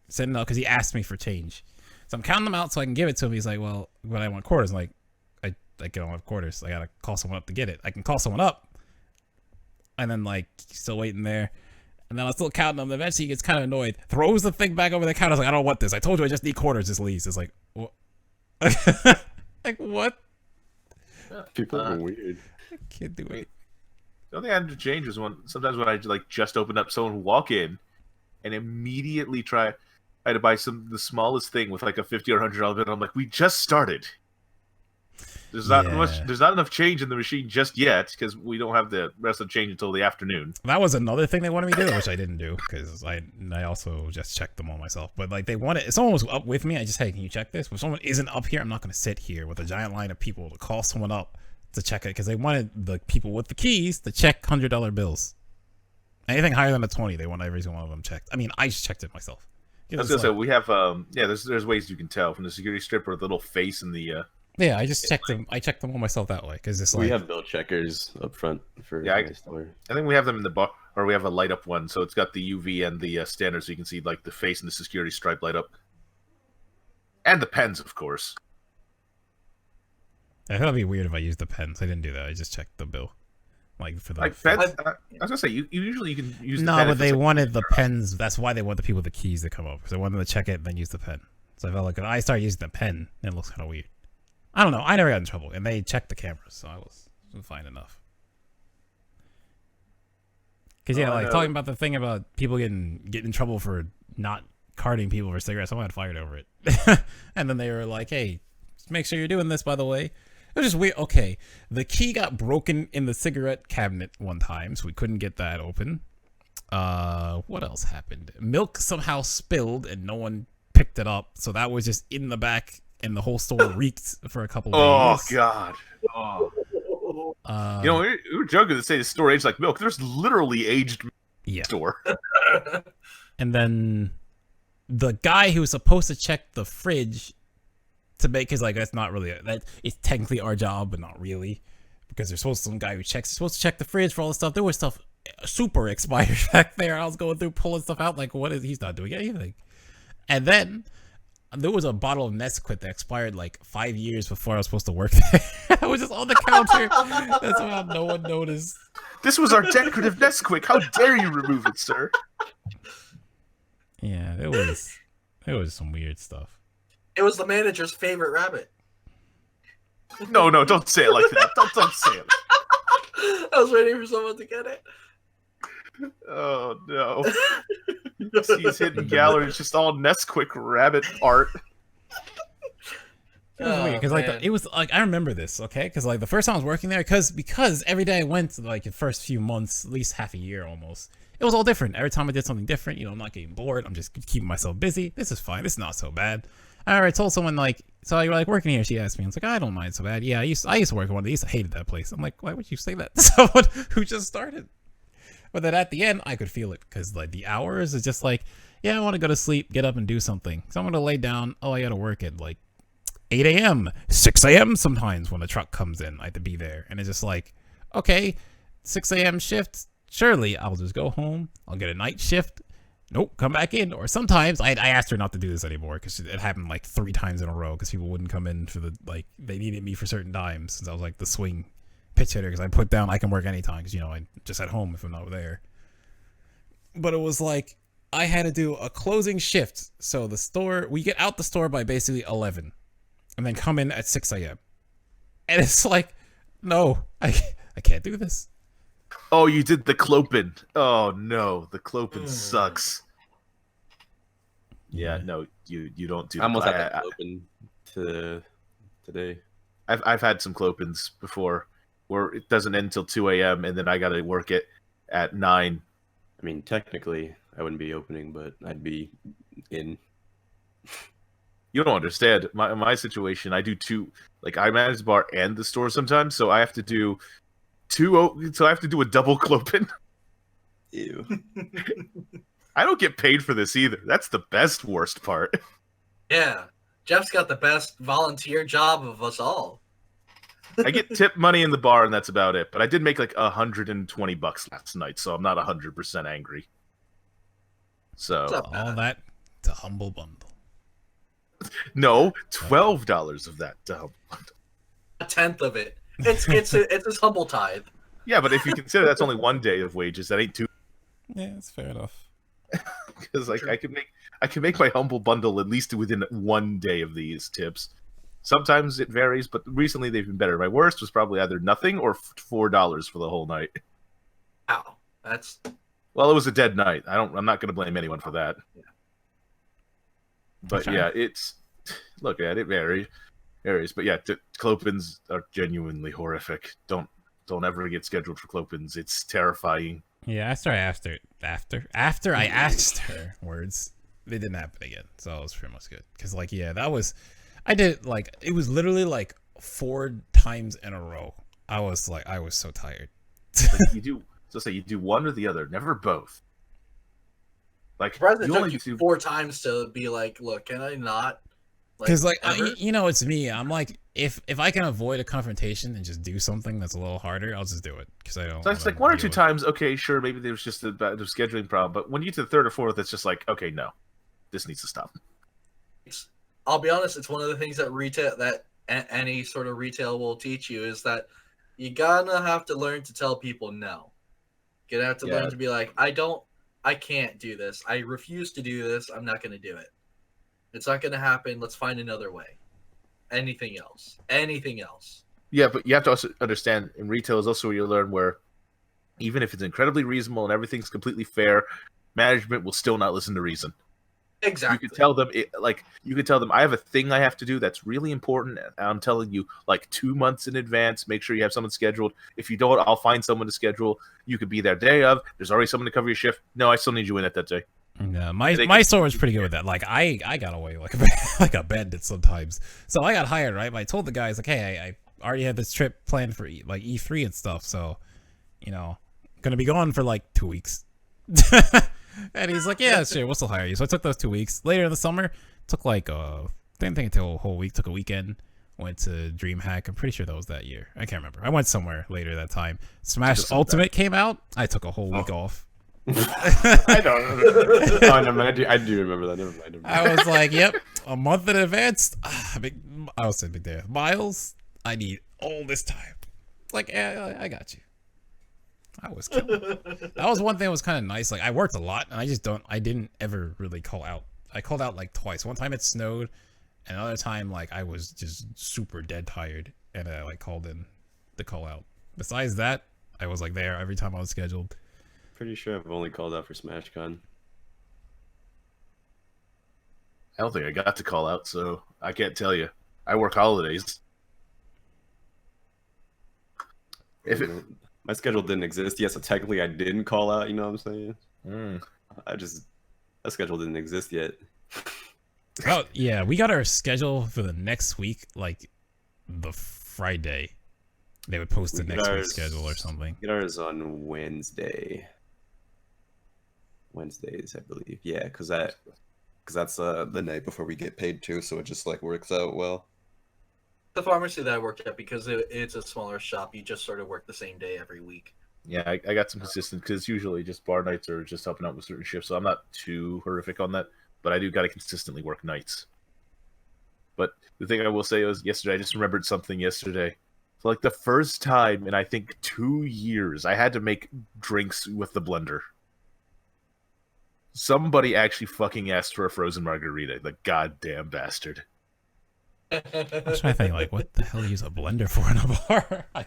sending because he asked me for change. So I'm counting them out so I can give it to him. He's like, well, but I want quarters. I'm like, I I don't have quarters. I gotta call someone up to get it. I can call someone up, and then like still waiting there, and then I'm still counting them. Eventually, he gets kind of annoyed, throws the thing back over the counter. I was like, I don't want this. I told you I just need quarters. Just leaves. It's like, what? Like what? People are weird. I can't do it. The only thing I had to change was sometimes when I like just open up, someone would walk in and immediately I had to buy the smallest thing with like a $50 or $100 bill. I'm like, we just started. There's not enough change in the machine just yet because we don't have the rest of the change until the afternoon. That was another thing they wanted me to do, which I didn't do because I also just checked them all myself. But like they wanted, if someone was up with me, I just, hey, can you check this? If someone isn't up here, I'm not going to sit here with a giant line of people to call someone up to check it because they wanted the people with the keys to check $100 bills. Anything higher than a 20, they want every single one of them checked. I mean, I just checked it myself. I was gonna say we have there's ways you can tell from the security strip or the little face in the yeah, I just checked them. I checked them all myself that way because it's like we have bill checkers up front for I think we have them in the bar, or we have a light up one, so it's got the UV and the standard, so you can see like the face and the security stripe light up, and the pens, of course. I thought it'd be weird if I used the pens. I didn't do that. I just checked the bill, like for the like pens. I was gonna say you usually can use. No, the pen but they wanted the pens. That's why they want the people with the keys to come up. So they wanted to check it and then use the pen. So I felt like if I started using the pen, it looks kind of weird. I don't know. I never got in trouble, and they checked the cameras, so I was fine enough. Because talking about the thing about people getting in trouble for not carding people for cigarettes, someone got fired over it, and then they were like, "Hey, just make sure you're doing this." By the way, it was just weird. Okay, the key got broken in the cigarette cabinet one time, so we couldn't get that open. What else happened? Milk somehow spilled, and no one picked it up, so that was just in the back. And the whole store reeked for a couple of days. Oh God! Oh. We were joking to say the store aged like milk. There's literally aged store. And then the guy who was supposed to check the fridge to make, because like that's not really that. It's technically our job, but not really, because there's supposed to be some guy who supposed to check the fridge for all the stuff. There was stuff super expired back there. I was going through pulling stuff out. Like, he's not doing anything. And then there was a bottle of Nesquik that expired like 5 years before I was supposed to work there. I was just on the counter. That's why no one noticed. This was our decorative Nesquik. How dare you remove it, sir? Yeah, it was some weird stuff. It was the manager's favorite rabbit. No, don't say it like that. Don't say it. I was waiting for someone to get it. Oh no. He's hidden gallery. It's just all Nesquik rabbit art. It was weird because it was like I remember this, okay? Because like the first time I was working there, because every day I went, like the first few months, at least half a year almost, it was all different. Every time I did something different, I'm not getting bored. I'm just keeping myself busy. This is fine. This is not so bad. I told someone like, so you're like working here? She asked me. I was like, I don't mind so bad. Yeah, I used to work at one. I used to hated that place. I'm like, why would you say that to someone who just started? But then at the end, I could feel it because like the hours is just like, yeah, I want to go to sleep, get up and do something. So I'm going to lay down. Oh, I got to work at like 8 a.m., 6 a.m. sometimes when the truck comes in. I have to be there. And it's just like, okay, 6 a.m. shift. Surely I'll just go home. I'll get a night shift. Nope, come back in. Or sometimes I asked her not to do this anymore because it happened like 3 times in a row because people wouldn't come in for they needed me for certain times since I was like the swing pitch hitter because I put down I can work anytime because I'm just at home if I'm not there. But it was like I had to do a closing shift, so we get out the store by basically 11 and then come in at 6 a.m. and it's like, no, I can't do this. Oh, you did the Clopin. Oh no, the Clopin sucks. Yeah, no, you don't do. I almost had that Clopin today. I've had some Clopins before where it doesn't end until 2 a.m. and then I got to work it at 9. I mean, technically, I wouldn't be opening, but I'd be in. You don't understand my situation. I do 2. Like I manage the bar and the store sometimes, so I have to do 2. So I have to do a double Clopin. Ew. I don't get paid for this either. That's the worst part. Yeah, Jeff's got the best volunteer job of us all. I get tip money in the bar, and that's about it. But I did make like $120 last night, so I'm not 100% angry. So all that to humble bundle. No, $12 of that to humble bundle. a tenth of it. It's his humble tithe. Yeah, but if you consider that's only 1 day of wages, that ain't two. Yeah, that's fair enough. Because like I can make my humble bundle at least within 1 day of these tips. Sometimes it varies, but recently they've been better. My worst was probably either nothing or $4 for the whole night. Wow, that's Well, it was a dead night. I'm not going to blame anyone for that. Yeah. But yeah, it's look at it varies. But yeah, Clopins are genuinely horrific. Don't ever get scheduled for Clopins. It's terrifying. Yeah, after I asked her words, they didn't happen again. So it was pretty much good. Because like, yeah, I did like, it was literally like 4 times in a row. I was so tired. Like you do one or the other, never both. Like surprised it you took only you do 4 times to be like, look, can I not? Because like, ever? it's me. I'm like, if I can avoid a confrontation and just do something that's a little harder, I'll just do it. Because I don't. So it's like 1 or 2 times. Okay, sure, maybe there's just a scheduling problem. But when you get to the 3rd or 4th, it's just like, okay, no, this needs to stop. I'll be honest. It's one of the things that any sort of retail will teach you is that you gotta have to learn to tell people no. You gotta have to learn to be like, I can't do this. I refuse to do this. I'm not gonna do it. It's not gonna happen. Let's find another way. Anything else. Yeah, but you have to also understand in retail is also where you learn where even if it's incredibly reasonable and everything's completely fair, management will still not listen to reason. Exactly. You could tell them I have a thing I have to do that's really important. I'm telling you like 2 months in advance. Make sure you have someone scheduled. If you don't, I'll find someone to schedule. You could be there day of. There's already someone to cover your shift. No, I still need you in at that day. No, my store was pretty good with that. Like I got away like like a bandit sometimes. So I got hired, right? But I told the guys like, hey, I already had this trip planned for like E3 and stuff. So, gonna be gone for like 2 weeks. And he's like, yeah, sure, we'll still hire you. So I took those 2 weeks. Later in the summer, took like didn't think until a whole week. Took a weekend. Went to DreamHack. I'm pretty sure that was that year. I can't remember. I went somewhere later that time. Smash Ultimate came out. I took a whole week off. I don't remember. Oh, never mind. I do remember that. Never mind. I was like, yep, a month in advance. I was saying McDareth. Miles, I need all this time. Like, yeah, I got you. I was killing. That was one thing that was kind of nice. Like, I worked a lot, and I didn't ever really call out. I called out like twice. One time it snowed, and another time like I was just super dead tired, and I like called in the call out. Besides that, I was like there every time I was scheduled. Pretty sure I've only called out for SmashCon. I don't think I got to call out, so I can't tell you. I work holidays. My schedule didn't exist. Yes, so technically I didn't call out. You know what I'm saying? That schedule didn't exist yet. Oh yeah, we got our schedule for the next week, like the Friday. They would post the next week's schedule or something. Get ours on Wednesdays, I believe. Yeah, because that's the night before we get paid too, so it just like works out well. The pharmacy that I worked at, because it's a smaller shop, you just sort of work the same day every week. Yeah, I got some consistent because usually just bar nights are just helping out with certain shifts, so I'm not too horrific on that. But I do got to consistently work nights. But the thing I will say was yesterday, I just remembered something yesterday. For like the first time in I think 2 years, I had to make drinks with the blender. Somebody actually fucking asked for a frozen margarita. The goddamn bastard. I was trying to think, like, what the hell do you use a blender for in a bar? I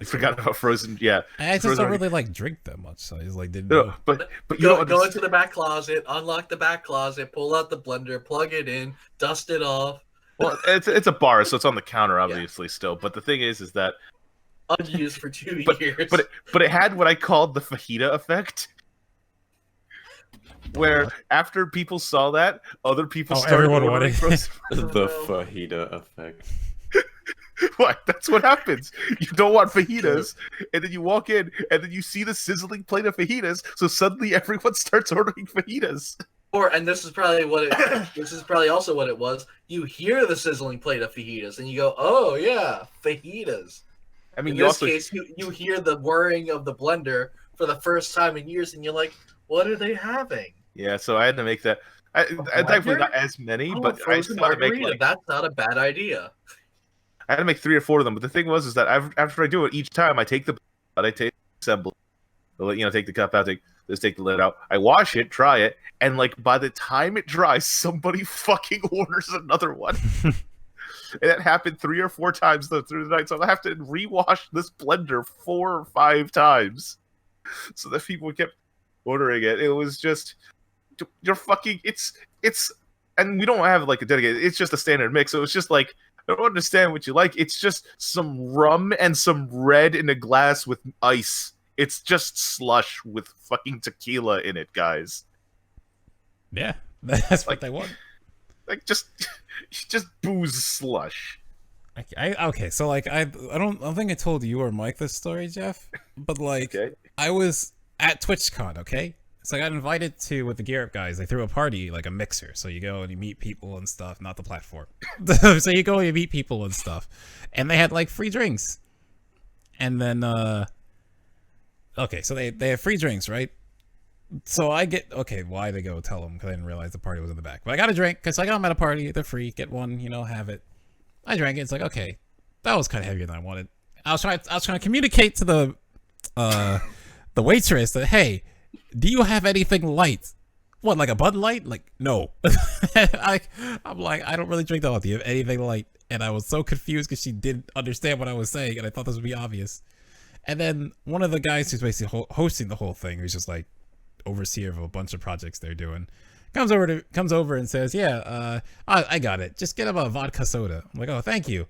forgot about frozen. Yeah, I just don't really like drink that much, so I just like didn't. No, but you go into the back closet, unlock the back closet, pull out the blender, plug it in, dust it off. Well, it's a bar, so it's on the counter, obviously, still. But the thing is that unused for 2 years. But it had what I called the fajita effect, where after people saw that, other people started ordering frozen. The fajita effect. What? That's what happens. You don't want fajitas, and then you walk in, and then you see the sizzling plate of fajitas. So suddenly everyone starts ordering fajitas. And this is probably also what it was. You hear the sizzling plate of fajitas, and you go, "Oh yeah, fajitas." I mean, in this case, you hear the whirring of the blender for the first time in years, and you're like, "What are they having?" Yeah, so I had to make that. I definitely not as many, but I still had to make like. That's not a bad idea. I had to make 3 or 4 of them. But the thing was, is that after I do it each time, I take the assembly, take the cup out, take the lid out. I wash it, try it, and like by the time it dries, somebody fucking orders another one. And that happened 3 or 4 times through the night, so I have to rewash this blender 4 or 5 times, so that people kept ordering it. It was just, you're fucking. It's, and we don't have like a dedicated. It's just a standard mix, so it's just like, I don't understand what you like. It's just some rum and some red in a glass with ice. It's just slush with fucking tequila in it, guys. Yeah, that's what they want. Like just booze slush. Okay, so like I don't think I told you or Mike this story, Jeff, but like I was at TwitchCon, okay? So I got invited to with the Gear Up guys. They threw a party, like a mixer. So you go and you meet people and stuff, not the platform. So you go and you meet people and stuff, and they had like free drinks, and then okay, so they have free drinks, right? So I get, why they go tell them? Because I didn't realize the party was in the back. But I got a drink, because I'm at a party, they're free, get one, have it. I drank it, it's like, okay, that was kind of heavier than I wanted. I was trying to communicate to the waitress that, hey, do you have anything light? What, like a Bud Light? Like, no. I'm like, I don't really drink that. Do you have anything light? And I was so confused because she didn't understand what I was saying, and I thought this would be obvious. And then one of the guys who's basically hosting the whole thing, who's just like, overseer of a bunch of projects they're doing, comes over and says, I got it, just get him a vodka soda. I'm like, oh, thank you.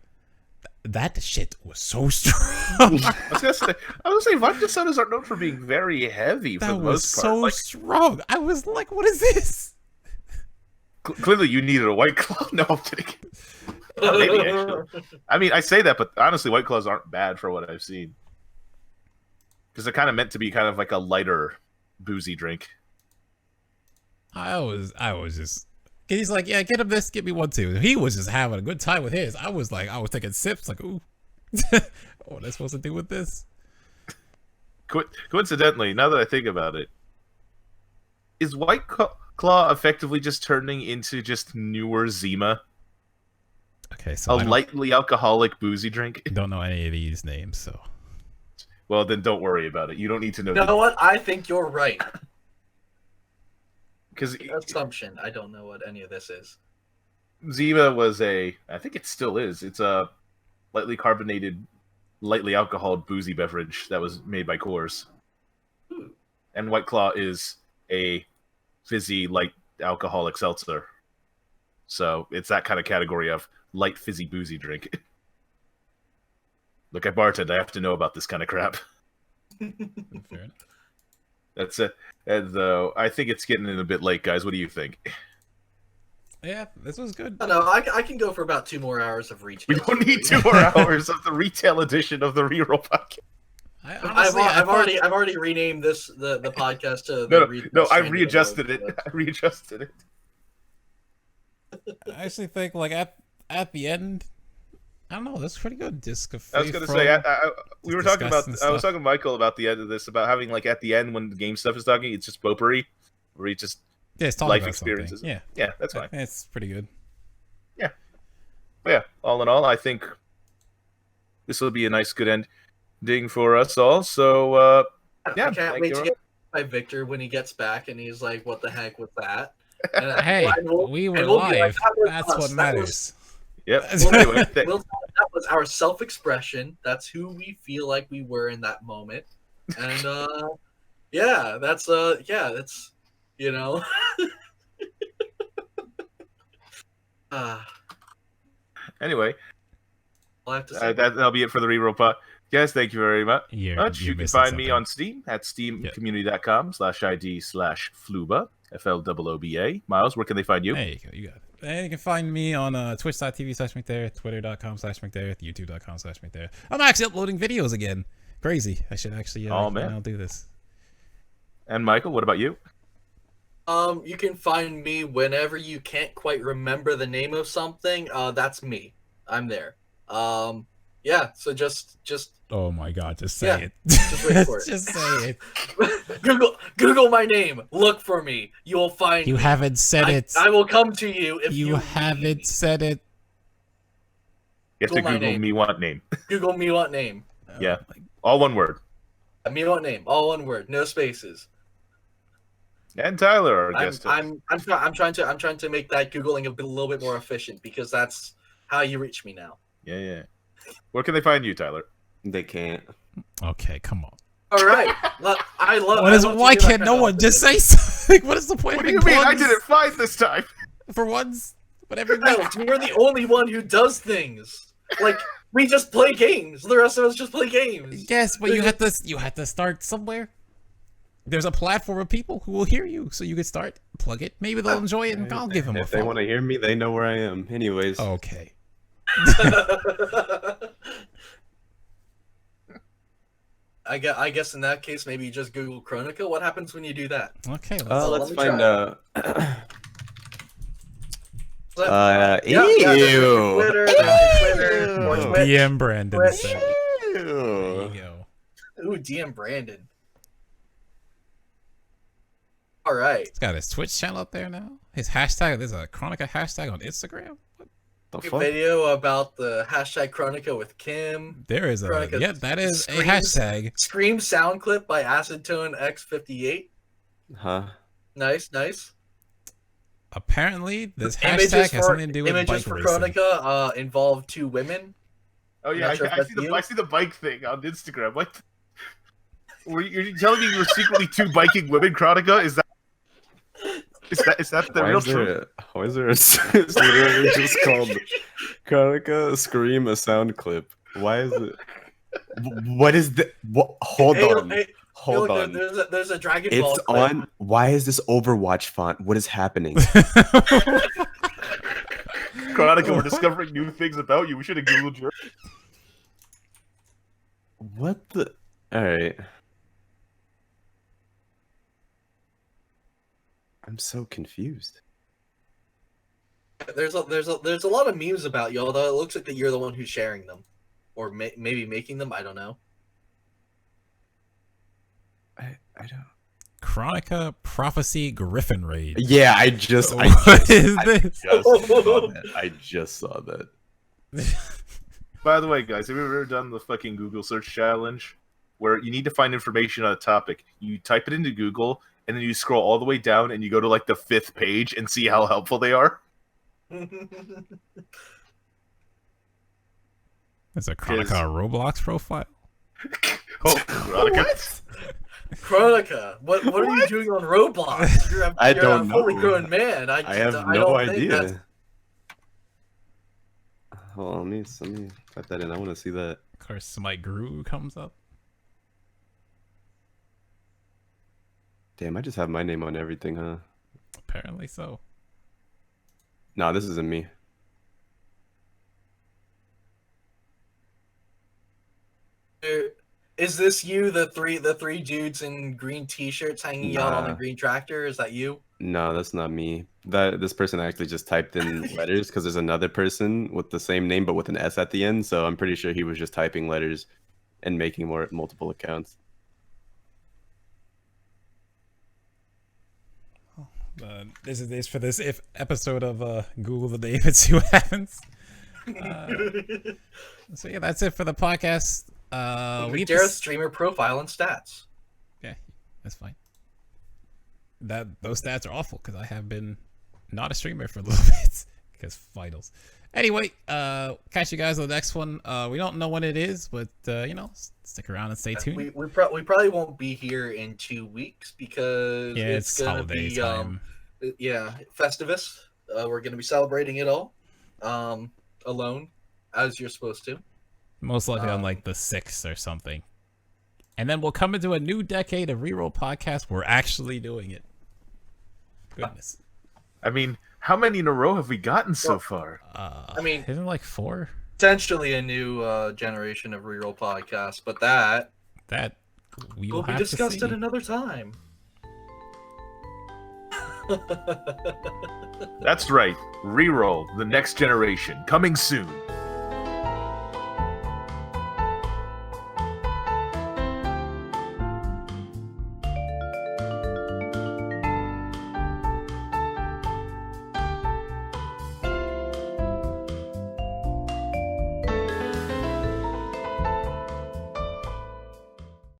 That shit was so strong. I was gonna say vodka sodas are known for being very heavy for the most part. That was so strong. I was like, what is this? Clearly you needed a White Claw. No, I'm kidding. Maybe actually. I mean, I say that, but honestly White Claws aren't bad for what I've seen, because they're kind of meant to be kind of like a lighter boozy drink. I was just, he's like, yeah, get him this, get me one too. He was just having a good time with his. I was taking sips, like, ooh, what am I supposed to do with this? Coincidentally, now that I think about it, is White Claw effectively just turning into just newer Zima? Okay, so a lightly alcoholic boozy drink. Don't know any of these names, so. Well, then don't worry about it. You don't need to know. You know what? I think you're right. Because assumption, I don't know what any of this is. Zima was I think it still is. It's a lightly carbonated, lightly alcoholed boozy beverage that was made by Coors. And White Claw is a fizzy, light alcoholic seltzer. So it's that kind of category of light, fizzy, boozy drink. Look, I bartend. I have to know about this kind of crap. Fair enough. That's it. And though I think it's getting in a bit late, guys. What do you think? Yeah, this was good. No, I can go for about 2 more hours of retail. We don't need 2 more hours of the retail edition of the Reroll Podcast. I've already renamed the podcast to the no. I readjusted it. I readjusted it. I actually think like at the end, I don't know. That's pretty good. I was gonna say we were talking about. I was talking to Michael about the end of this, about having like at the end when the game stuff is talking, it's just potpourri, where he just it's life experiences. Something. Yeah, that's fine. It's pretty good. Yeah, but yeah. All in all, I think this will be a nice, good ending for us all. So yeah, I can't wait to get by Victor when he gets back and he's like, "What the heck was that?" And hey, we were live. That's what matters. Yep. Anyway, that was our self-expression. That's who we feel like we were in that moment. And that's you know. Anyway, I'll have to say that'll be it for the Reroll Pod. Guys, thank you very much. You can find me on Steam at steamcommunity.com/ID/Fluba, FLOOBA. Miles, where can they find you? There you go. You got it. And you can find me on twitch.tv/McDareth, twitter.com/McDareth, youtube.com/McDareth. I'm actually uploading videos again. Crazy. I should actually I'll do this. And Michael, what about you? You can find me whenever you can't quite remember the name of something. That's me. I'm there. Yeah, so just oh my god, just say it. Just wait for it. Just say it. Google my name. Look for me. You'll find You me. Haven't said it. I will come to you if you haven't said it. You have to Google my Google name. me want name. Google me what name. Yeah. All one word. Me what name. All one word. No spaces. And Tyler, our guest host. I'm trying to make that Googling a little bit more efficient because that's how you reach me now. Yeah. Where can they find you, Tyler? They can't. Okay, come on. All right. I love. What is? I love to Why do that can't kind no of one thing. just say something? What is the point? What of do you making mean? I plugs didn't find this time. for once. But every week. Miles, you're the only one who does things. Like we just play games. The rest of us just play games. Yes, but you had to start somewhere. There's a platform of people who will hear you, so you could start, plug it. Maybe they'll enjoy it, and I'll give them a If they follow. want to hear me, they know where I am. Anyways. Okay. I guess in that case, maybe you just Google Chronoka. What happens when you do that? Okay. Let's let me find Yeah, ew. Twitter, or Twitch. DM Brandon Twitch. said. There Ew. you go. Ooh, DM Brandon. All right. He's got his Twitch channel up there now. His hashtag. There's a Chronica hashtag on Instagram. What? The A fuck? video about the hashtag Chronoka with Kim. There is a Chronica yeah. That is a screams. hashtag. Scream sound clip by Acetone X58. Huh? Nice. Apparently, this Images hashtag has for something to do with images bike for racing. Chronoka involve two women. Oh yeah, Not sure if I that's see the you. I see the bike thing on Instagram. Like, you're telling me you were secretly two biking women, Chronica? Is that the real truth? Why is there it's literally just called Chronica Scream a sound clip? Why is it? What is the? What? Hold on. Hold look, on. There's a Dragon Ball It's clip. on. Why is this Overwatch font? What is happening? Chronica, we're discovering new things about you. We should have Googled your. What the? All right. I'm so confused. There's a lot of memes about you, although it looks like that you're the one who's sharing them, or maybe making them. I don't know. I don't. Chronica Prophecy Griffin Raid. Yeah, I just What is this? I just saw that. By the way, guys, have you ever done the fucking Google search challenge, where you need to find information on a topic? You type it into Google, and then you scroll all the way down, and you go to like the 5th page and see how helpful they are. It's a Chronica Roblox profile. Oh, Chronica. Chronica, what are you doing on Roblox? You're I you're don't a fully know. grown man. I have don't no think that's- idea. Hold on, let me type that in. I want to see that. Of course, Smite Guru comes up. Damn, I just have my name on everything, huh? Apparently so. No, this isn't me. Is this you, the three dudes in green t-shirts hanging out on a Nah. green tractor? Is that you? No, that's not me. This person actually just typed in letters because there's another person with the same name but with an S at the end. So I'm pretty sure he was just typing letters and making multiple accounts. This is for this episode of Google the name and see what happens. So yeah, that's it for the podcast. We get to McDareth streamer profile and stats. Yeah, that's fine. Those stats are awful because I have been not a streamer for a little bit because finals. Anyway, catch you guys on the next one. We don't know when it is, but stick around and stay tuned. We probably won't be here in 2 weeks because Yeah, it's gonna holiday be time. Festivus. We're gonna be celebrating it all alone, as you're supposed to. Most likely on like the 6th or something. And then we'll come into a new decade of Reroll Podcast. We're actually doing it. Goodness. I mean, how many in a row have we gotten so far? I mean, Isn't it like 4? potentially a new generation of Reroll Podcast, but that That we will will be have discussed to at see. another time. That's right. Reroll, the next generation, coming soon.